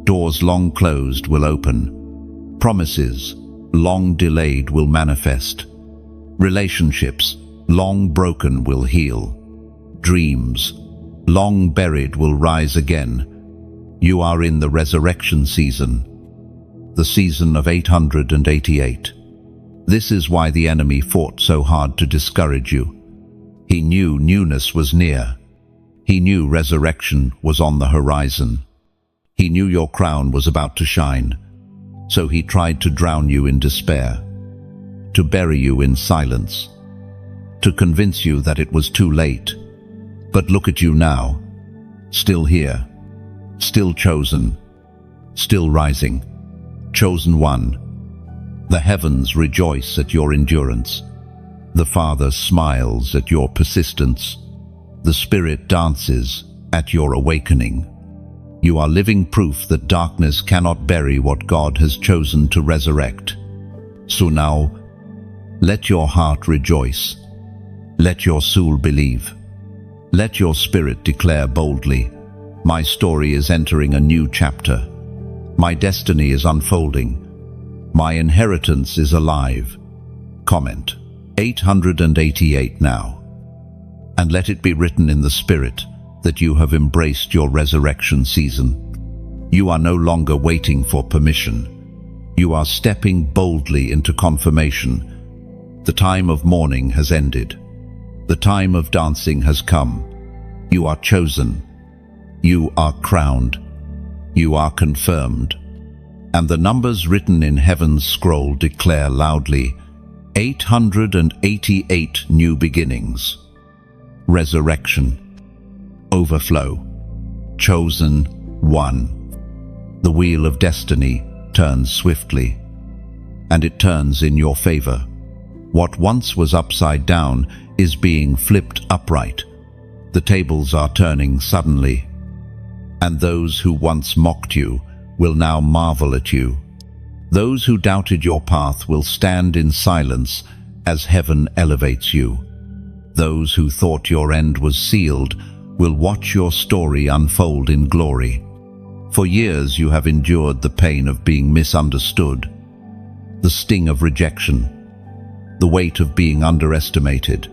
Doors long closed will open. Promises long delayed will manifest. Relationships long broken will heal. Dreams long buried will rise again. You are in the resurrection season, the season of 888. This is why the enemy fought so hard to discourage you. He knew newness was near. He knew resurrection was on the horizon. He knew your crown was about to shine. So he tried to drown you in despair, to bury you in silence, to convince you that it was too late. But look at you now, still here, still chosen, still rising. Chosen one. The heavens rejoice at your endurance. The Father smiles at your persistence. The Spirit dances at your awakening. You are living proof that darkness cannot bury what God has chosen to resurrect. So now, let your heart rejoice. Let your soul believe. Let your spirit declare boldly, my story is entering a new chapter. My destiny is unfolding. My inheritance is alive. Comment. 888 now. And let it be written in the Spirit that you have embraced your resurrection season. You are no longer waiting for permission. You are stepping boldly into confirmation. The time of mourning has ended. The time of dancing has come. You are chosen. You are crowned. You are confirmed. And the numbers written in heaven's scroll declare loudly, 888 new beginnings. Resurrection. Overflow. Chosen one. The wheel of destiny turns swiftly, and it turns in your favor. What once was upside down is being flipped upright. The tables are turning suddenly, and those who once mocked you will now marvel at you. Those who doubted your path will stand in silence as heaven elevates you. Those who thought your end was sealed will watch your story unfold in glory. For years you have endured the pain of being misunderstood, the sting of rejection, the weight of being underestimated.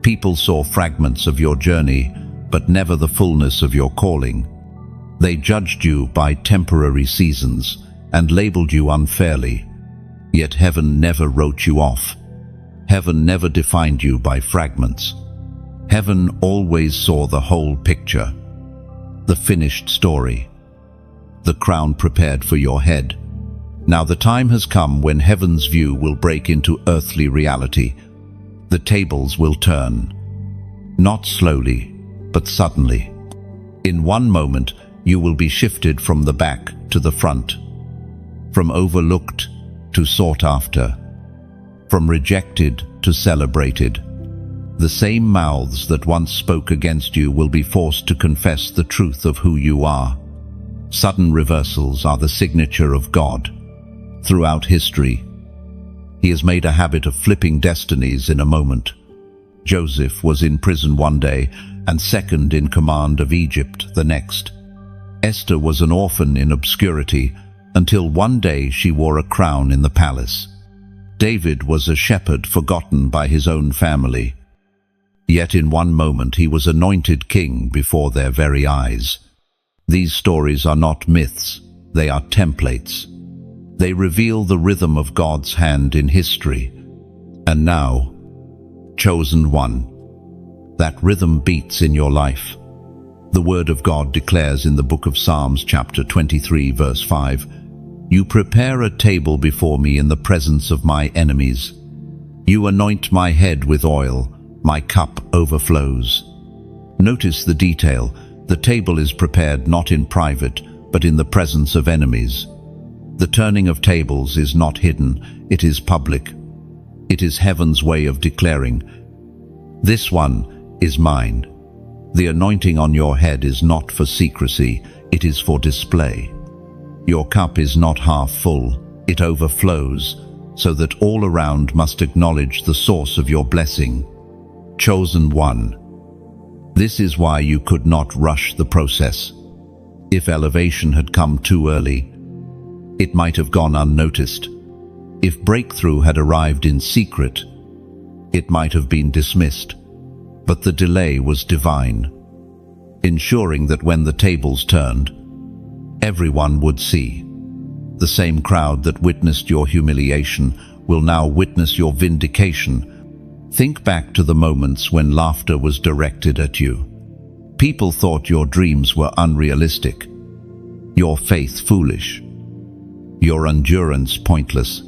People saw fragments of your journey, but never the fullness of your calling. They judged you by temporary seasons and labeled you unfairly. Yet heaven never wrote you off. Heaven never defined you by fragments. Heaven always saw the whole picture, the finished story, the crown prepared for your head. Now the time has come when heaven's view will break into earthly reality. The tables will turn, not slowly, but suddenly. In one moment, you will be shifted from the back to the front, from overlooked to sought after, from rejected to celebrated. The same mouths that once spoke against you will be forced to confess the truth of who you are. Sudden reversals are the signature of God. Throughout history, He has made a habit of flipping destinies in a moment. Joseph was in prison one day and second in command of Egypt the next. Esther was an orphan in obscurity until one day she wore a crown in the palace. David was a shepherd forgotten by his own family. Yet in one moment he was anointed king before their very eyes. These stories are not myths, they are templates. They reveal the rhythm of God's hand in history. And now, chosen one, that rhythm beats in your life. The Word of God declares in the book of Psalms chapter 23 verse 5, "You prepare a table before me in the presence of my enemies. You anoint my head with oil, my cup overflows." Notice the detail. The table is prepared not in private, but in the presence of enemies. The turning of tables is not hidden, it is public. It is heaven's way of declaring, "This one is mine." The anointing on your head is not for secrecy, it is for display. Your cup is not half full, it overflows, so that all around must acknowledge the source of your blessing. Chosen one. This is why you could not rush the process. If elevation had come too early, it might have gone unnoticed. If breakthrough had arrived in secret, it might have been dismissed. But the delay was divine, ensuring that when the tables turned, everyone would see. The same crowd that witnessed your humiliation will now witness your vindication. Think back to the moments when laughter was directed at you. People thought your dreams were unrealistic, your faith foolish, your endurance pointless.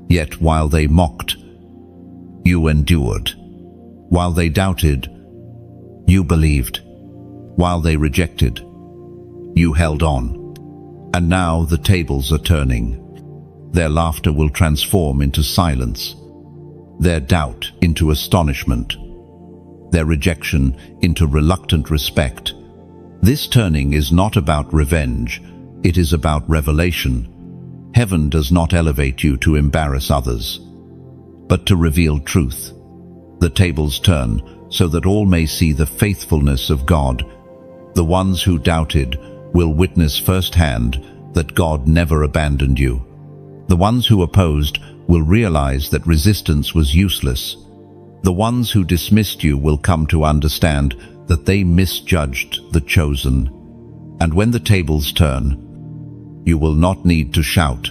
Yet while they mocked, you endured. While they doubted, you believed. While they rejected, you held on. And now the tables are turning. Their laughter will transform into silence, their doubt into astonishment, their rejection into reluctant respect. This turning is not about revenge, it is about revelation. Heaven does not elevate you to embarrass others, but to reveal truth. The tables turn so that all may see the faithfulness of God. The ones who doubted will witness firsthand that God never abandoned you. The ones who opposed will realize that resistance was useless. The ones who dismissed you will come to understand that they misjudged the chosen. And when the tables turn, you will not need to shout,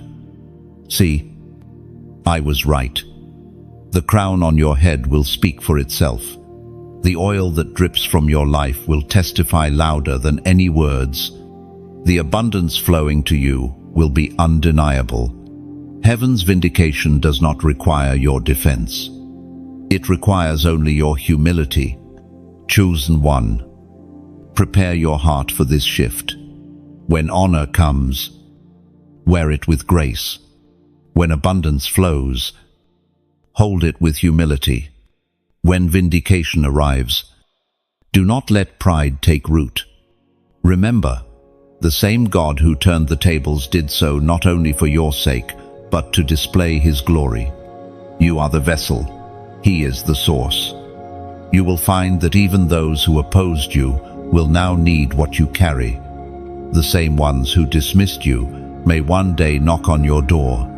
"See, I was right." The crown on your head will speak for itself. The oil that drips from your life will testify louder than any words. The abundance flowing to you will be undeniable. Heaven's vindication does not require your defense. It requires only your humility. Chosen one, prepare your heart for this shift. When honor comes, wear it with grace. When abundance flows, hold it with humility. When vindication arrives, do not let pride take root. Remember, the same God who turned the tables did so not only for your sake, but to display His glory. You are the vessel, He is the source. You will find that even those who opposed you will now need what you carry. The same ones who dismissed you may one day knock on your door.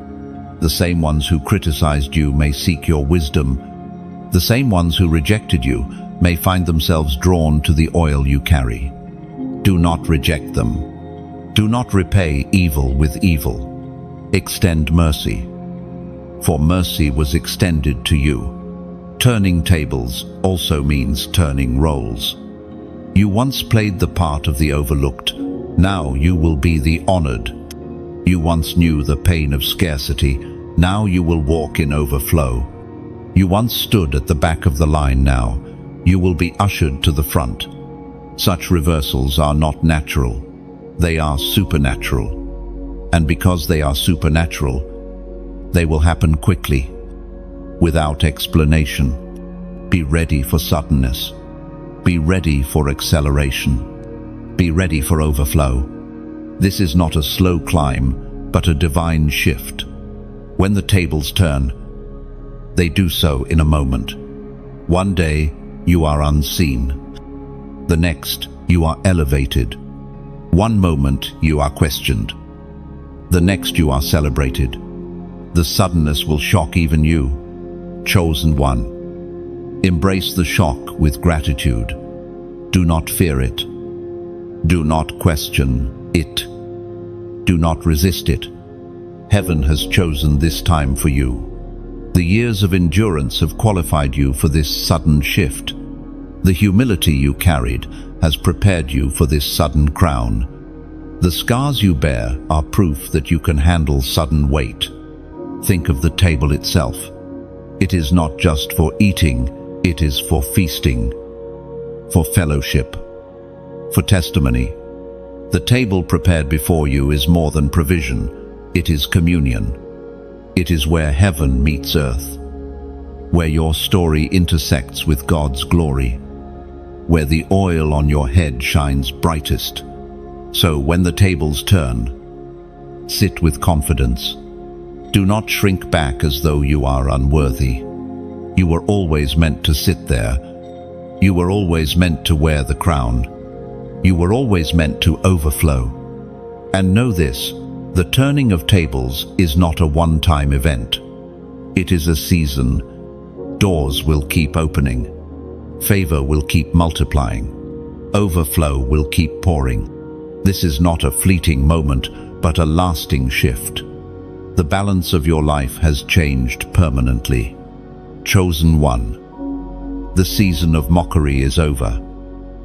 The same ones who criticized you may seek your wisdom. The same ones who rejected you may find themselves drawn to the oil you carry. Do not reject them. Do not repay evil with evil. Extend mercy, for mercy was extended to you. Turning tables also means turning roles. You once played the part of the overlooked. Now you will be the honored. You once knew the pain of scarcity. Now you will walk in overflow. You once stood at the back of the line. Now you will be ushered to the front. Such reversals are not natural. They are supernatural. And because they are supernatural, they will happen quickly, without explanation. Be ready for suddenness. Be ready for acceleration. Be ready for overflow. This is not a slow climb, but a divine shift. When the tables turn, they do so in a moment. One day, you are unseen. The next, you are elevated. One moment, you are questioned. The next you are celebrated. The suddenness will shock even you. Chosen one. Embrace the shock with gratitude. Do not fear it. Do not question it. Do not resist it. Heaven has chosen this time for you. The years of endurance have qualified you for this sudden shift. The humility you carried has prepared you for this sudden crown. The scars you bear are proof that you can handle sudden weight. Think of the table itself. It is not just for eating, it is for feasting, for fellowship, for testimony. The table prepared before you is more than provision, it is communion. It is where heaven meets earth, where your story intersects with God's glory, where the oil on your head shines brightest. So when the tables turn, sit with confidence. Do not shrink back as though you are unworthy. You were always meant to sit there. You were always meant to wear the crown. You were always meant to overflow. And know this, the turning of tables is not a one-time event. It is a season. Doors will keep opening. Favor will keep multiplying. Overflow will keep pouring. This is not a fleeting moment, but a lasting shift. The balance of your life has changed permanently. Chosen one. The season of mockery is over.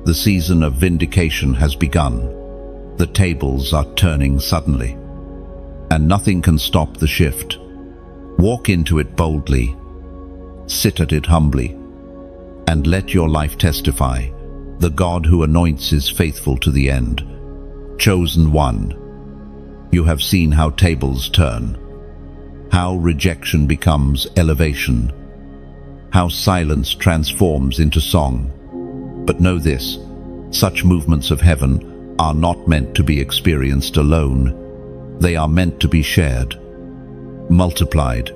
The season of vindication has begun. The tables are turning suddenly. And nothing can stop the shift. Walk into it boldly. Sit at it humbly. And let your life testify. The God who anoints is faithful to the end. Chosen one. You have seen how tables turn. How rejection becomes elevation. How silence transforms into song. But know this, such movements of heaven are not meant to be experienced alone. They are meant to be shared, multiplied,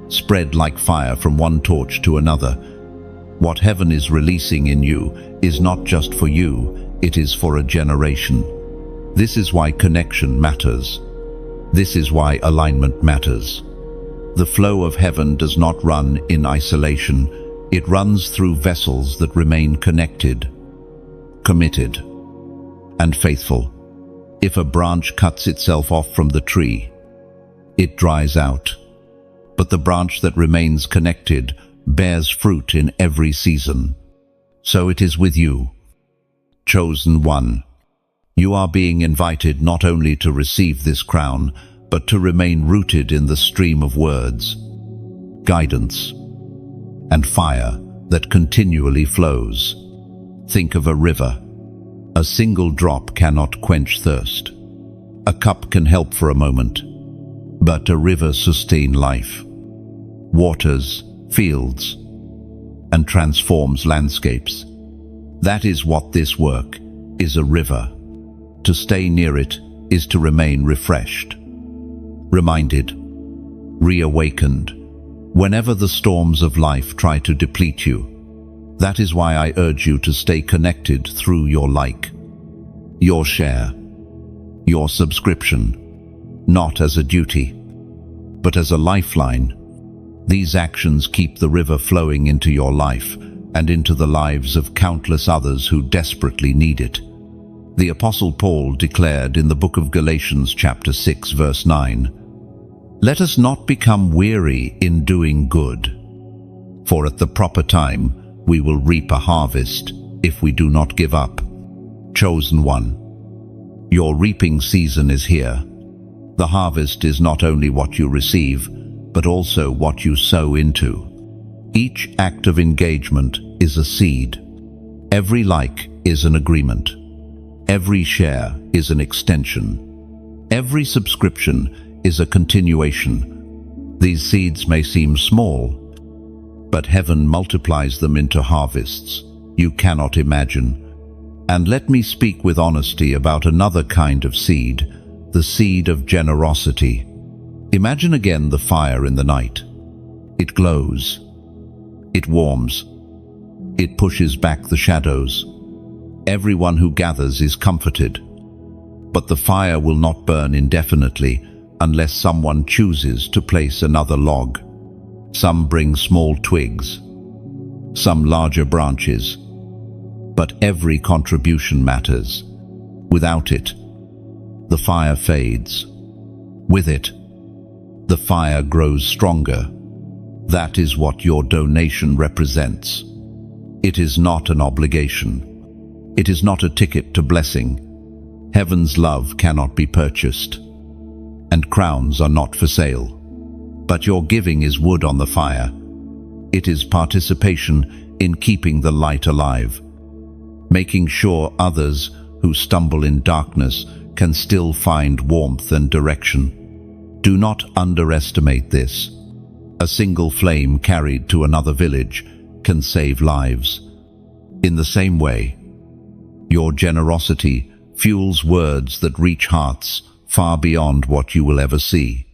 spread like fire from one torch to another. What heaven is releasing in you is not just for you, it is for a generation. This is why connection matters. This is why alignment matters. The flow of heaven does not run in isolation. It runs through vessels that remain connected, committed, and faithful. If a branch cuts itself off from the tree, it dries out. But the branch that remains connected bears fruit in every season. So it is with you. Chosen one. You are being invited not only to receive this crown, but to remain rooted in the stream of words, guidance, and fire that continually flows. Think of a river. A single drop cannot quench thirst. A cup can help for a moment, but a river sustains life, waters fields, and transforms landscapes. That is what this work is, a river. To stay near it is to remain refreshed, reminded, reawakened, whenever the storms of life try to deplete you. That is why I urge you to stay connected through your like, your share, your subscription, not as a duty, but as a lifeline. These actions keep the river flowing into your life and into the lives of countless others who desperately need it. The Apostle Paul declared in the book of Galatians chapter 6 verse 9, "Let us not become weary in doing good, for at the proper time we will reap a harvest if we do not give up." Chosen one. Your reaping season is here. The harvest is not only what you receive, but also what you sow into. Each act of engagement is a seed. Every like is an agreement. Every share is an extension. Every subscription is a continuation. These seeds may seem small, but heaven multiplies them into harvests you cannot imagine. And let me speak with honesty about another kind of seed, the seed of generosity. Imagine again the fire in the night. It glows. It warms. It pushes back the shadows. Everyone who gathers is comforted. But the fire will not burn indefinitely unless someone chooses to place another log. Some bring small twigs, some larger branches, but every contribution matters. Without it, the fire fades. With it, the fire grows stronger. That is what your donation represents. It is not an obligation. It is not a ticket to blessing. Heaven's love cannot be purchased, and crowns are not for sale. But your giving is wood on the fire. It is participation in keeping the light alive, making sure others who stumble in darkness can still find warmth and direction. Do not underestimate this. A single flame carried to another village can save lives. In the same way, your generosity fuels words that reach hearts far beyond what you will ever see.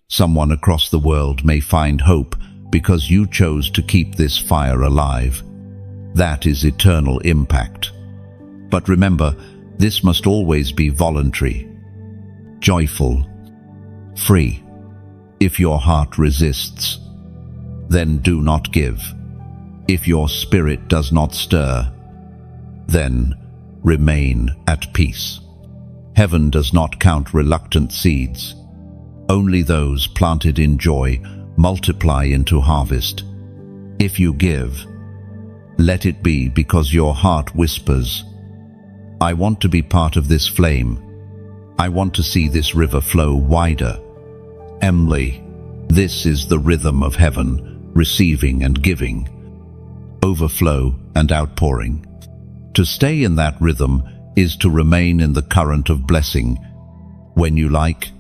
Someone across the world may find hope because you chose to keep this fire alive. That is eternal impact. But remember, this must always be voluntary, joyful, free. If your heart resists, then do not give. If your spirit does not stir, then remain at peace. Heaven does not count reluctant seeds. Only those planted in joy multiply into harvest. If you give, let it be because your heart whispers, I want to be part of this flame. I want to see this river flow wider. Emily, this is the rhythm of heaven, receiving and giving, overflow and outpouring. To stay in that rhythm is to remain in the current of blessing. When you like,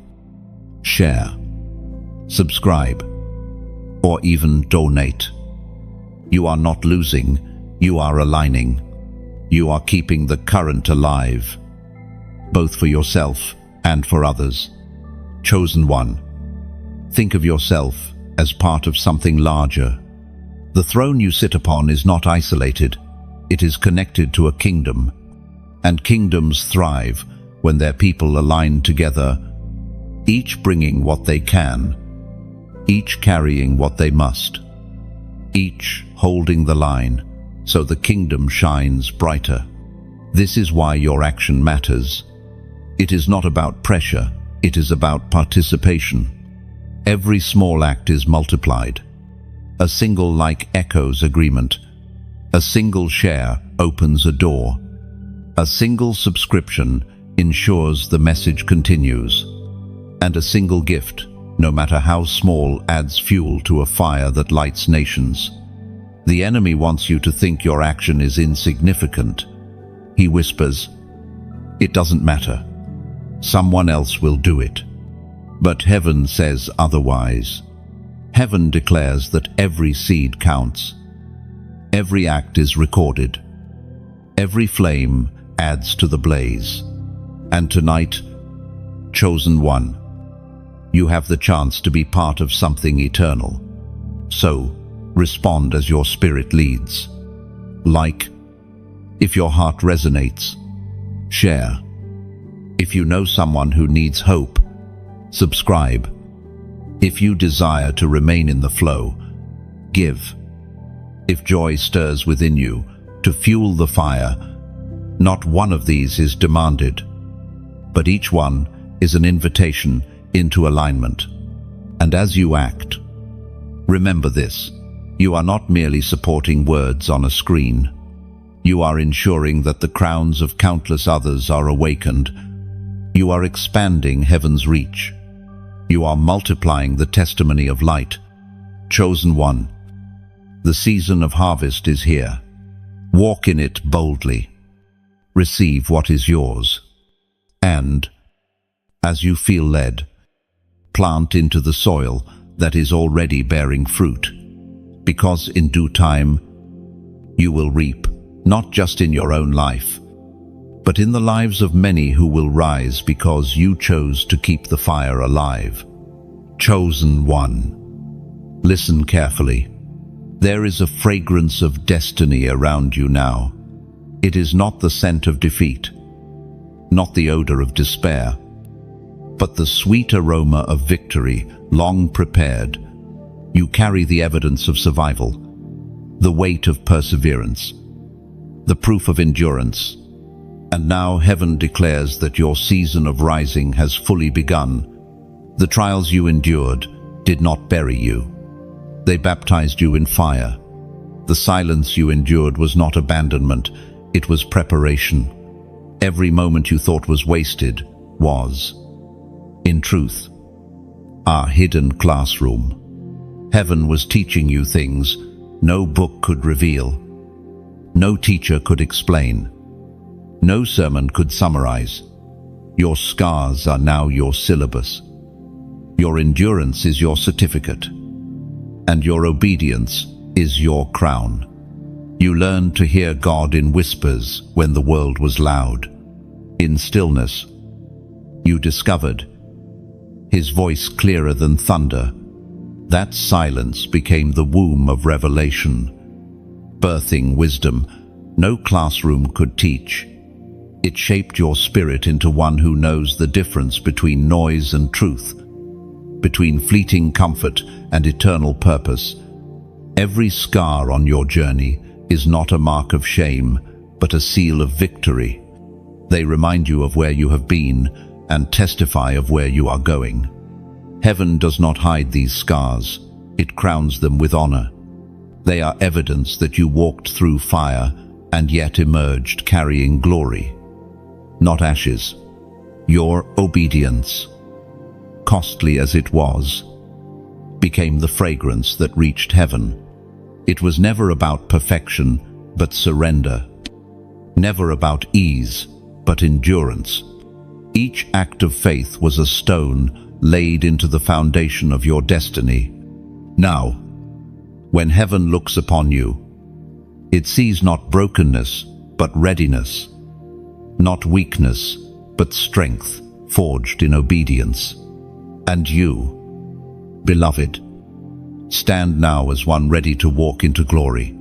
share, subscribe, or even donate, you are not losing, you are aligning. You are keeping the current alive, both for yourself and for others. Chosen one, think of yourself as part of something larger. The throne you sit upon is not isolated. It is connected to a kingdom, and kingdoms thrive when their people align together, each bringing what they can, each carrying what they must, each holding the line, so the kingdom shines brighter. This is why your action matters. It is not about pressure, it is about participation. Every small act is multiplied. A single like echoes agreement. A single share opens a door. A single subscription ensures the message continues. And a single gift, no matter how small, adds fuel to a fire that lights nations. The enemy wants you to think your action is insignificant. He whispers, it doesn't matter. Someone else will do it. But heaven says otherwise. Heaven declares that every seed counts. Every act is recorded. Every flame adds to the blaze. And tonight, chosen one, you have the chance to be part of something eternal. So, respond as your spirit leads. Like, if your heart resonates. Share. If you know someone who needs hope, subscribe. If you desire to remain in the flow, give. If joy stirs within you to fuel the fire, not one of these is demanded, but each one is an invitation into alignment. And as you act, remember this. You are not merely supporting words on a screen. You are ensuring that the crowns of countless others are awakened. You are expanding heaven's reach. You are multiplying the testimony of light. Chosen one, the season of harvest is here. Walk in it boldly. Receive what is yours. And, as you feel led, plant into the soil that is already bearing fruit. Because in due time, you will reap, not just in your own life, but in the lives of many who will rise because you chose to keep the fire alive. Chosen one, listen carefully. There is a fragrance of destiny around you now. It is not the scent of defeat. not the odor of despair, but the sweet aroma of victory, long prepared. You carry the evidence of survival, the weight of perseverance, the proof of endurance. And now heaven declares that your season of rising has fully begun. The trials you endured did not bury you. They baptized you in fire. The silence you endured was not abandonment, it was preparation. Every moment you thought was wasted was, in truth, our hidden classroom. Heaven was teaching you things no book could reveal, no teacher could explain, no sermon could summarize. Your scars are now your syllabus. Your endurance is your certificate, and your obedience is your crown. You learned to hear God in whispers when the world was loud. In stillness, you discovered His voice clearer than thunder. That silence became the womb of revelation, birthing wisdom no classroom could teach. It shaped your spirit into one who knows the difference between noise and truth, between fleeting comfort and eternal purpose. Every scar on your journey is not a mark of shame, but a seal of victory. They remind you of where you have been and testify of where you are going. Heaven does not hide these scars, it crowns them with honor. They are evidence that you walked through fire and yet emerged carrying glory. Not ashes. Your obedience, costly as it was, became the fragrance that reached heaven. It was never about perfection, but surrender. Never about ease, but endurance. Each act of faith was a stone laid into the foundation of your destiny. Now, when heaven looks upon you, it sees not brokenness, but readiness, not weakness, but strength forged in obedience. And you, beloved, stand now as one ready to walk into glory.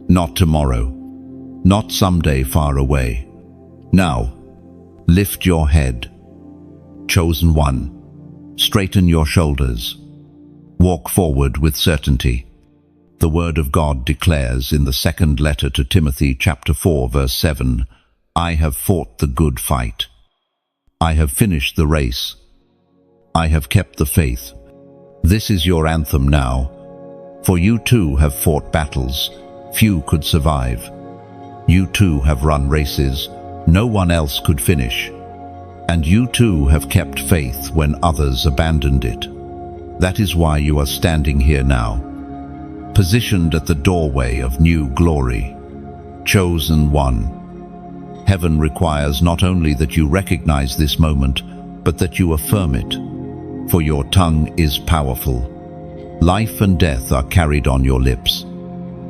Not tomorrow, not someday far away. Now, lift your head, chosen one. Straighten your shoulders. Walk forward with certainty. The Word of God declares in the second letter to Timothy, chapter 4, verse 7, I have fought the good fight. I have finished the race. I have kept the faith. This is your anthem now, for you too have fought battles few could survive. You too have run races no one else could finish. And you too have kept faith when others abandoned it. That is why you are standing here now, positioned at the doorway of new glory. Chosen one. Heaven requires not only that you recognize this moment, but that you affirm it. For your tongue is powerful. Life and death are carried on your lips.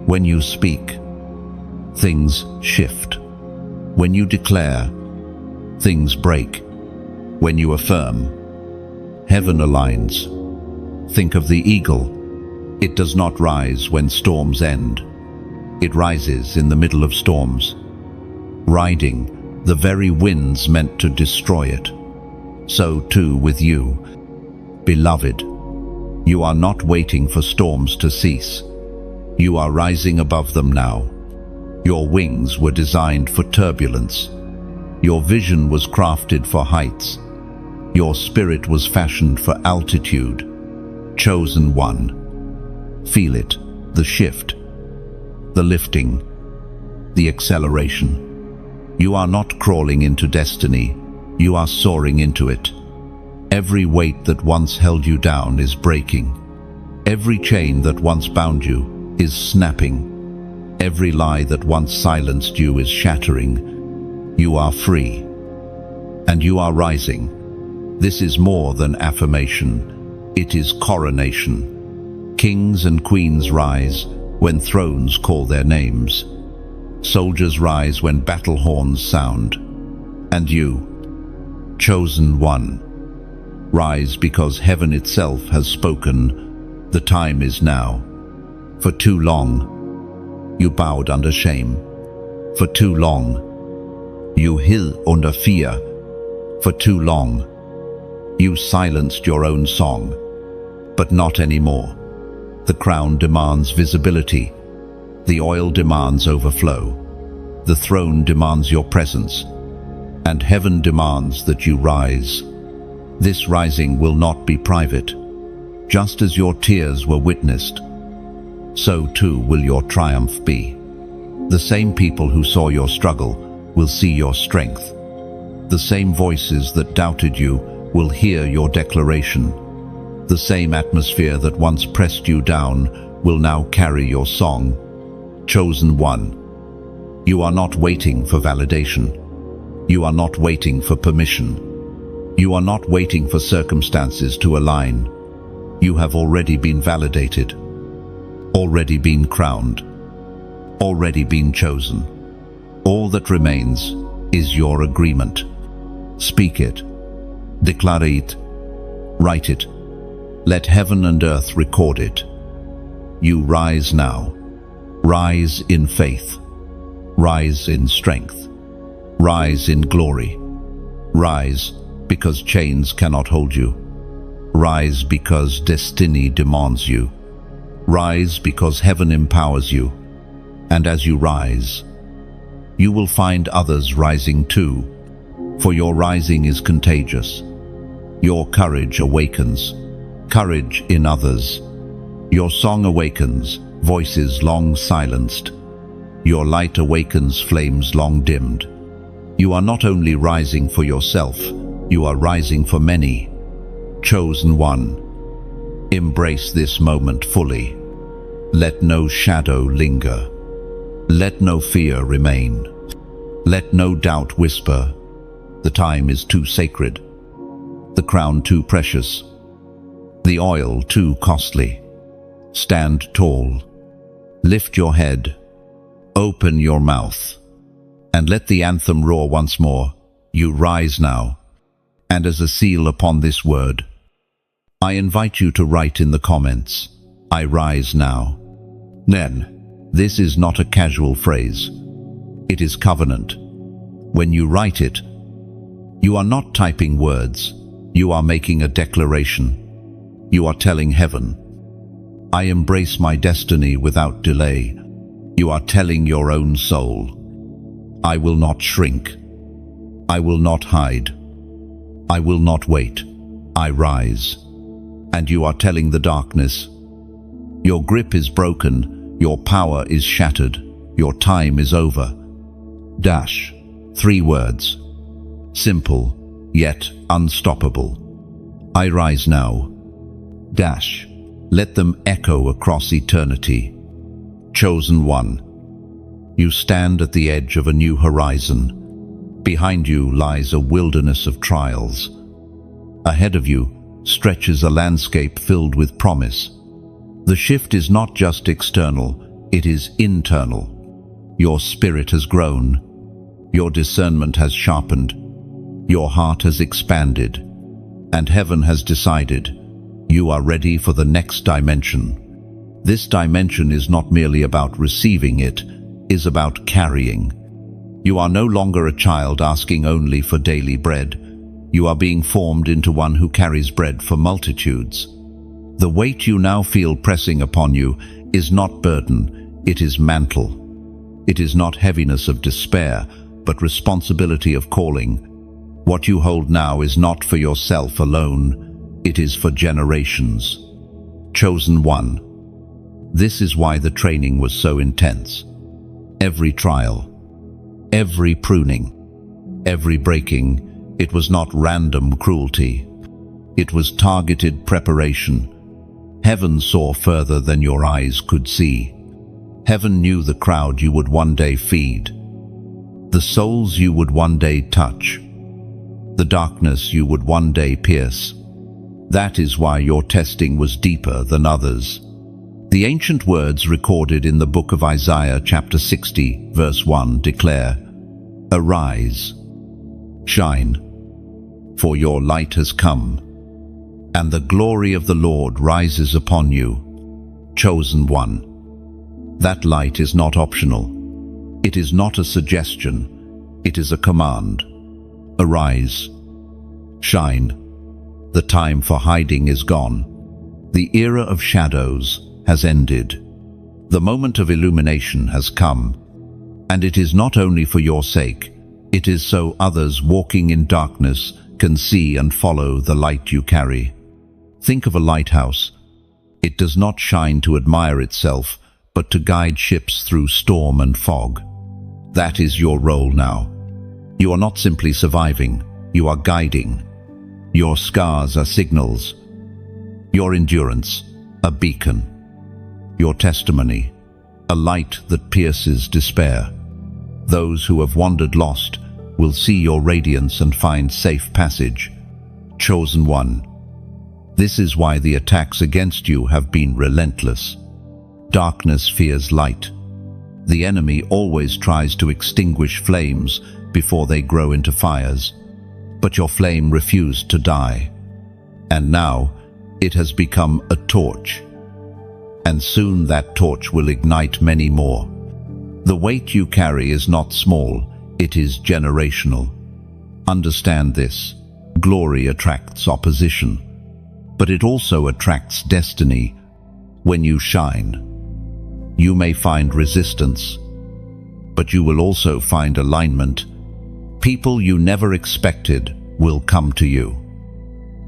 When you speak, things shift. When you declare, things break. When you affirm, heaven aligns. Think of the eagle. It does not rise when storms end. It rises in the middle of storms, riding the very winds meant to destroy it. So too with you, beloved. You are not waiting for storms to cease. You are rising above them now. Your wings were designed for turbulence. Your vision was crafted for heights. Your spirit was fashioned for altitude. Chosen one. Feel it, the shift, the lifting, the acceleration. You are not crawling into destiny, you are soaring into it. Every weight that once held you down is breaking. Every chain that once bound you is snapping. Every lie that once silenced you is shattering. You are free. And you are rising. This is more than affirmation. It is coronation. Kings and queens rise when thrones call their names. Soldiers rise when battle horns sound. And you, chosen one, rise because heaven itself has spoken. The time is now. For too long, you bowed under shame. For too long, you hid under fear For too long, you silenced your own song, but not anymore. The crown demands visibility. The oil demands overflow. The throne demands your presence. And heaven demands that you rise. This rising will not be private. Just as your tears were witnessed, so too will your triumph be. The same people who saw your struggle will see your strength. The same voices that doubted you will hear your declaration. The same atmosphere that once pressed you down will now carry your song. Chosen one, you are not waiting for validation. You are not waiting for permission. You are not waiting for circumstances to align. You have already been validated, already been crowned, already been chosen. All that remains is your agreement. Speak it, declare it, write it. Let heaven and earth record it. You rise now. Rise in faith. Rise in strength. Rise in glory. Rise because chains cannot hold you. Rise because destiny demands you. Rise because heaven empowers you. And as you rise, you will find others rising too, for your rising is contagious. Your courage awakens, courage in others. Your song awakens, voices long silenced. Your light awakens, flames long dimmed. You are not only rising for yourself, you are rising for many. Chosen one, embrace this moment fully. Let no shadow linger. Let no fear remain. Let no doubt whisper. The time is too sacred. The crown too precious. The oil too costly. Stand tall. Lift your head. Open your mouth. And let the anthem roar once more. You rise now. And as a seal upon this word, I invite you to write in the comments, I rise now. Then, this is not a casual phrase. It is covenant. When you write it, you are not typing words. You are making a declaration. You are telling heaven, I embrace my destiny without delay. You are telling your own soul, I will not shrink. I will not hide. I will not wait. I rise. And you are telling the darkness, your grip is broken, your power is shattered, your time is over. Dash. 3 words. Simple, yet unstoppable. I rise now. Dash. Let them echo across eternity. Chosen one. You stand at the edge of a new horizon. Behind you lies a wilderness of trials. Ahead of you stretches a landscape filled with promise. The shift is not just external, it is internal. Your spirit has grown. Your discernment has sharpened. Your heart has expanded. And heaven has decided you are ready for the next dimension. This dimension is not merely about receiving, it is about carrying. You are no longer a child asking only for daily bread. You are being formed into one who carries bread for multitudes. The weight you now feel pressing upon you is not burden, it is mantle. It is not heaviness of despair, but responsibility of calling. What you hold now is not for yourself alone, it is for generations. Chosen one. This is why the training was so intense. Every trial, every pruning, every breaking, it was not random cruelty. It was targeted preparation. Heaven saw further than your eyes could see. Heaven knew the crowd you would one day feed, the souls you would one day touch, the darkness you would one day pierce. That is why your testing was deeper than others. The ancient words recorded in the book of Isaiah chapter 60, verse 1 declare, Arise, shine, for your light has come, and the glory of the Lord rises upon you. Chosen one. That light is not optional. It is not a suggestion. It is a command. Arise. Shine. The time for hiding is gone. The era of shadows has ended. The moment of illumination has come. And it is not only for your sake, it is so others walking in darkness can see and follow the light you carry. Think of a lighthouse. It does not shine to admire itself, but to guide ships through storm and fog. That is your role now. You are not simply surviving, you are guiding. Your scars are signals. Your endurance, a beacon. Your testimony, a light that pierces despair. Those who have wandered lost will see your radiance and find safe passage. Chosen one. This is why the attacks against you have been relentless. Darkness fears light. The enemy always tries to extinguish flames before they grow into fires. But your flame refused to die. And now it has become a torch. And soon that torch will ignite many more. The weight you carry is not small, it is generational. Understand this. Glory attracts opposition, but it also attracts destiny. When you shine, you may find resistance, but you will also find alignment. People you never expected will come to you,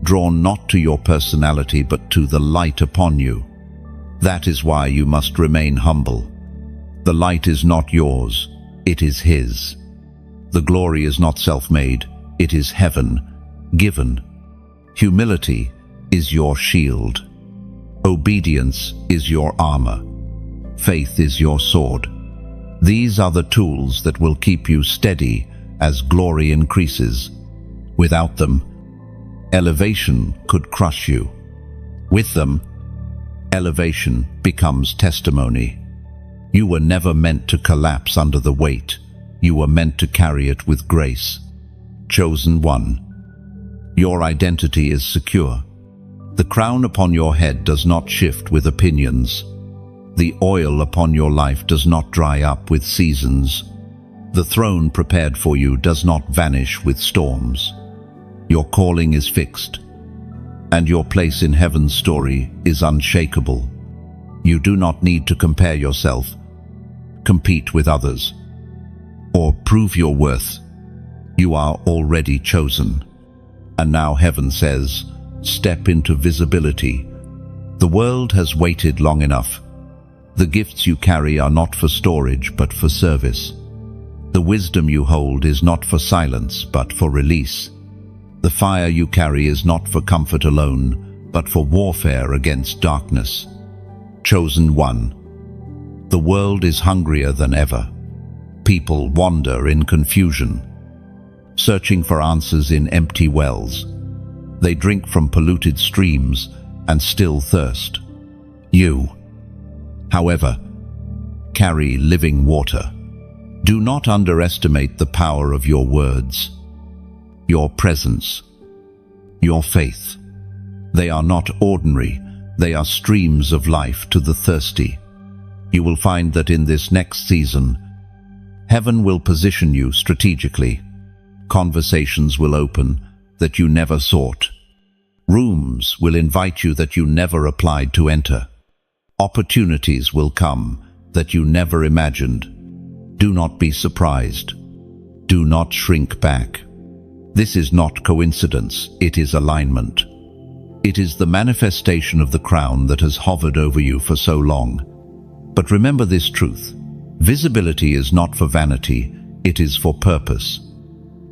drawn not to your personality but to the light upon you. That is why you must remain humble. The light is not yours, it is His. The glory is not self-made, it is heaven, given. Humility is your shield. Obedience is your armor. Faith is your sword. These are the tools that will keep you steady as glory increases. Without them, elevation could crush you. With them, elevation becomes testimony. You were never meant to collapse under the weight. You were meant to carry it with grace. Chosen one. Your identity is secure. The crown upon your head does not shift with opinions. The oil upon your life does not dry up with seasons. The throne prepared for you does not vanish with storms. Your calling is fixed, and your place in heaven's story is unshakable. You do not need to compare yourself, compete with others, or prove your worth. You are already chosen. And now heaven says, step into visibility. The world has waited long enough. The gifts you carry are not for storage, but for service. The wisdom you hold is not for silence, but for release. The fire you carry is not for comfort alone, but for warfare against darkness. Chosen one. The world is hungrier than ever. People wander in confusion, searching for answers in empty wells. They drink from polluted streams and still thirst. You, however, carry living water. Do not underestimate the power of your words, your presence, your faith. They are not ordinary, they are streams of life to the thirsty. You will find that in this next season, heaven will position you strategically. Conversations will open that you never sought. Rooms will invite you that you never applied to enter. Opportunities will come that you never imagined. Do not be surprised. Do not shrink back. This is not coincidence, it is alignment. It is the manifestation of the crown that has hovered over you for so long. But remember this truth. Visibility is not for vanity, it is for purpose.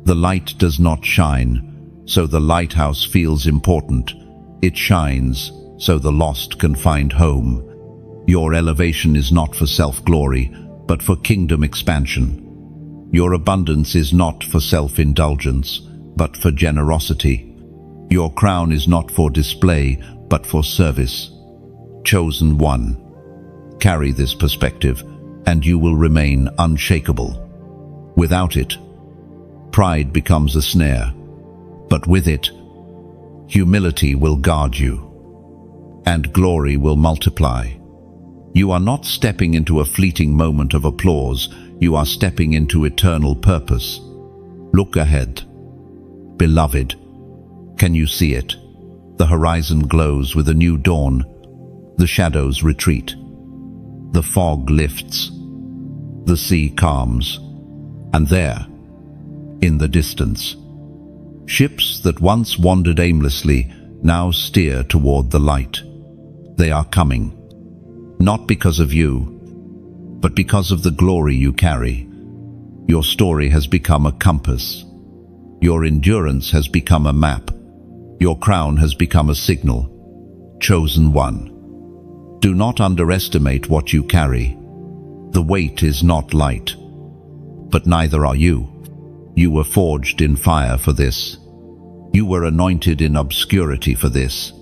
The light does not shine, so the lighthouse feels important. It shines, so the lost can find home. Your elevation is not for self-glory, but for kingdom expansion. Your abundance is not for self-indulgence, but for generosity. Your crown is not for display, but for service. Chosen one. Carry this perspective, and you will remain unshakable. Without it, pride becomes a snare, but with it, humility will guard you, and glory will multiply. You are not stepping into a fleeting moment of applause, you are stepping into eternal purpose. Look ahead. Beloved, Can you see it? The horizon glows with a new dawn. The shadows retreat. The fog lifts. The sea calms. And there, in the distance, ships that once wandered aimlessly now steer toward the light. They are coming, not because of you, but because of the glory you carry. Your story has become a compass. Your endurance has become a map. Your crown has become a signal. Chosen one. Do not underestimate what you carry. The weight is not light, but neither are you. You were forged in fire for this. You were anointed in obscurity for this.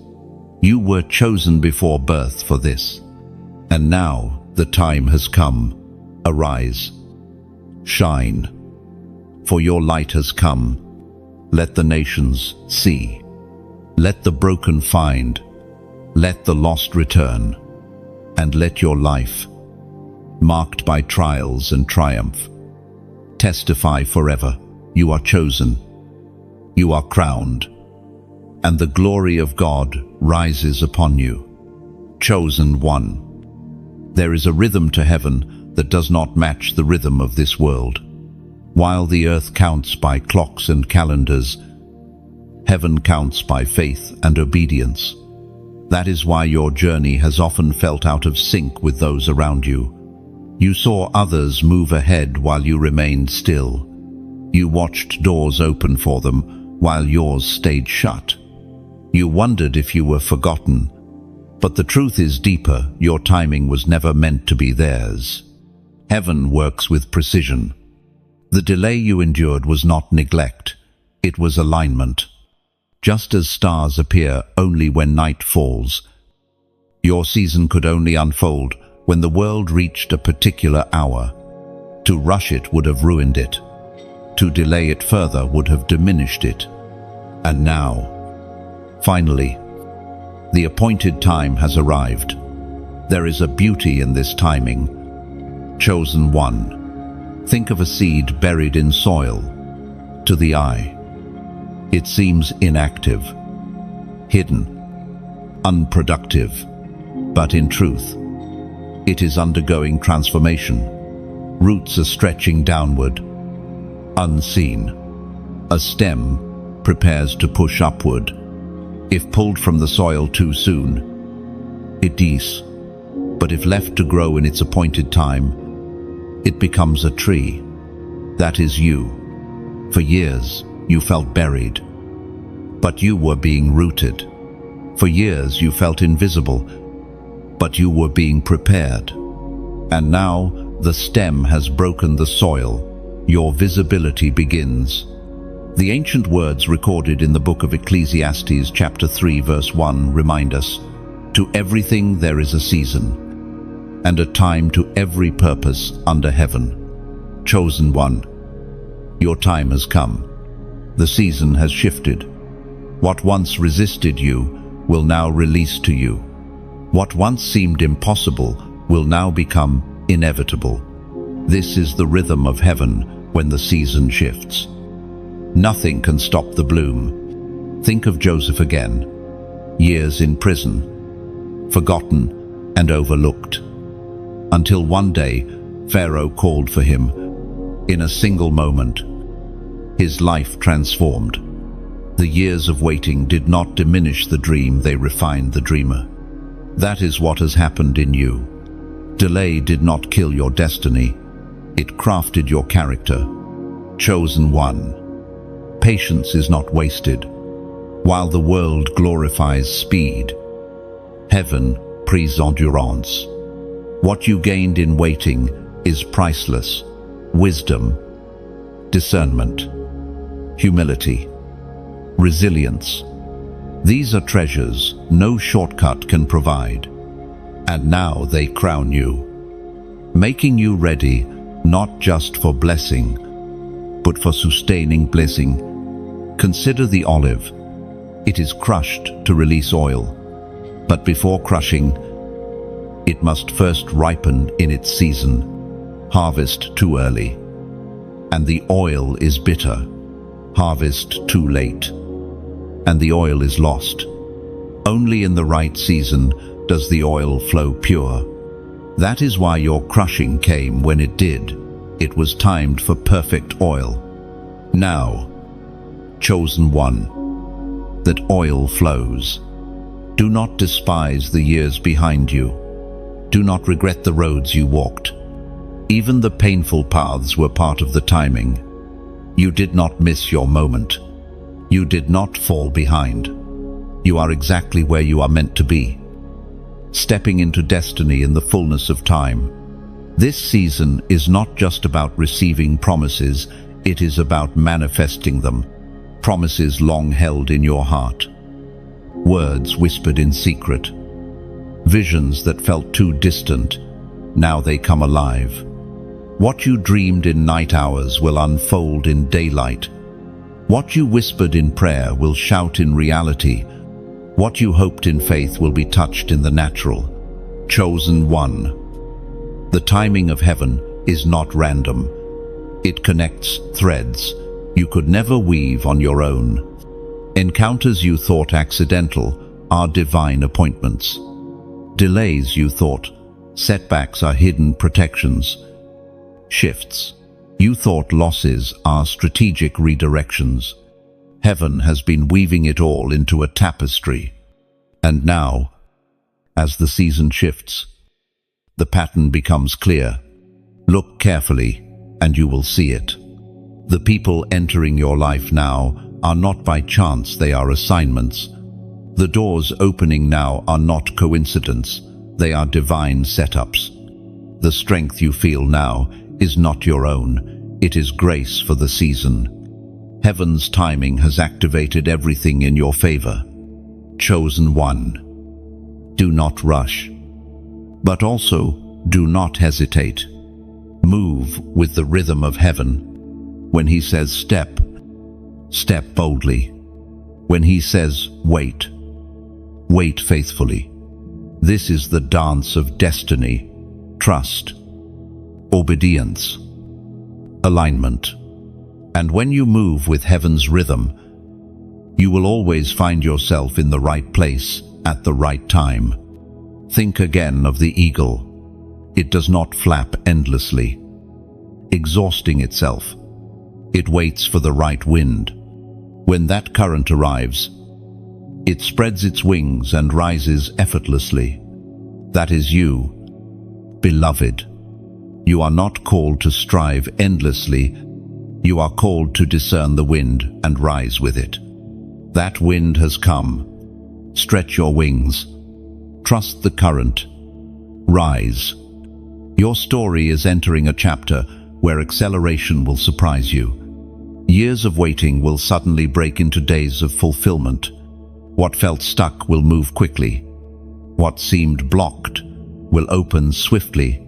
You were chosen before birth for this. And now the time has come. Arise. Shine. For your light has come. Let the nations see. Let the broken find. Let the lost return. And let your life, marked by trials and triumph, testify forever. You are chosen. You are crowned. And the glory of God rises upon you. Chosen one. There is a rhythm to heaven that does not match the rhythm of this world. While the earth counts by clocks and calendars, heaven counts by faith and obedience. That is why your journey has often felt out of sync with those around you. You saw others move ahead while you remained still. You watched doors open for them while yours stayed shut. You wondered if you were forgotten. But the truth is deeper. Your timing was never meant to be theirs. Heaven works with precision. The delay you endured was not neglect. It was alignment. Just as stars appear only when night falls, your season could only unfold when the world reached a particular hour. To rush it would have ruined it. To delay it further would have diminished it. And now, finally, the appointed time has arrived. There is a beauty in this timing. Chosen one. Think of a seed buried in soil. To the eye, it seems inactive, hidden, unproductive. But in truth, it is undergoing transformation. Roots are stretching downward, unseen. A stem prepares to push upward. If pulled from the soil too soon, it dies. But if left to grow in its appointed time, it becomes a tree. That is you. For years, you felt buried, but you were being rooted. For years, you felt invisible, but you were being prepared. And now, the stem has broken the soil. Your visibility begins. The ancient words recorded in the book of Ecclesiastes chapter 3 verse 1 remind us, "To everything there is a season, and a time to every purpose under heaven." Chosen one, your time has come. The season has shifted. What once resisted you will now release to you. What once seemed impossible will now become inevitable. This is the rhythm of heaven when the season shifts. Nothing can stop the bloom. Think of Joseph again. Years in prison, forgotten and overlooked. Until one day, Pharaoh called for him. In a single moment, his life transformed. The years of waiting did not diminish the dream, they refined the dreamer. That is what has happened in you. Delay did not kill your destiny. It crafted your character. Chosen one. Patience is not wasted. While the world glorifies speed, heaven pries endurance. What you gained in waiting is priceless. Wisdom, discernment, humility, resilience. These are treasures no shortcut can provide. And now they crown you, making you ready not just for blessing, but for sustaining blessing. Consider the olive. It is crushed to release oil. But before crushing, it must first ripen in its season. Harvest too early, and the oil is bitter. Harvest too late, and the oil is lost. Only in the right season does the oil flow pure. That is why your crushing came when it did. It was timed for perfect oil. Now, chosen one, that oil flows. Do not despise the years behind you. Do not regret the roads you walked. Even the painful paths were part of the timing. You did not miss your moment. You did not fall behind. You are exactly where you are meant to be, stepping into destiny in the fullness of time. This season is not just about receiving promises, it is about manifesting them. Promises long held in your heart. Words whispered in secret. Visions that felt too distant, now they come alive. What you dreamed in night hours will unfold in daylight. What you whispered in prayer will shout in reality. What you hoped in faith will be touched in the natural. Chosen one. The timing of heaven is not random. It connects threads you could never weave on your own. Encounters you thought accidental are divine appointments. Delays you thought setbacks are hidden protections. Shifts you thought losses are strategic redirections. Heaven has been weaving it all into a tapestry. And now, as the season shifts, the pattern becomes clear. Look carefully, and you will see it. The people entering your life now are not by chance, they are assignments. The doors opening now are not coincidence, they are divine setups. The strength you feel now is not your own, it is grace for the season. Heaven's timing has activated everything in your favor. Chosen one. Do not rush, but also do not hesitate. Move with the rhythm of heaven. When he says step, step boldly. When he says wait, wait faithfully. This is the dance of destiny, trust, obedience, alignment. And when you move with heaven's rhythm, you will always find yourself in the right place at the right time. Think again of the eagle. It does not flap endlessly, exhausting itself. It waits for the right wind. When that current arrives, it spreads its wings and rises effortlessly. That is you, beloved. You are not called to strive endlessly. You are called to discern the wind and rise with it. That wind has come. Stretch your wings. Trust the current. Rise. Your story is entering a chapter where acceleration will surprise you. Years of waiting will suddenly break into days of fulfillment. What felt stuck will move quickly. What seemed blocked will open swiftly.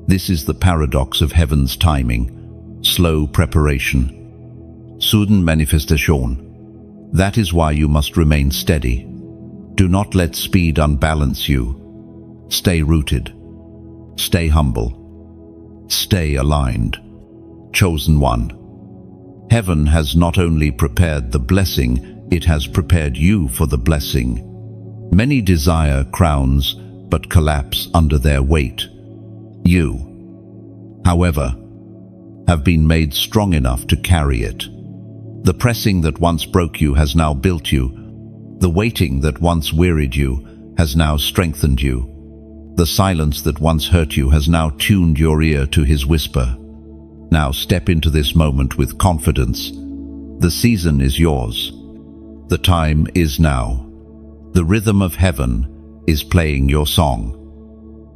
This is the paradox of heaven's timing. Slow preparation. Sudden manifestation. That is why you must remain steady. Do not let speed unbalance you. Stay rooted. Stay humble. Stay aligned. Chosen one. Heaven has not only prepared the blessing, it has prepared you for the blessing. Many desire crowns, but collapse under their weight. You, however, have been made strong enough to carry it. The pressing that once broke you has now built you. The waiting that once wearied you has now strengthened you. The silence that once hurt you has now tuned your ear to his whisper. Now step into this moment with confidence. The season is yours. The time is now. The rhythm of heaven is playing your song.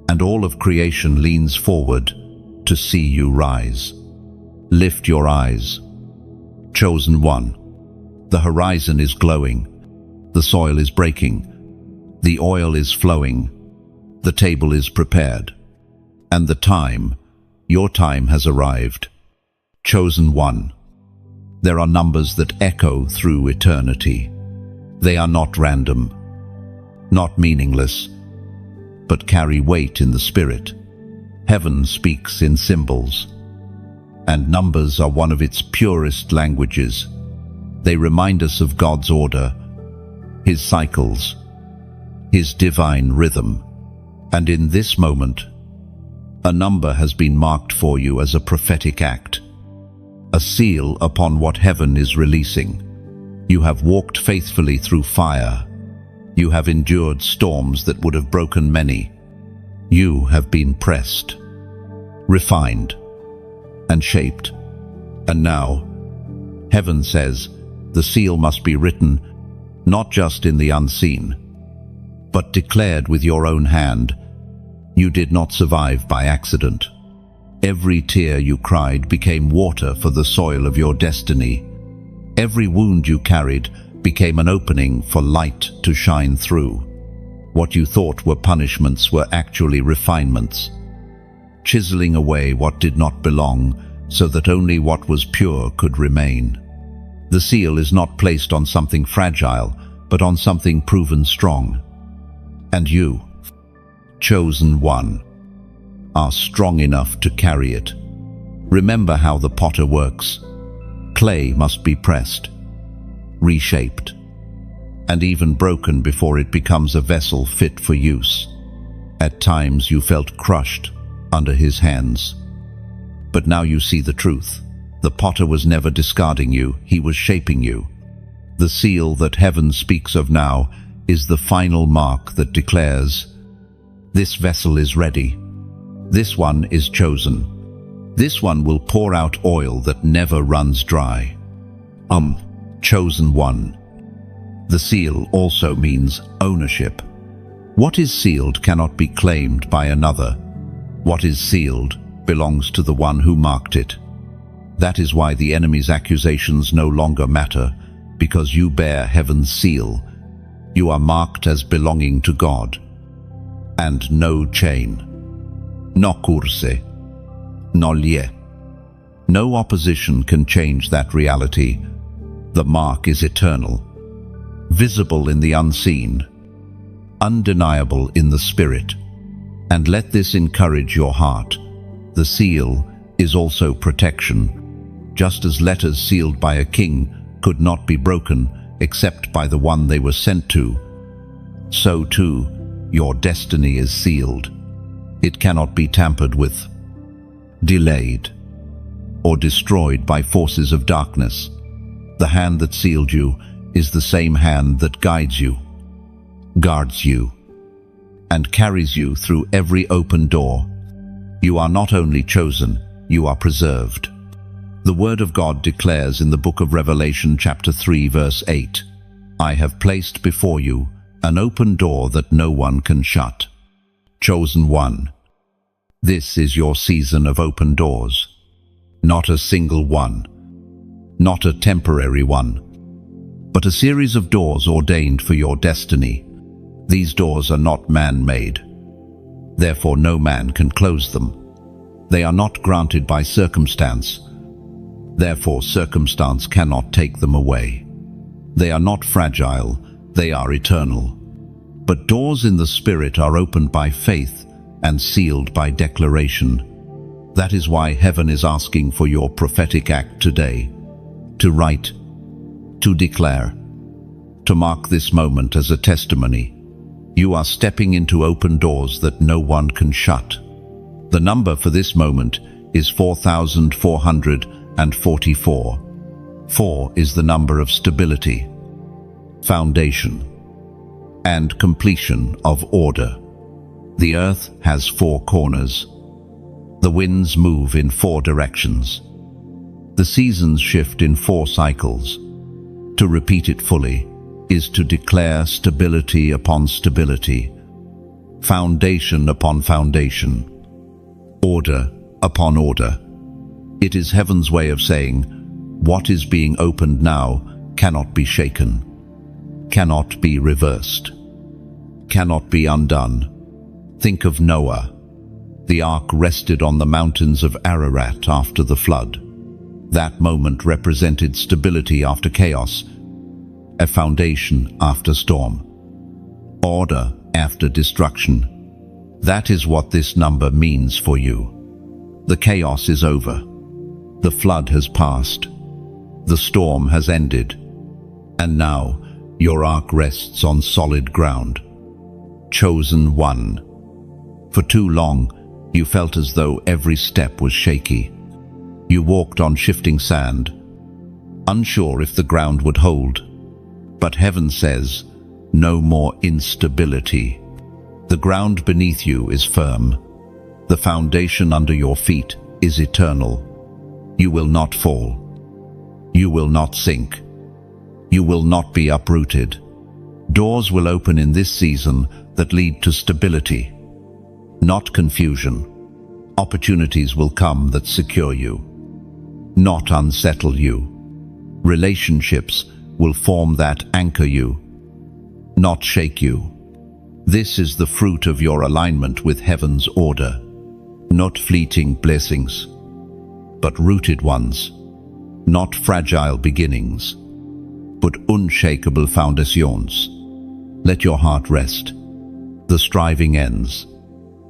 And all of creation leans forward to see you rise. Lift your eyes. Chosen one. The horizon is glowing. The soil is breaking. The oil is flowing. The table is prepared. And the time, your time has arrived. Chosen one. There are numbers that echo through eternity. They are not random, not meaningless, but carry weight in the spirit. Heaven speaks in symbols, and numbers are one of its purest languages. They remind us of God's order, his cycles, his divine rhythm. And in this moment, a number has been marked for you as a prophetic act, a seal upon what heaven is releasing. You have walked faithfully through fire. You have endured storms that would have broken many. You have been pressed, refined, and shaped. And now, heaven says, the seal must be written, not just in the unseen, but declared with your own hand. You did not survive by accident. Every tear you cried became water for the soil of your destiny. Every wound you carried became an opening for light to shine through. What you thought were punishments were actually refinements, chiseling away what did not belong so that only what was pure could remain. The seal is not placed on something fragile, but on something proven strong. And you, chosen one, are strong enough to carry it. Remember how the potter works. Clay must be pressed, reshaped, and even broken before it becomes a vessel fit for use. At times you felt crushed under his hands. But now you see the truth. The potter was never discarding you, he was shaping you. The seal that heaven speaks of now is the final mark that declares, this vessel is ready. This one is chosen. This one will pour out oil that never runs dry. Chosen one. The seal also means ownership. What is sealed cannot be claimed by another. What is sealed belongs to the one who marked it. That is why the enemy's accusations no longer matter, because you bear heaven's seal. You are marked as belonging to God. And no chain, no curse, no lie. No opposition can change that reality. The mark is eternal, visible in the unseen, undeniable in the spirit. And let this encourage your heart. The seal is also protection. Just as letters sealed by a king could not be broken except by the one they were sent to, so too your destiny is sealed. It cannot be tampered with, delayed, or destroyed by forces of darkness. The hand that sealed you is the same hand that guides you, guards you, and carries you through every open door. You are not only chosen, you are preserved. The Word of God declares in the book of Revelation chapter 3 verse 8, I have placed before you an open door that no one can shut. Chosen one. This is your season of open doors. Not a single one. Not a temporary one. But a series of doors ordained for your destiny. These doors are not man-made. Therefore no man can close them. They are not granted by circumstance. Therefore circumstance cannot take them away. They are not fragile, they are eternal. But doors in the Spirit are opened by faith and sealed by declaration. That is why heaven is asking for your prophetic act today, to write, to declare, to mark this moment as a testimony. You are stepping into open doors that no one can shut. The number for this moment is 4,444. 4 is the number of stability, foundation, and completion of order. The earth has 4 corners. The winds move in 4 directions. The seasons shift in 4 cycles. To repeat it fully is to declare stability upon stability, foundation upon foundation, order upon order. It is heaven's way of saying, what is being opened now cannot be shaken, cannot be reversed, cannot be undone. Think of Noah. The ark rested on the mountains of Ararat after the flood. That moment represented stability after chaos, a foundation after storm, order after destruction. That is what this number means for you. The chaos is over. The flood has passed. The storm has ended. And now, Your ark rests on solid ground. Chosen one. For too long, you felt as though every step was shaky. You walked on shifting sand, unsure if the ground would hold. But heaven says, no more instability. The ground beneath you is firm. The foundation under your feet is eternal. You will not fall. You will not sink. You will not be uprooted. Doors will open in this season that lead to stability, not confusion. Opportunities will come that secure you, not unsettle you. Relationships will form that anchor you, not shake you. This is the fruit of your alignment with heaven's order. Not fleeting blessings, but rooted ones. Not fragile beginnings, but unshakable foundations. Let your heart rest. The striving ends.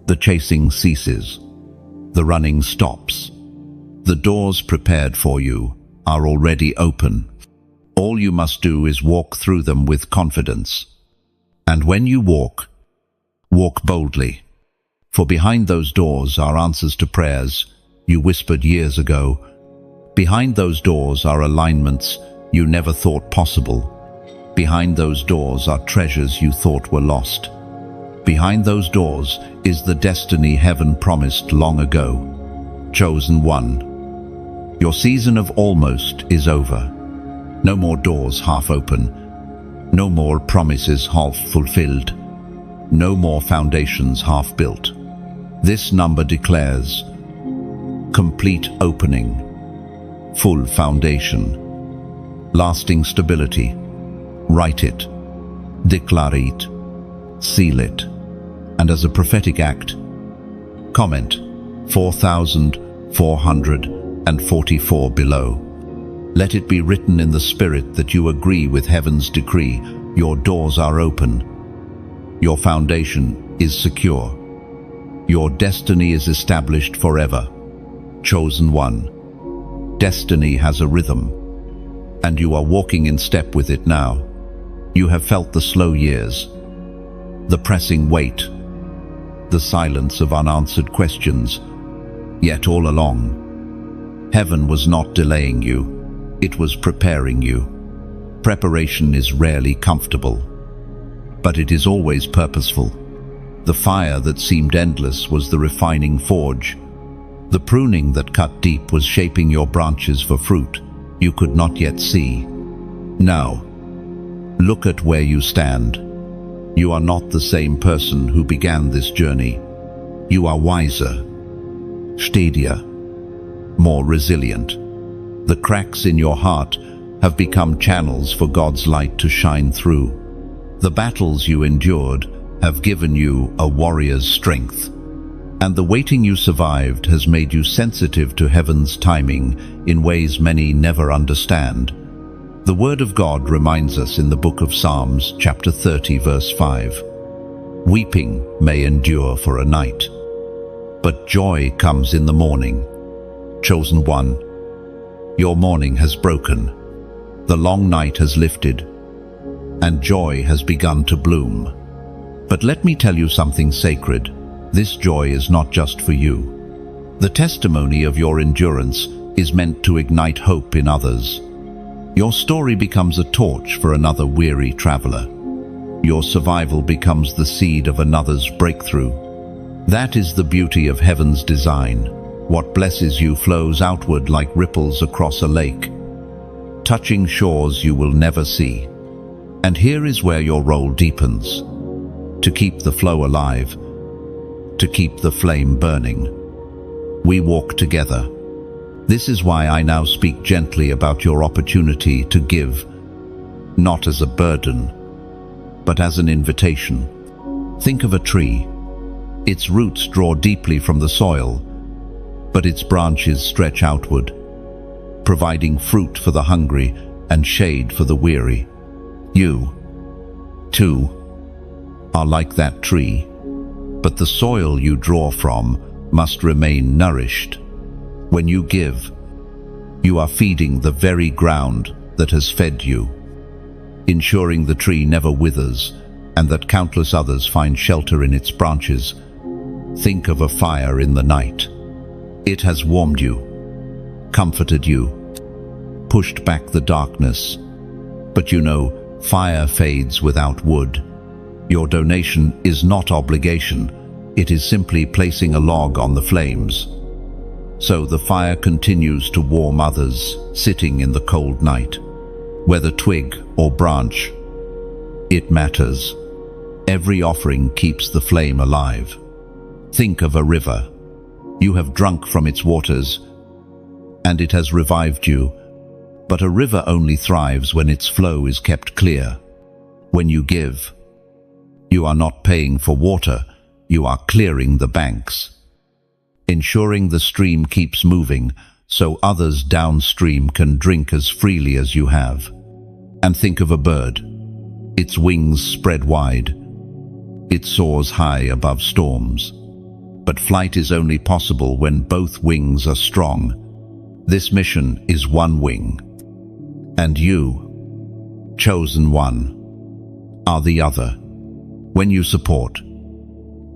The chasing ceases. The running stops. The doors prepared for you are already open. All you must do is walk through them with confidence. And when you walk, walk boldly. For behind those doors are answers to prayers you whispered years ago. Behind those doors are alignments you never thought possible. Behind those doors are treasures you thought were lost. Behind those doors is the destiny heaven promised long ago. Chosen one. Your season of almost is over. No more doors half open. No more promises half fulfilled. No more foundations half built. This number declares complete opening, full foundation, lasting stability. Write it, declare it, seal it, and as a prophetic act, comment 4,444 below. Let it be written in the spirit that you agree with heaven's decree. Your doors are open. Your foundation is secure. Your destiny is established forever. Chosen one. Destiny has a rhythm, and you are walking in step with it now. You have felt the slow years, the pressing weight, the silence of unanswered questions. Yet all along, heaven was not delaying you. It was preparing you. Preparation is rarely comfortable, but it is always purposeful. The fire that seemed endless was the refining forge. The pruning that cut deep was shaping your branches for fruit you could not yet see. Now, look at where you stand. You are not the same person who began this journey. You are wiser, steadier, more resilient. The cracks in your heart have become channels for God's light to shine through. The battles you endured have given you a warrior's strength, and the waiting you survived has made you sensitive to heaven's timing in ways many never understand. The Word of God reminds us in the book of Psalms, chapter 30, verse 5. Weeping may endure for a night, but joy comes in the morning. Chosen one. Your morning has broken, the long night has lifted, and joy has begun to bloom. But let me tell you something sacred. This joy is not just for you. The testimony of your endurance is meant to ignite hope in others. Your story becomes a torch for another weary traveler. Your survival becomes the seed of another's breakthrough. That is the beauty of heaven's design. What blesses you flows outward like ripples across a lake, touching shores you will never see. And here is where your role deepens. To keep the flow alive, to keep the flame burning. We walk together. This is why I now speak gently about your opportunity to give, not as a burden, but as an invitation. Think of a tree. Its roots draw deeply from the soil, but its branches stretch outward, providing fruit for the hungry and shade for the weary. You, too, are like that tree, but the soil you draw from must remain nourished. When you give, you are feeding the very ground that has fed you. ensuring the tree never withers and that countless others find shelter in its branches. Think of a fire in the night. It has warmed you, comforted you, pushed back the darkness. But you know, fire fades without wood. Your donation is not obligation. It is simply placing a log on the flames. So the fire continues to warm others sitting in the cold night. Whether twig or branch, it matters. Every offering keeps the flame alive. Think of a river. You have drunk from its waters, and it has revived you. But a river only thrives when its flow is kept clear. When you give, you are not paying for water, you are clearing the banks, ensuring the stream keeps moving so others downstream can drink as freely as you have. And think of a bird. Its wings spread wide. It soars high above storms. But flight is only possible when both wings are strong. This mission is one wing. And you, chosen one, are the other. When you support,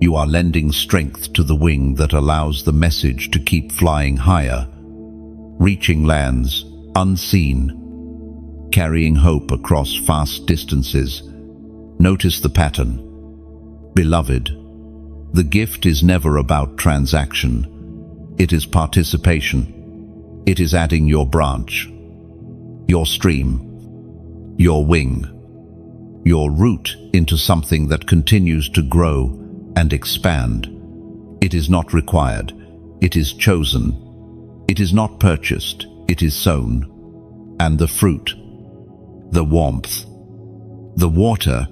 you are lending strength to the wing that allows the message to keep flying higher, reaching lands unseen, carrying hope across vast distances. Notice the pattern. Beloved, the gift is never about transaction. It is participation. It is adding your branch, your stream, your wing, your root into something that continues to grow and expand. It is not required. It is chosen. It is not purchased. It is sown. And the fruit, the warmth, the water,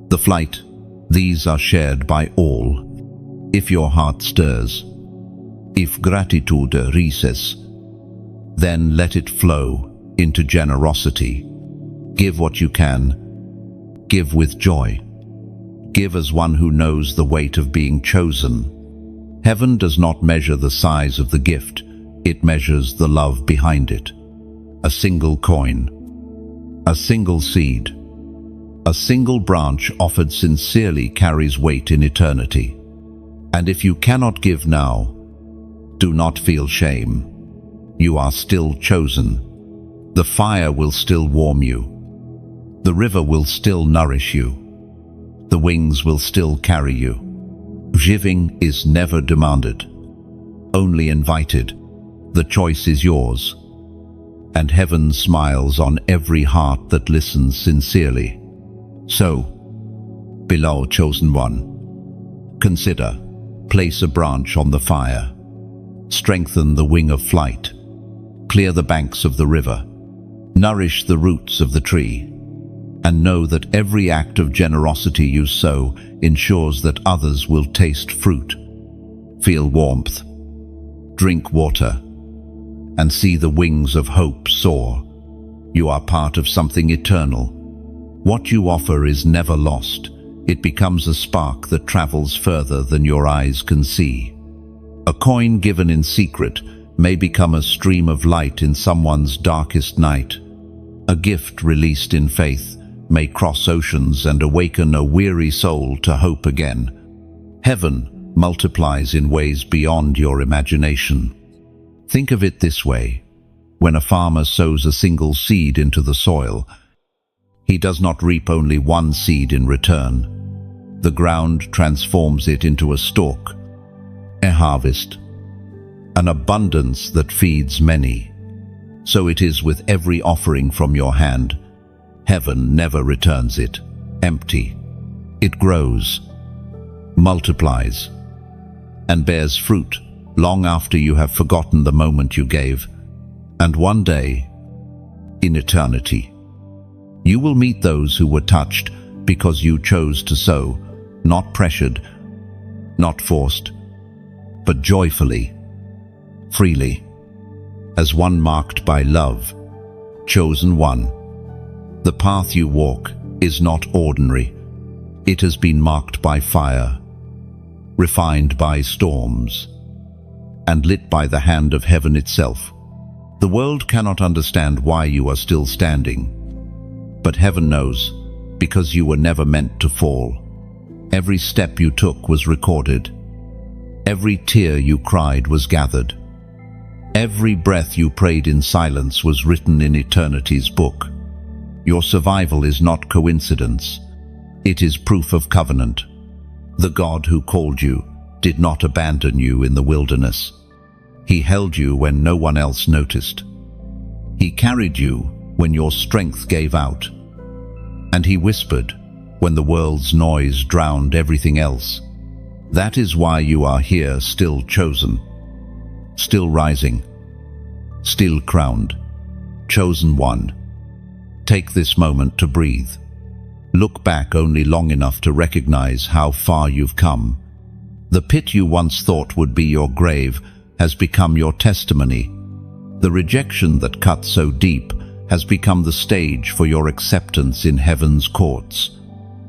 the flight, these are shared by all. If your heart stirs, if gratitude rises, then let it flow into generosity. Give what you can. Give with joy. Give as one who knows the weight of being chosen. Heaven does not measure the size of the gift. It measures the love behind it. A single coin, a single seed, a single branch offered sincerely carries weight in eternity. And if you cannot give now, do not feel shame. You are still chosen. The fire will still warm you. The river will still nourish you. The wings will still carry you. Giving is never demanded, only invited. The choice is yours. And heaven smiles on every heart that listens sincerely. So, below chosen one, consider, place a branch on the fire, strengthen the wing of flight, clear the banks of the river, nourish the roots of the tree, and know that every act of generosity you sow ensures that others will taste fruit, feel warmth, drink water, and see the wings of hope soar. You are part of something eternal. What you offer is never lost. It becomes a spark that travels further than your eyes can see. A coin given in secret may become a stream of light in someone's darkest night. A gift released in faith may cross oceans and awaken a weary soul to hope again. Heaven multiplies in ways beyond your imagination. Think of it this way. When a farmer sows a single seed into the soil, he does not reap only one seed in return. The ground transforms it into a stalk, a harvest, an abundance that feeds many. So it is with every offering from your hand. Heaven never returns it empty. It grows, multiplies, and bears fruit long after you have forgotten the moment you gave. And one day, in eternity, you will meet those who were touched because you chose to sow, not pressured, not forced, but joyfully, freely, as one marked by love, chosen one. The path you walk is not ordinary. It has been marked by fire, refined by storms, and lit by the hand of heaven itself. The world cannot understand why you are still standing, But heaven knows, because you were never meant to fall. Every step you took was recorded. Every tear you cried was gathered. Every breath you prayed in silence was written in eternity's book. Your survival is not coincidence. It is proof of covenant. The God who called you did not abandon you in the wilderness. He held you when no one else noticed. He carried you when your strength gave out. And he whispered when the world's noise drowned everything else. That is why you are here, still chosen, still rising, still crowned, chosen one. Take this moment to breathe. Look back only long enough to recognize how far you've come. The pit you once thought would be your grave has become your testimony. The rejection that cut so deep has become the stage for your acceptance in heaven's courts.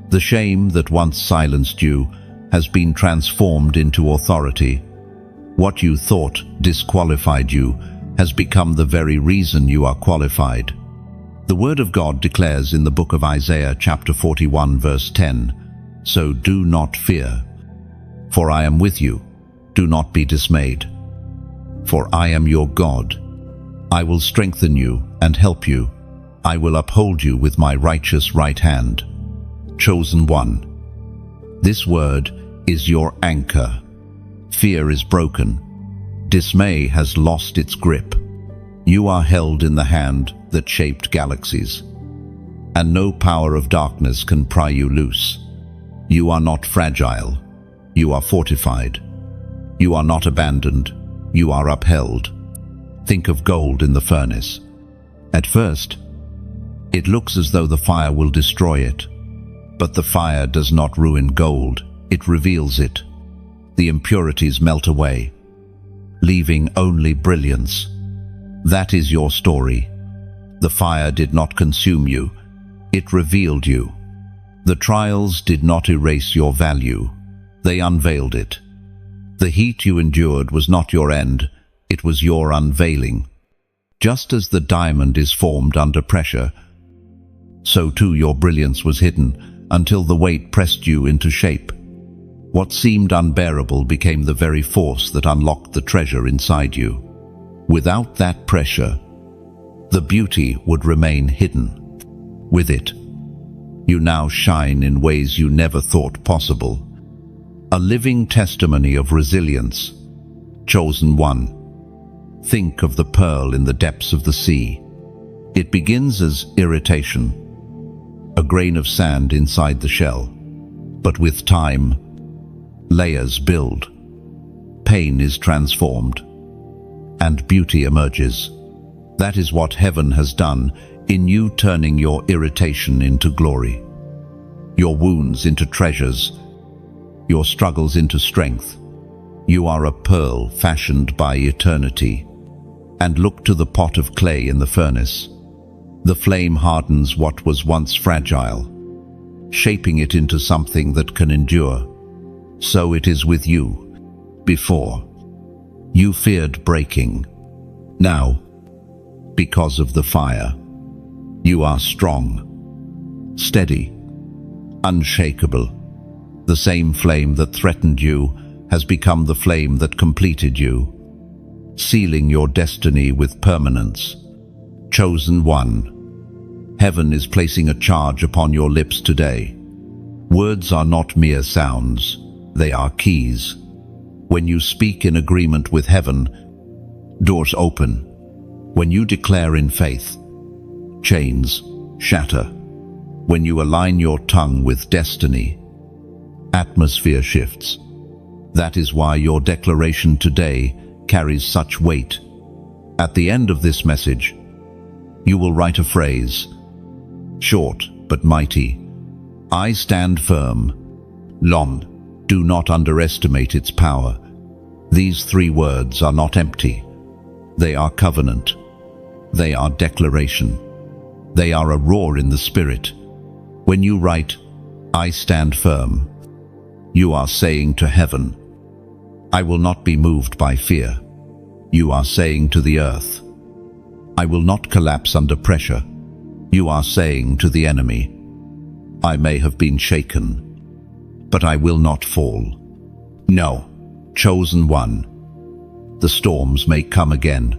The shame that once silenced you has been transformed into authority. What you thought disqualified you has become the very reason you are qualified. The Word of God declares in the book of Isaiah chapter 41 verse 10, "So do not fear, for I am with you. Do not be dismayed, for I am your God. I will strengthen you and help you. I will uphold you with my righteous right hand." Chosen one. This word is your anchor. Fear is broken. Dismay has lost its grip. You are held in the hand that shaped galaxies, and no power of darkness can pry you loose. You are not fragile. You are fortified. You are not abandoned. You are upheld. Think of gold in the furnace. At first, it looks as though the fire will destroy it. But the fire does not ruin gold, it reveals it. The impurities melt away, leaving only brilliance. That is your story. The fire did not consume you, it revealed you. The trials did not erase your value, they unveiled it. The heat you endured was not your end, it was your unveiling. Just as the diamond is formed under pressure, so too your brilliance was hidden, until the weight pressed you into shape. What seemed unbearable became the very force that unlocked the treasure inside you. Without that pressure, the beauty would remain hidden. With it, you now shine in ways you never thought possible. A living testimony of resilience. Chosen one. Think of the pearl in the depths of the sea. It begins as irritation, a grain of sand inside the shell. But with time, layers build. Pain is transformed, and beauty emerges. That is what heaven has done in you, turning your irritation into glory, your wounds into treasures, your struggles into strength. You are a pearl fashioned by eternity. And look to the pot of clay in the furnace. The flame hardens what was once fragile, shaping it into something that can endure. So it is with you. Before, you feared breaking. Now, because of the fire, you are strong, steady, unshakable. The same flame that threatened you has become the flame that completed you, sealing your destiny with permanence. Chosen one. Heaven is placing a charge upon your lips today. Words are not mere sounds, they are keys. When you speak in agreement with heaven, doors open. When you declare in faith, chains shatter. When you align your tongue with destiny, atmosphere shifts. That is why your declaration today carries such weight. At the end of this message, you will write a phrase, short but mighty. I stand firm. Lom. Do not underestimate its power. These 3 words are not empty. They are covenant. They are declaration. They are a roar in the spirit. When you write, I stand firm, you are saying to heaven, I will not be moved by fear. You are saying to the earth, I will not collapse under pressure. You are saying to the enemy, I may have been shaken, but I will not fall. No, chosen one, the storms may come again,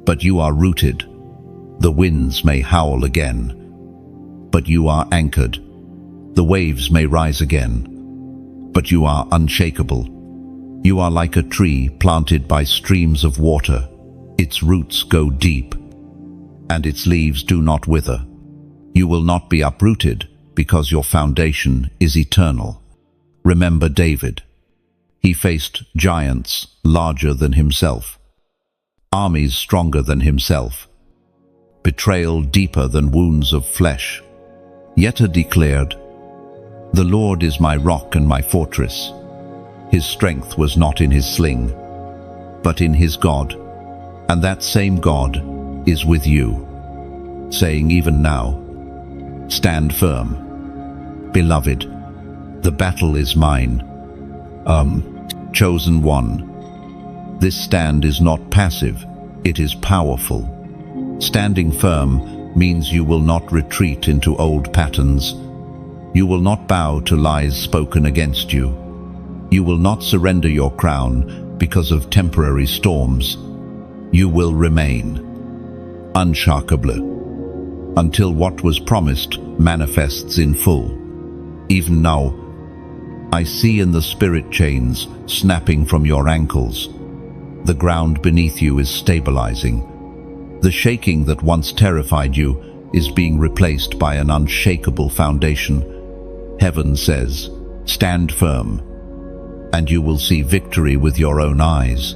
but you are rooted. The winds may howl again, but you are anchored. The waves may rise again, but you are unshakable. You are like a tree planted by streams of water. Its roots go deep, and its leaves do not wither. You will not be uprooted, because your foundation is eternal. Remember David. He faced giants larger than himself, armies stronger than himself, betrayal deeper than wounds of flesh. Yet he declared, The Lord is my rock and my fortress. His strength was not in his sling, but in his God, and that same God is with you, saying even now, stand firm. Beloved, the battle is mine. Chosen one. This stand is not passive, it is powerful. Standing firm means you will not retreat into old patterns. You will not bow to lies spoken against you. You will not surrender your crown because of temporary storms. You will remain unshakable until what was promised manifests in full. Even now, I see in the spirit chains snapping from your ankles. The ground beneath you is stabilizing. The shaking that once terrified you is being replaced by an unshakable foundation. Heaven says, stand firm, and you will see victory with your own eyes.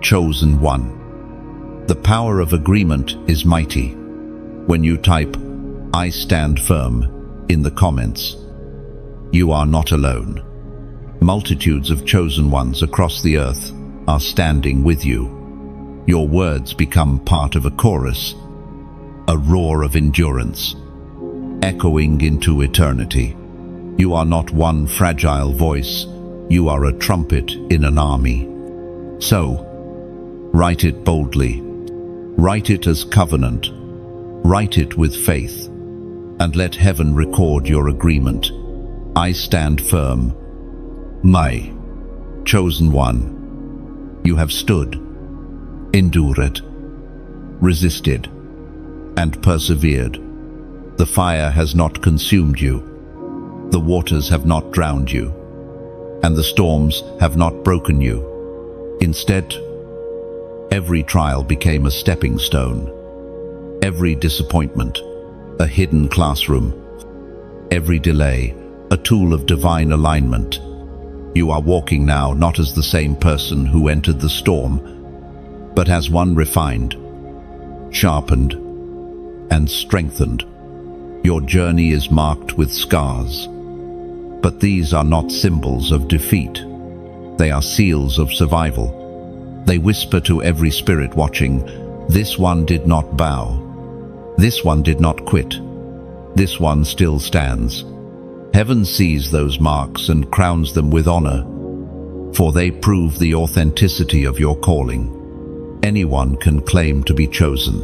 Chosen one. The power of agreement is mighty. When you type, I stand firm, in the comments, you are not alone. Multitudes of chosen ones across the earth are standing with you. Your words become part of a chorus, a roar of endurance, echoing into eternity. You are not one fragile voice, you are a trumpet in an army. So, write it boldly. Write it as covenant. Write it with faith, and let heaven record your agreement. I stand firm. My chosen one, you have stood, endured, resisted, and persevered. The fire has not consumed you. The waters have not drowned you, and the storms have not broken you. Instead, every trial became a stepping stone. Every disappointment, a hidden classroom. Every delay, a tool of divine alignment. You are walking now not as the same person who entered the storm, but as one refined, sharpened, and strengthened. Your journey is marked with scars, but these are not symbols of defeat. They are seals of survival. They whisper to every spirit watching, this one did not bow. This one did not quit. This one still stands. Heaven sees those marks and crowns them with honor, for they prove the authenticity of your calling. Anyone can claim to be chosen,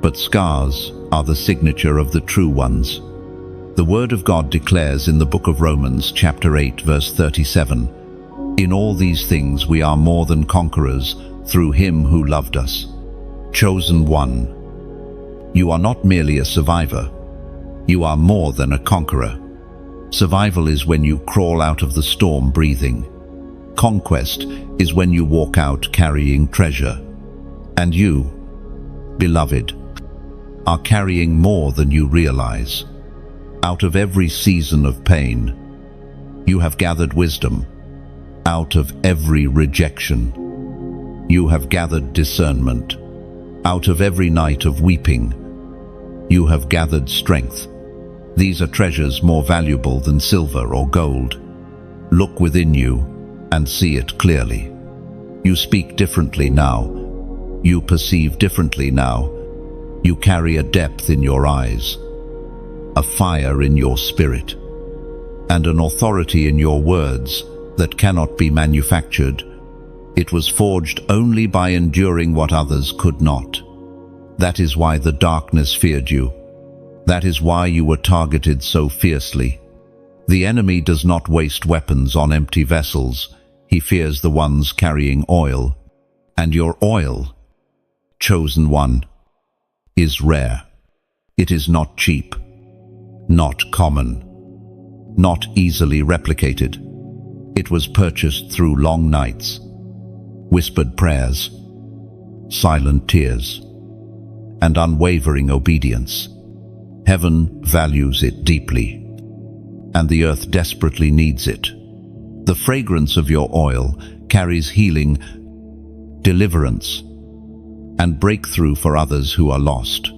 but scars are the signature of the true ones. The Word of God declares in the book of Romans, chapter 8, verse 37, in all these things we are more than conquerors through Him who loved us. Chosen one. You are not merely a survivor. You are more than a conqueror. Survival is when you crawl out of the storm breathing. Conquest is when you walk out carrying treasure. And you, beloved, are carrying more than you realize. Out of every season of pain, you have gathered wisdom. Out of every rejection, you have gathered discernment. Out of every night of weeping, you have gathered strength. These are treasures more valuable than silver or gold. Look within you and see it clearly. You speak differently now. You perceive differently now. You carry a depth in your eyes, a fire in your spirit, and an authority in your words that cannot be manufactured. It was forged only by enduring what others could not. That is why the darkness feared you. That is why you were targeted so fiercely. The enemy does not waste weapons on empty vessels. He fears the ones carrying oil. And your oil, chosen one, is rare. It is not cheap, not common, not easily replicated. It was purchased through long nights, whispered prayers, silent tears, and unwavering obedience. Heaven values it deeply, and the earth desperately needs it. The fragrance of your oil carries healing, deliverance, and breakthrough for others who are lost.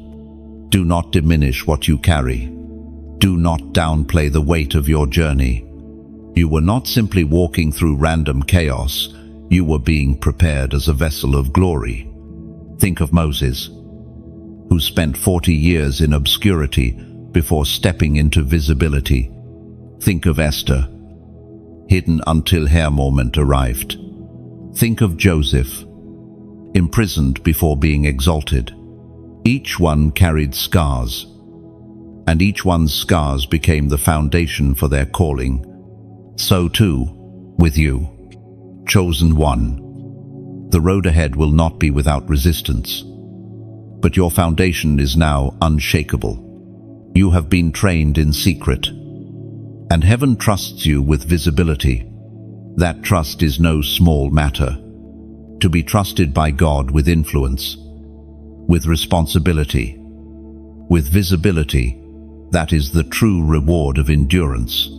Do not diminish what you carry. Do not downplay the weight of your journey. You were not simply walking through random chaos. You were being prepared as a vessel of glory. Think of Moses, who spent 40 years in obscurity before stepping into visibility. Think of Esther, hidden until her moment arrived. Think of Joseph, imprisoned before being exalted. Each one carried scars, and each one's scars became the foundation for their calling. So too, with you, chosen one. The road ahead will not be without resistance, but your foundation is now unshakable. You have been trained in secret, and heaven trusts you with visibility. That trust is no small matter. To be trusted by God with influence, with responsibility, with visibility, that is the true reward of endurance.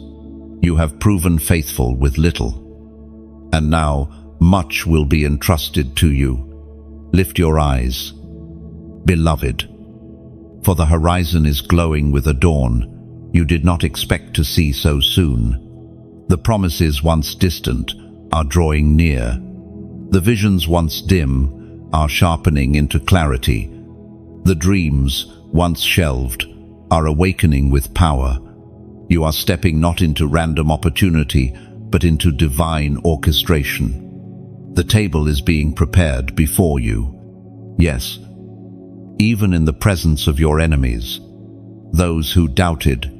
You have proven faithful with little, and now much will be entrusted to you. Lift your eyes, beloved, for the horizon is glowing with a dawn you did not expect to see so soon. The promises once distant are drawing near. The visions once dim are sharpening into clarity. The dreams once shelved are awakening with power. You are stepping not into random opportunity, but into divine orchestration. The table is being prepared before you. Yes, even in the presence of your enemies, those who doubted,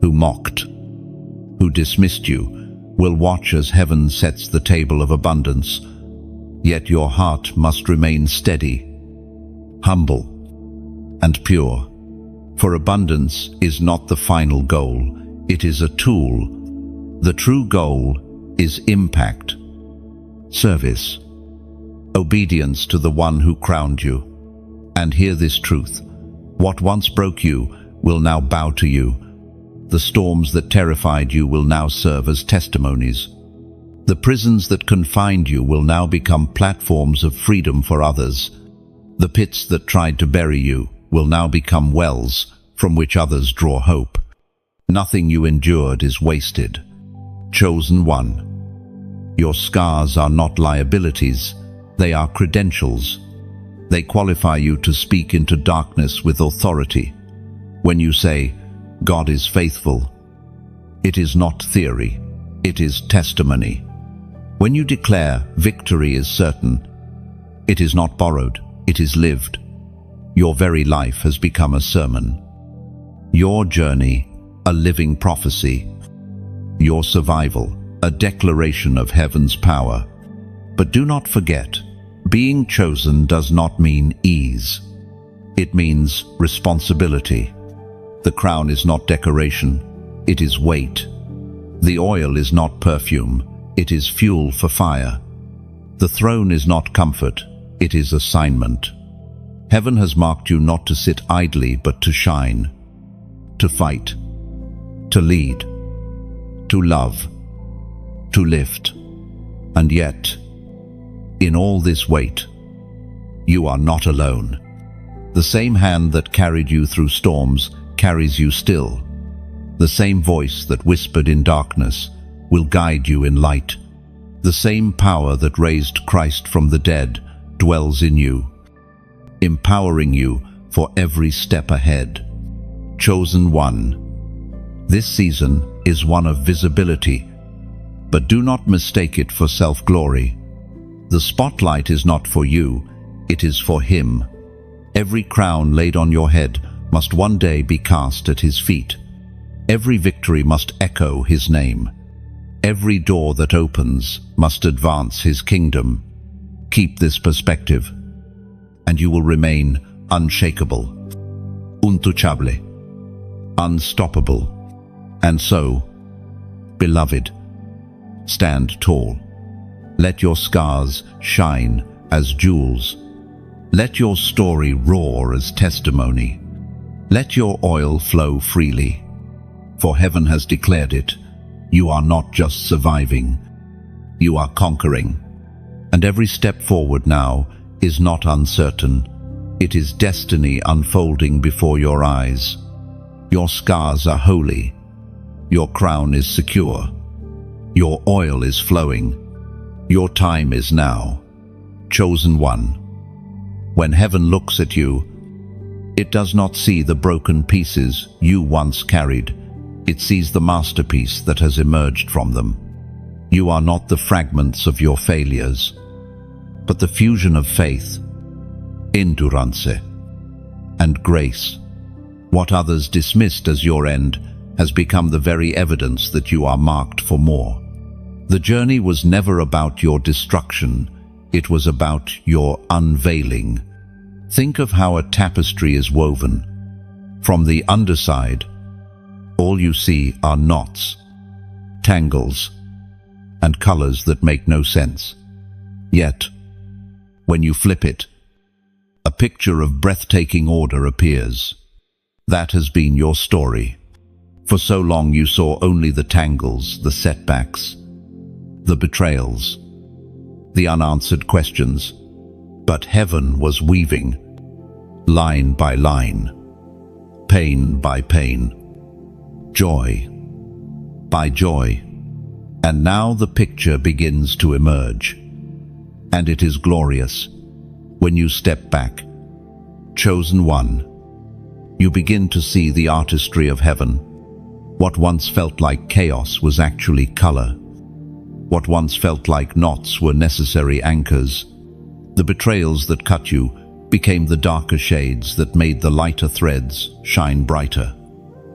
who mocked, who dismissed you, will watch as heaven sets the table of abundance. Yet your heart must remain steady, humble, and pure. For abundance is not the final goal, it is a tool. The true goal is impact, service, obedience to the one who crowned you. And hear this truth: what once broke you will now bow to you. The storms that terrified you will now serve as testimonies. The prisons that confined you will now become platforms of freedom for others. The pits that tried to bury you will now become wells from which others draw hope. Nothing you endured is wasted. Chosen one, your scars are not liabilities, they are credentials. They qualify you to speak into darkness with authority. When you say, God is faithful, it is not theory, it is testimony. When you declare victory is certain, it is not borrowed, it is lived. Your very life has become a sermon. Your journey, a living prophecy. Your survival, a declaration of heaven's power. But do not forget, being chosen does not mean ease. It means responsibility. The crown is not decoration, it is weight. The oil is not perfume, it is fuel for fire. The throne is not comfort, it is assignment. Heaven has marked you not to sit idly, but to shine, to fight, to lead, to love, to lift. And yet, in all this weight, you are not alone. The same hand that carried you through storms carries you still. The same voice that whispered in darkness will guide you in light. The same power that raised Christ from the dead dwells in you, empowering you for every step ahead. Chosen one, this season is one of visibility, but do not mistake it for self-glory. The spotlight is not for you, it is for Him. Every crown laid on your head must one day be cast at his feet. Every victory must echo his name. Every door that opens must advance his kingdom. Keep this perspective, and you will remain unshakable, untouchable, unstoppable. And so, beloved, stand tall. Let your scars shine as jewels. Let your story roar as testimony. Let your oil flow freely, for heaven has declared it. You are not just surviving, you are conquering. And every step forward now is not uncertain. It is destiny unfolding before your eyes. Your scars are holy. Your crown is secure. Your oil is flowing. Your time is now. Chosen one. When heaven looks at you, it does not see the broken pieces you once carried. It sees the masterpiece that has emerged from them. You are not the fragments of your failures, but the fusion of faith, endurance, and grace. What others dismissed as your end has become the very evidence that you are marked for more. The journey was never about your destruction, it was about your unveiling. Think of how a tapestry is woven. From the underside, all you see are knots, tangles, and colors that make no sense. Yet, when you flip it, a picture of breathtaking order appears. That has been your story. For so long you saw only the tangles, the setbacks, the betrayals, the unanswered questions. But heaven was weaving, line by line, pain by pain, joy by joy. And now the picture begins to emerge. And it is glorious. When you step back, chosen one, you begin to see the artistry of heaven. What once felt like chaos was actually color. What once felt like knots were necessary anchors. The betrayals that cut you became the darker shades that made the lighter threads shine brighter.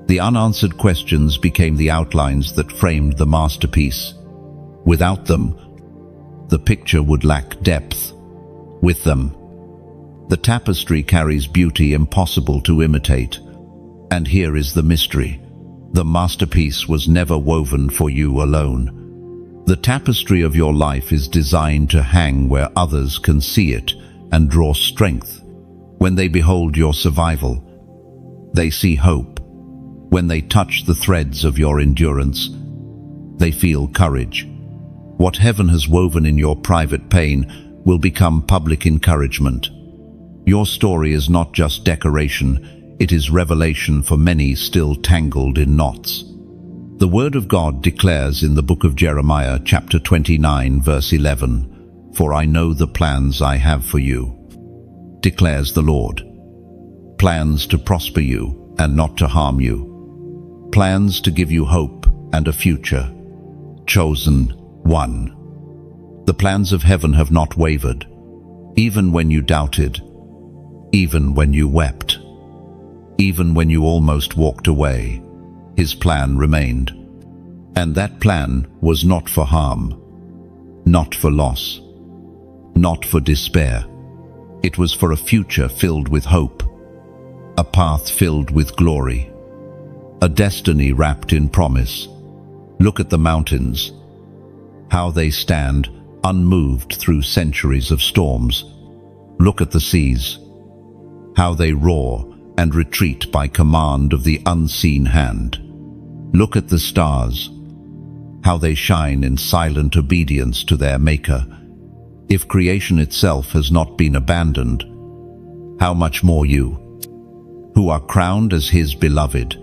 The unanswered questions became the outlines that framed the masterpiece. Without them, the picture would lack depth. With them, the tapestry carries beauty impossible to imitate. And here is the mystery. The masterpiece was never woven for you alone. The tapestry of your life is designed to hang where others can see it and draw strength. When they behold your survival, they see hope. When they touch the threads of your endurance, they feel courage. What heaven has woven in your private pain will become public encouragement. Your story is not just decoration, it is revelation for many still tangled in knots. The Word of God declares in the book of Jeremiah, chapter 29, verse 11, "For I know the plans I have for you, declares the Lord. Plans to prosper you and not to harm you. Plans to give you hope and a future." Chosen one. The plans of heaven have not wavered, even when you doubted, even when you wept, even when you almost walked away. His plan remained. And that plan was not for harm, not for loss, not for despair. It was for a future filled with hope, a path filled with glory, a destiny wrapped in promise. Look at the mountains, how they stand unmoved through centuries of storms. Look at the seas, how they roar and retreat by command of the unseen hand. Look at the stars, how they shine in silent obedience to their Maker. If creation itself has not been abandoned, how much more you, who are crowned as His beloved.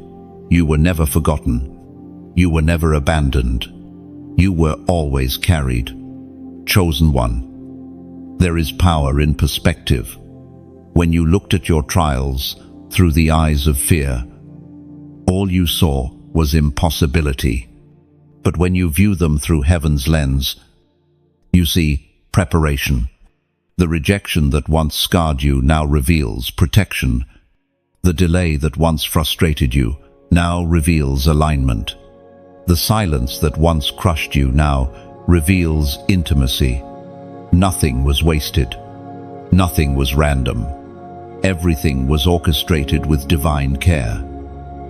You were never forgotten. You were never abandoned. You were always carried. Chosen one. There is power in perspective. When you looked at your trials through the eyes of fear, all you saw was impossibility. But when you view them through heaven's lens, you see preparation, The rejection that once scarred you now reveals protection. The delay that once frustrated you now reveals alignment. The silence that once crushed you now reveals intimacy. Nothing was wasted. Nothing was random. Everything was orchestrated with divine care.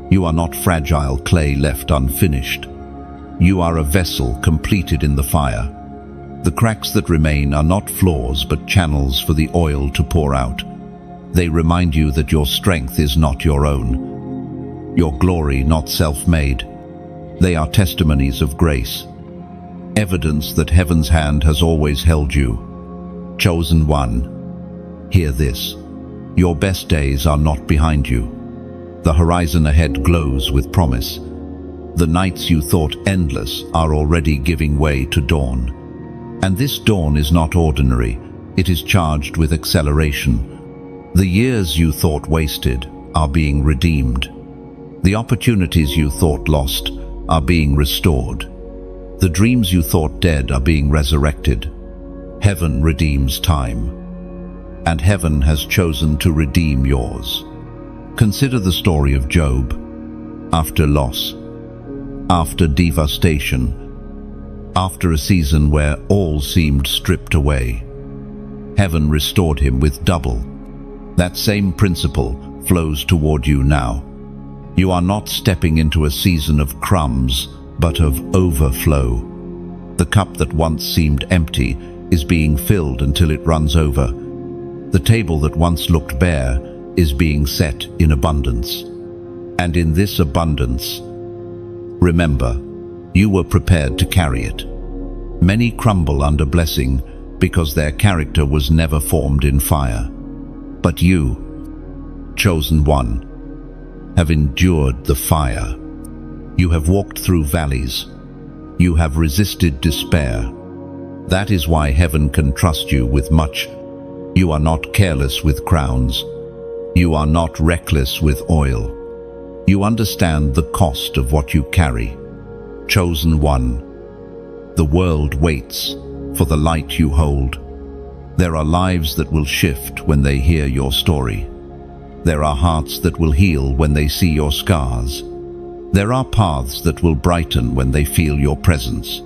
You are not fragile clay left unfinished. You are a vessel completed in the fire. The cracks that remain are not flaws but channels for the oil to pour out. They remind you that your strength is not your own, your glory not self-made. They are testimonies of grace, evidence that heaven's hand has always held you. Chosen one, hear this. Your best days are not behind you. The horizon ahead glows with promise. The nights you thought endless are already giving way to dawn. And this dawn is not ordinary, it is charged with acceleration. The years you thought wasted are being redeemed. The opportunities you thought lost are being restored. The dreams you thought dead are being resurrected. Heaven redeems time, and heaven has chosen to redeem yours. Consider the story of Job. After loss, after devastation, after a season where all seemed stripped away, heaven restored him with double. That same principle flows toward you now. You are not stepping into a season of crumbs, but of overflow. The cup that once seemed empty is being filled until it runs over. The table that once looked bare is being set in abundance. And in this abundance, remember, you were prepared to carry it. Many crumble under blessing because their character was never formed in fire. But you, chosen one, have endured the fire. You have walked through valleys. You have resisted despair. That is why heaven can trust you with much. You are not careless with crowns. You are not reckless with oil. You understand the cost of what you carry. Chosen one, the world waits for the light you hold. There are lives that will shift when they hear your story. There are hearts that will heal when they see your scars. There are paths that will brighten when they feel your presence.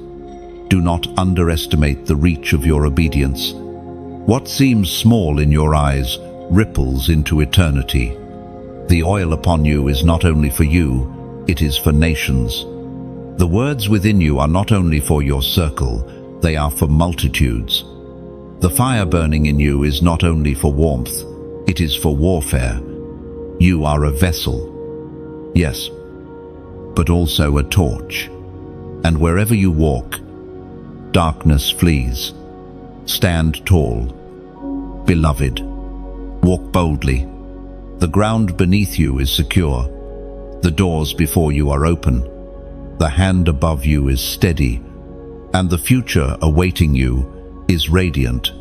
Do not underestimate the reach of your obedience. What seems small in your eyes ripples into eternity. The oil upon you is not only for you, it is for nations. The words within you are not only for your circle, they are for multitudes. The fire burning in you is not only for warmth, it is for warfare. You are a vessel, yes, but also a torch. And wherever you walk, darkness flees. Stand tall, beloved. Walk boldly. The ground beneath you is secure. The doors before you are open. The hand above you is steady, and the future awaiting you is radiant.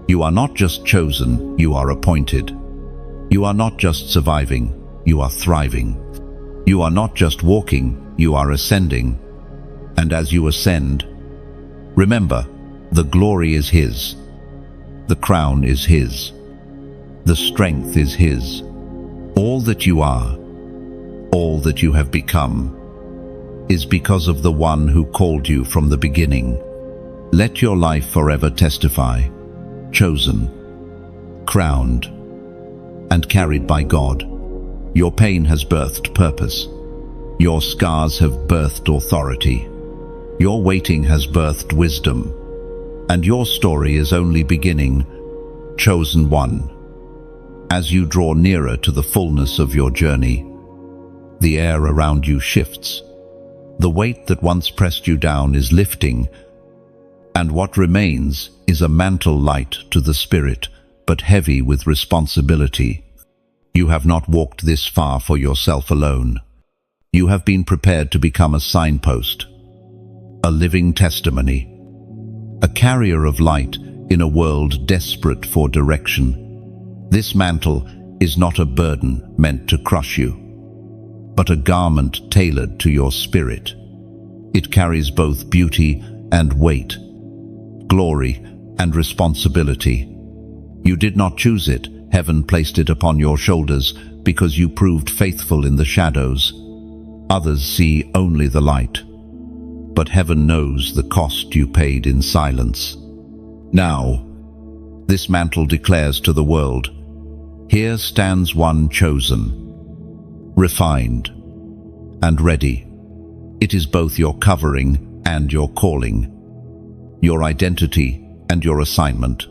You are not just chosen, you are appointed. You are not just surviving, you are thriving. You are not just walking, you are ascending. And as you ascend, remember, the glory is His. The crown is His. The strength is His. All that you are, all that you have become, is because of the one who called you from the beginning. Let your life forever testify, chosen, crowned, and carried by God. Your pain has birthed purpose. Your scars have birthed authority. Your waiting has birthed wisdom. And your story is only beginning, chosen one. As you draw nearer to the fullness of your journey, the air around you shifts. The weight that once pressed you down is lifting, and what remains is a mantle light to the spirit, but heavy with responsibility. You have not walked this far for yourself alone. You have been prepared to become a signpost, a living testimony, a carrier of light in a world desperate for direction. This mantle is not a burden meant to crush you, but a garment tailored to your spirit. It carries both beauty and weight, glory and responsibility. You did not choose it. Heaven placed it upon your shoulders because you proved faithful in the shadows. Others see only the light, but heaven knows the cost you paid in silence. Now, this mantle declares to the world, here stands one chosen, refined, and ready. It is both your covering and your calling, your identity and your assignment.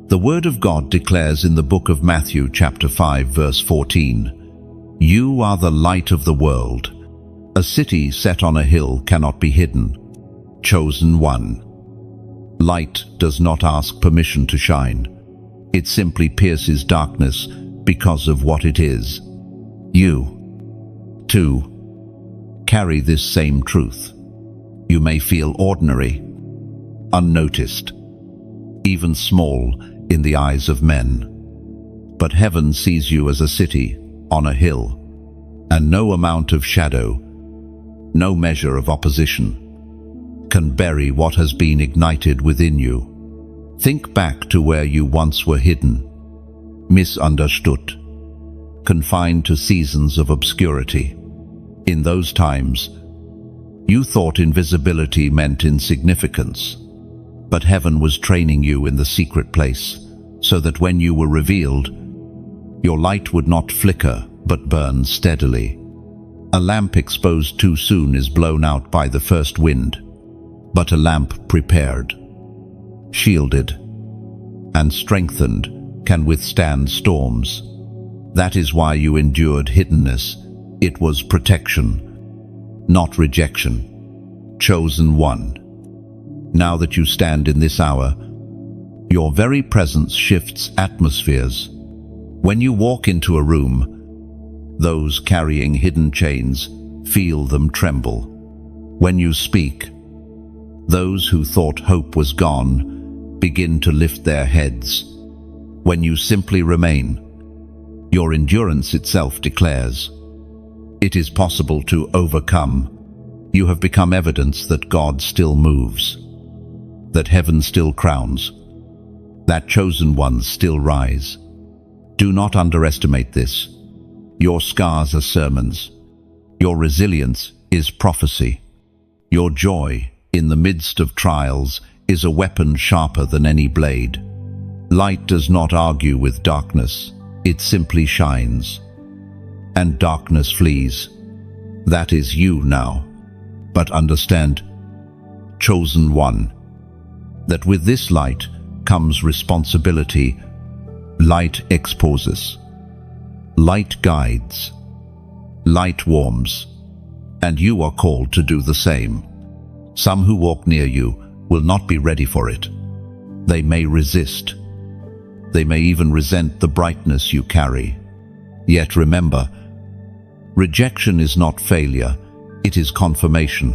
The Word of God declares in the book of Matthew chapter 5 verse 14, "You are the light of the world. A city set on a hill cannot be hidden." Chosen one. Light does not ask permission to shine. It simply pierces darkness because of what it is. You, too, carry this same truth. You may feel ordinary, unnoticed, even small in the eyes of men. But heaven sees you as a city on a hill, and no amount of shadow, no measure of opposition, can bury what has been ignited within you. Think back to where you once were hidden, misunderstood, confined to seasons of obscurity. In those times, you thought invisibility meant insignificance, but heaven was training you in the secret place, so that when you were revealed, your light would not flicker but burn steadily. A lamp exposed too soon is blown out by the first wind, but a lamp prepared, shielded, and strengthened can withstand storms. That is why you endured hiddenness. It was protection, not rejection. Chosen one. Now that you stand in this hour, your very presence shifts atmospheres. When you walk into a room, those carrying hidden chains feel them tremble. When you speak, those who thought hope was gone begin to lift their heads. When you simply remain, your endurance itself declares, it is possible to overcome. You have become evidence that God still moves, that heaven still crowns, that chosen ones still rise. Do not underestimate this. Your scars are sermons. Your resilience is prophecy. Your joy in the midst of trials is a weapon sharper than any blade. Light does not argue with darkness. It simply shines, and darkness flees. That is you now. But understand, chosen one, that with this light comes responsibility. Light exposes, light guides, light warms, and you are called to do the same. Some who walk near you will not be ready for it. They may resist. They may even resent the brightness you carry. Yet remember, rejection is not failure, it is confirmation.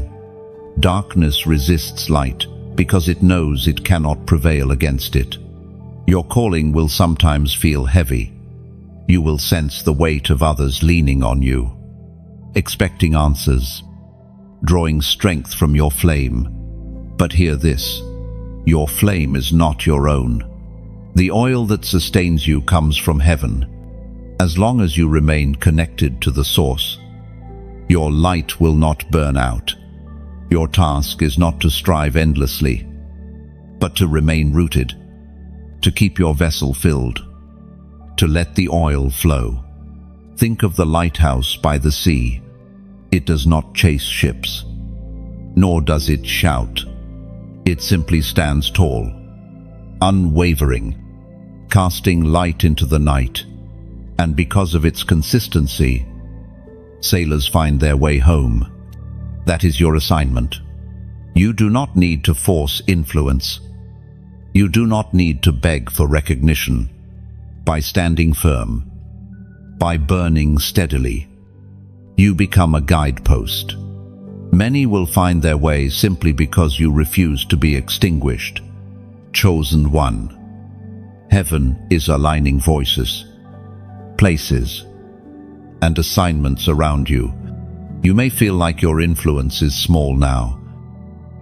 Darkness resists light because it knows it cannot prevail against it. Your calling will sometimes feel heavy. You will sense the weight of others leaning on you, expecting answers, drawing strength from your flame. But hear this, your flame is not your own. The oil that sustains you comes from heaven. As long as you remain connected to the source, your light will not burn out. Your task is not to strive endlessly, but to remain rooted, to keep your vessel filled, to let the oil flow. Think of the lighthouse by the sea. It does not chase ships, nor does it shout. It simply stands tall, unwavering, casting light into the night. And because of its consistency, sailors find their way home. That is your assignment. You do not need to force influence. You do not need to beg for recognition. By standing firm, by burning steadily, you become a guidepost. Many will find their way simply because you refuse to be extinguished. Chosen one. Heaven is aligning voices, places, and assignments around you. You may feel like your influence is small now,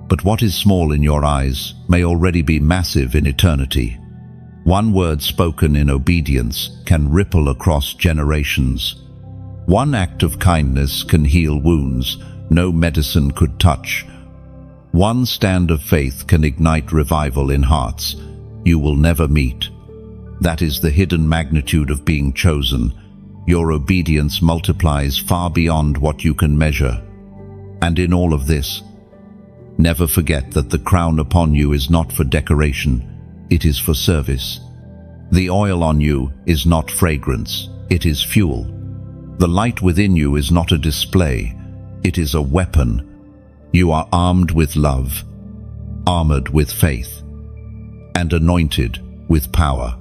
but what is small in your eyes may already be massive in eternity. One word spoken in obedience can ripple across generations. One act of kindness can heal wounds no medicine could touch. One stand of faith can ignite revival in hearts you will never meet. That is the hidden magnitude of being chosen. Your obedience multiplies far beyond what you can measure. And in all of this, never forget that the crown upon you is not for decoration, it is for service. The oil on you is not fragrance, it is fuel. The light within you is not a display, it is a weapon. You are armed with love, armored with faith, and anointed with power.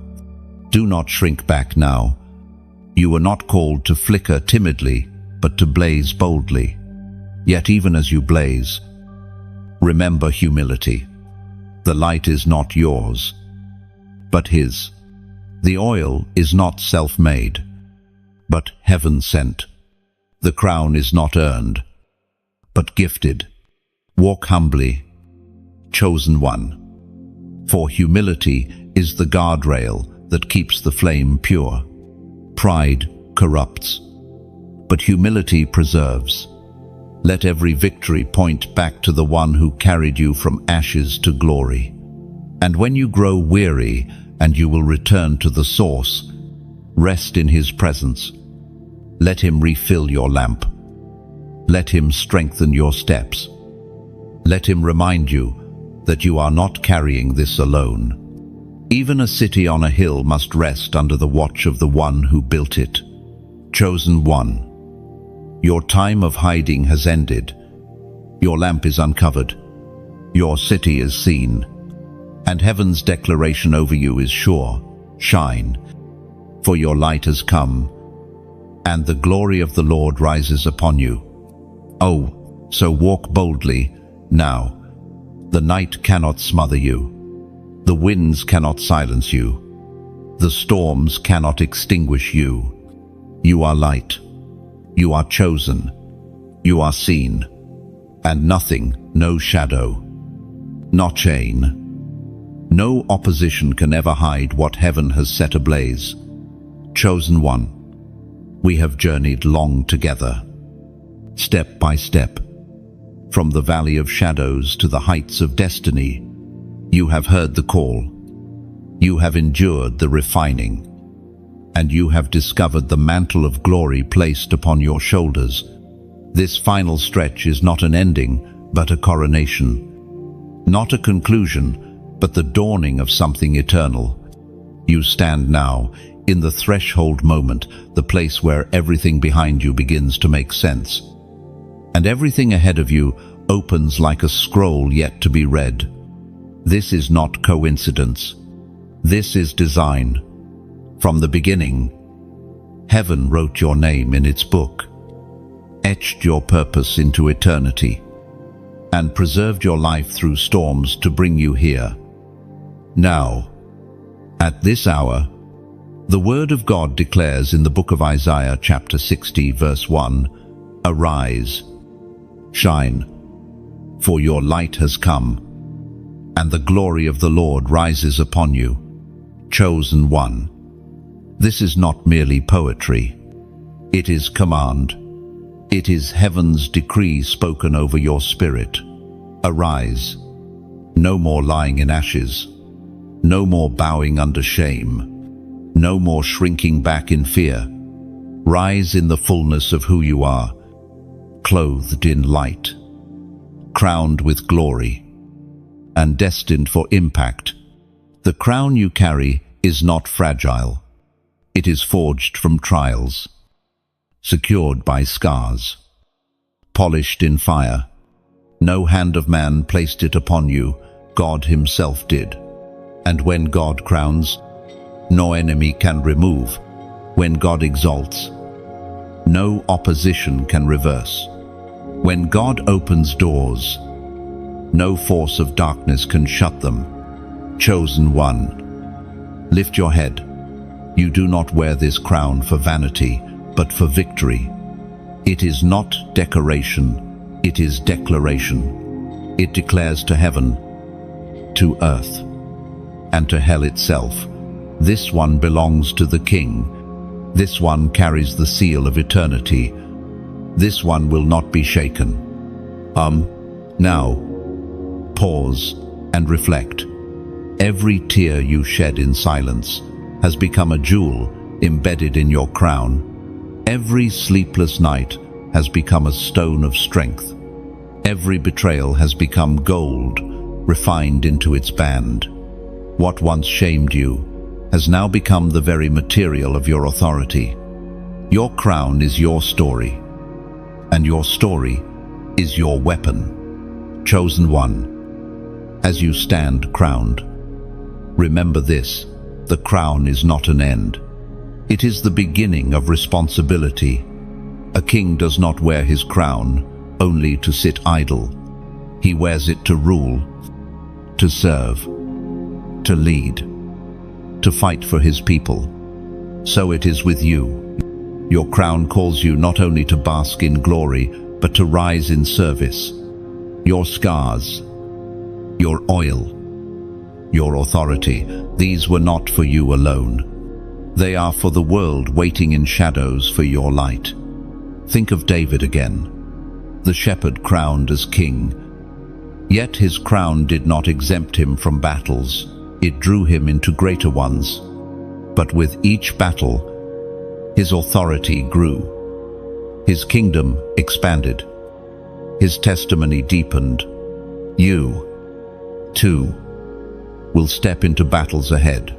Do not shrink back now. You were not called to flicker timidly, but to blaze boldly. Yet even as you blaze, remember humility. The light is not yours, but His. The oil is not self-made, but heaven-sent. The crown is not earned, but gifted. Walk humbly, chosen one. For humility is the guardrail that keeps the flame pure. Pride corrupts, but humility preserves. Let every victory point back to the one who carried you from ashes to glory. And when you grow weary and you will return to the source, rest in His presence. Let Him refill your lamp. Let Him strengthen your steps. Let Him remind you that you are not carrying this alone. Even a city on a hill must rest under the watch of the one who built it. Chosen one. Your time of hiding has ended. Your lamp is uncovered. Your city is seen. And heaven's declaration over you is sure. Shine, for your light has come, and the glory of the Lord rises upon you. Oh, so walk boldly now. The night cannot smother you. The winds cannot silence you. The storms cannot extinguish you. You are light. You are chosen. You are seen. And nothing, no shadow, not chain, no opposition can ever hide what heaven has set ablaze. Chosen one, we have journeyed long together, step by step, from the valley of shadows to the heights of destiny. You have heard the call. You have endured the refining, and you have discovered the mantle of glory placed upon your shoulders. This final stretch is not an ending, but a coronation. Not a conclusion, but the dawning of something eternal. You stand now in the threshold moment, the place where everything behind you begins to make sense. And everything ahead of you opens like a scroll yet to be read. This is not coincidence. This is design. From the beginning, heaven wrote your name in its book, etched your purpose into eternity, and preserved your life through storms to bring you here. Now, at this hour, the Word of God declares in the book of Isaiah chapter 60 verse 1, Arise, shine, for your light has come, and the glory of the Lord rises upon you. Chosen one. This is not merely poetry. It is command. It is heaven's decree spoken over your spirit. Arise. No more lying in ashes. No more bowing under shame. No more shrinking back in fear. Rise in the fullness of who you are, clothed in light, crowned with glory, and destined for impact. The crown you carry is not fragile. It is forged from trials, secured by scars, polished in fire. No hand of man placed it upon you, God Himself did. And when God crowns, no enemy can remove. When God exalts, no opposition can reverse. When God opens doors, no force of darkness can shut them. Chosen one, lift your head. You do not wear this crown for vanity, but for victory. It is not decoration, it is declaration. It declares to heaven, to earth, and to hell itself, This one belongs to the King. This one carries the seal of eternity. This one will not be shaken. Now, pause and reflect. Every tear you shed in silence has become a jewel embedded in your crown. Every sleepless night has become a stone of strength. Every betrayal has become gold, refined into its band. What once shamed you has now become the very material of your authority. Your crown is your story, and your story is your weapon. Chosen one, as you stand crowned, remember this: the crown is not an end. It is the beginning of responsibility. A king does not wear his crown only to sit idle. He wears it to rule, to serve, to lead, to fight for his people. So it is with you. Your crown calls you not only to bask in glory, but to rise in service. Your scars, your oil, your authority, these were not for you alone. They are for the world waiting in shadows for your light. Think of David again, the shepherd crowned as king. Yet his crown did not exempt him from battles. It drew him into greater ones. But with each battle, his authority grew. His kingdom expanded. His testimony deepened. You, too, will step into battles ahead.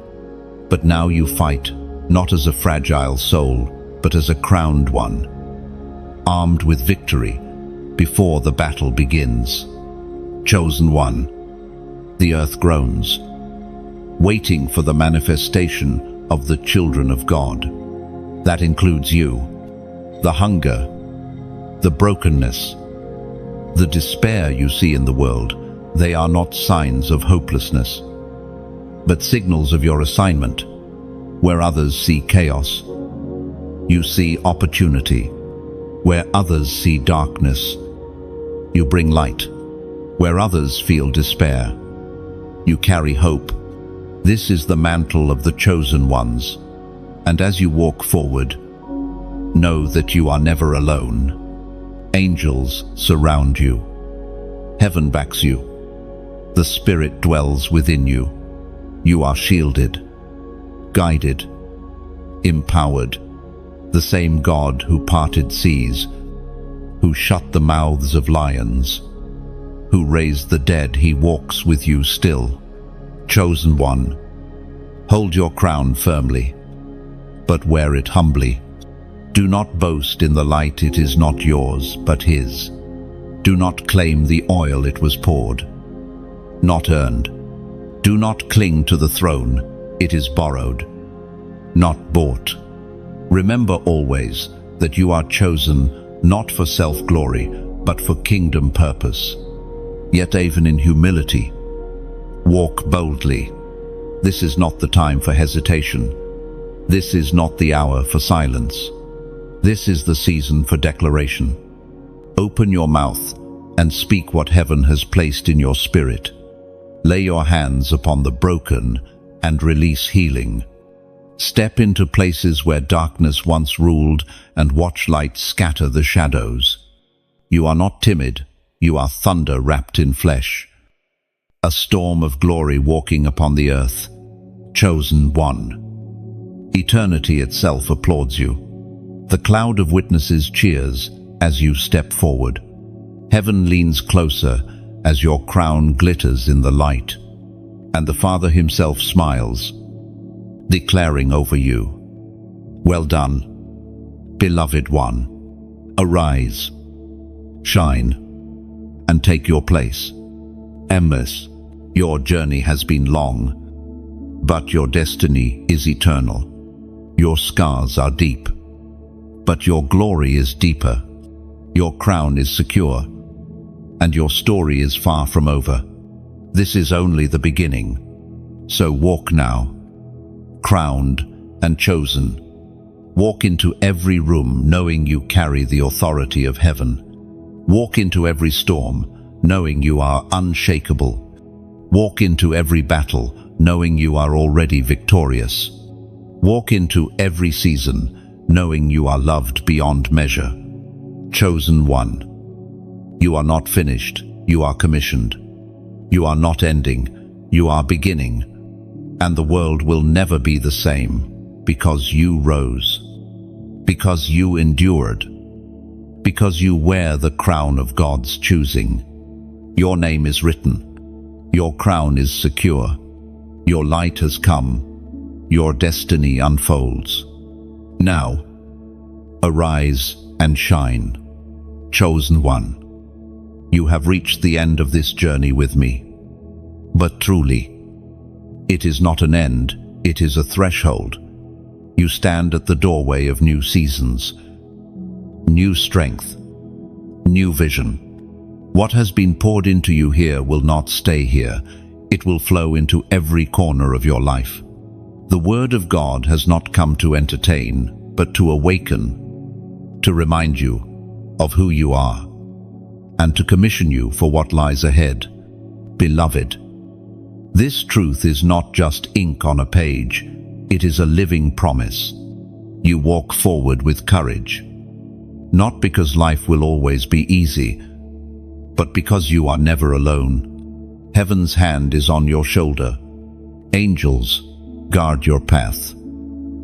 But now you fight, not as a fragile soul, but as a crowned one, armed with victory before the battle begins. Chosen one, the earth groans, waiting for the manifestation of the children of God. That includes you. The hunger, the brokenness, the despair you see in the world, they are not signs of hopelessness, but signals of your assignment. Where others see chaos, you see opportunity. Where others see darkness, you bring light. Where others feel despair, you carry hope. This is the mantle of the chosen ones. And as you walk forward, know that you are never alone. Angels surround you. Heaven backs you. The Spirit dwells within you. You are shielded, guided, empowered. The same God who parted seas, who shut the mouths of lions, who raised the dead, he walks with you still. Chosen one, hold your crown firmly, but wear it humbly. Do not boast in the light, it is not yours, but his. Do not claim the oil, it was poured, not earned. Do not cling to the throne, it is borrowed, not bought. Remember always that you are chosen not for self-glory, but for kingdom purpose. Yet even in humility, walk boldly. This is not the time for hesitation. This is not the hour for silence. This is the season for declaration. Open your mouth and speak what heaven has placed in your spirit. Lay your hands upon the broken and release healing. Step into places where darkness once ruled and watch light scatter the shadows. You are not timid, you are thunder wrapped in flesh. A storm of glory walking upon the earth. Chosen one. Eternity itself applauds you. The cloud of witnesses cheers as you step forward. Heaven leans closer as your crown glitters in the light. And the Father himself smiles, declaring over you, "Well done, beloved one. Arise, shine, and take your place." Endless, your journey has been long, but your destiny is eternal. Your scars are deep, but your glory is deeper. Your crown is secure, and your story is far from over. This is only the beginning. So walk now, crowned and chosen. Walk into every room knowing you carry the authority of heaven. Walk into every storm knowing you are unshakable. Walk into every battle knowing you are already victorious. Walk into every season, knowing you are loved beyond measure. Chosen one. You are not finished, you are commissioned. You are not ending, you are beginning. And the world will never be the same, because you rose, because you endured, because you wear the crown of God's choosing. Your name is written, your crown is secure, your light has come, your destiny unfolds. Now, arise and shine. Chosen one. You have reached the end of this journey with me. But truly, it is not an end, it is a threshold. You stand at the doorway of new seasons, new strength, new vision. What has been poured into you here will not stay here. It will flow into every corner of your life. The Word of God has not come to entertain, but to awaken, to remind you of who you are, and to commission you for what lies ahead. Beloved, this truth is not just ink on a page, it is a living promise. You walk forward with courage, not because life will always be easy, but because you are never alone. Heaven's hand is on your shoulder. Angels guard your path.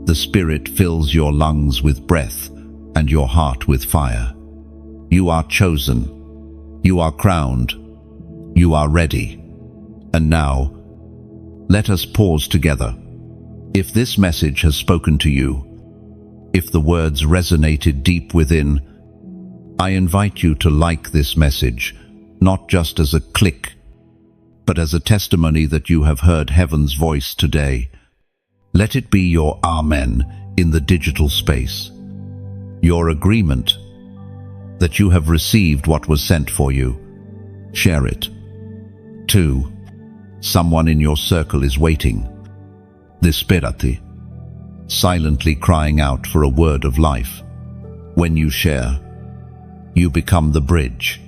The Spirit fills your lungs with breath and your heart with fire. You are chosen. You are crowned. You are ready. And now, let us pause together. If this message has spoken to you, if the words resonated deep within, I invite you to like this message, not just as a click, but as a testimony that you have heard heaven's voice today. Let it be your amen in the digital space, your agreement that you have received what was sent for you. Share it. 2. Someone in your circle is waiting. Disperati, silently crying out for a word of life. When you share, you become the bridge.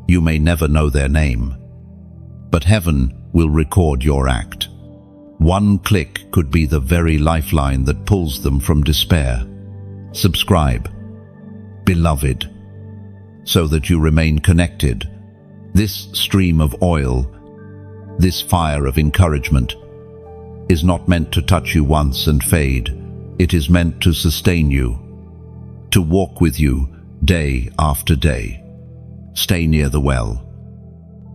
You may never know their name, but heaven will record your act. One click could be the very lifeline that pulls them from despair. Subscribe, beloved, so that you remain connected. This stream of oil, this fire of encouragement, is not meant to touch you once and fade. It is meant to sustain you, to walk with you day after day. Stay near the well,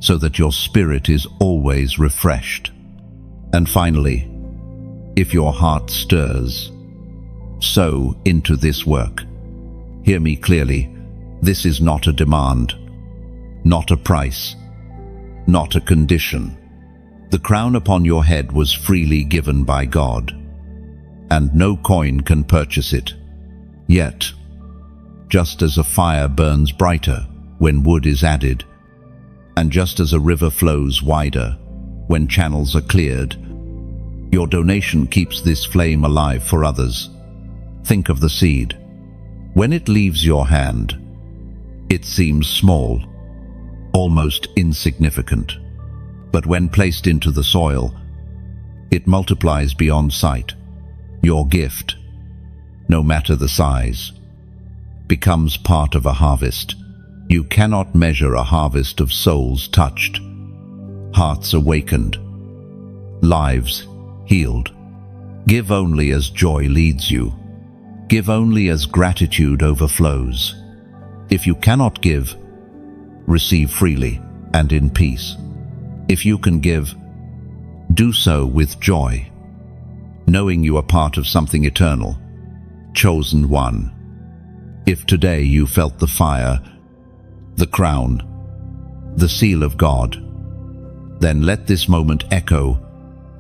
so that your spirit is always refreshed. And finally, if your heart stirs, sow into this work. Hear me clearly. This is not a demand, not a price, not a condition. The crown upon your head was freely given by God, and no coin can purchase it. Yet, just as a fire burns brighter when wood is added, and just as a river flows wider when channels are cleared, your donation keeps this flame alive for others. Think of the seed. When it leaves your hand, it seems small, almost insignificant. But when placed into the soil, it multiplies beyond sight. Your gift, no matter the size, becomes part of a harvest. You cannot measure a harvest of souls touched, hearts awakened, lives healed. Give only as joy leads you. Give only as gratitude overflows. If you cannot give, receive freely and in peace. If you can give, do so with joy, knowing you are part of something eternal. Chosen one. If today you felt the fire, the crown, the seal of God, then let this moment echo.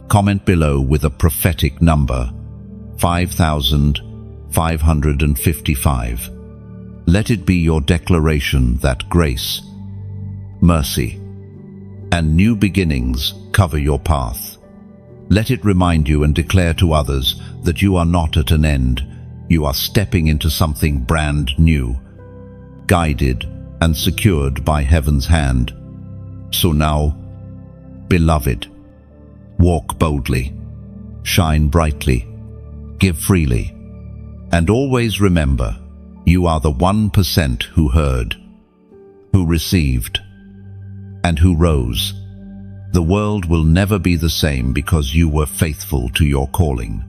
Comment below with a prophetic number, 5,555. Let it be your declaration that grace, mercy, and new beginnings cover your path. Let it remind you and declare to others that you are not at an end. You are stepping into something brand new, guided and secured by heaven's hand. So now, beloved, Walk boldly, shine brightly, give freely, and always remember, you are the 1% who heard, who received, and who rose. The world will never be the same because you were faithful to your calling.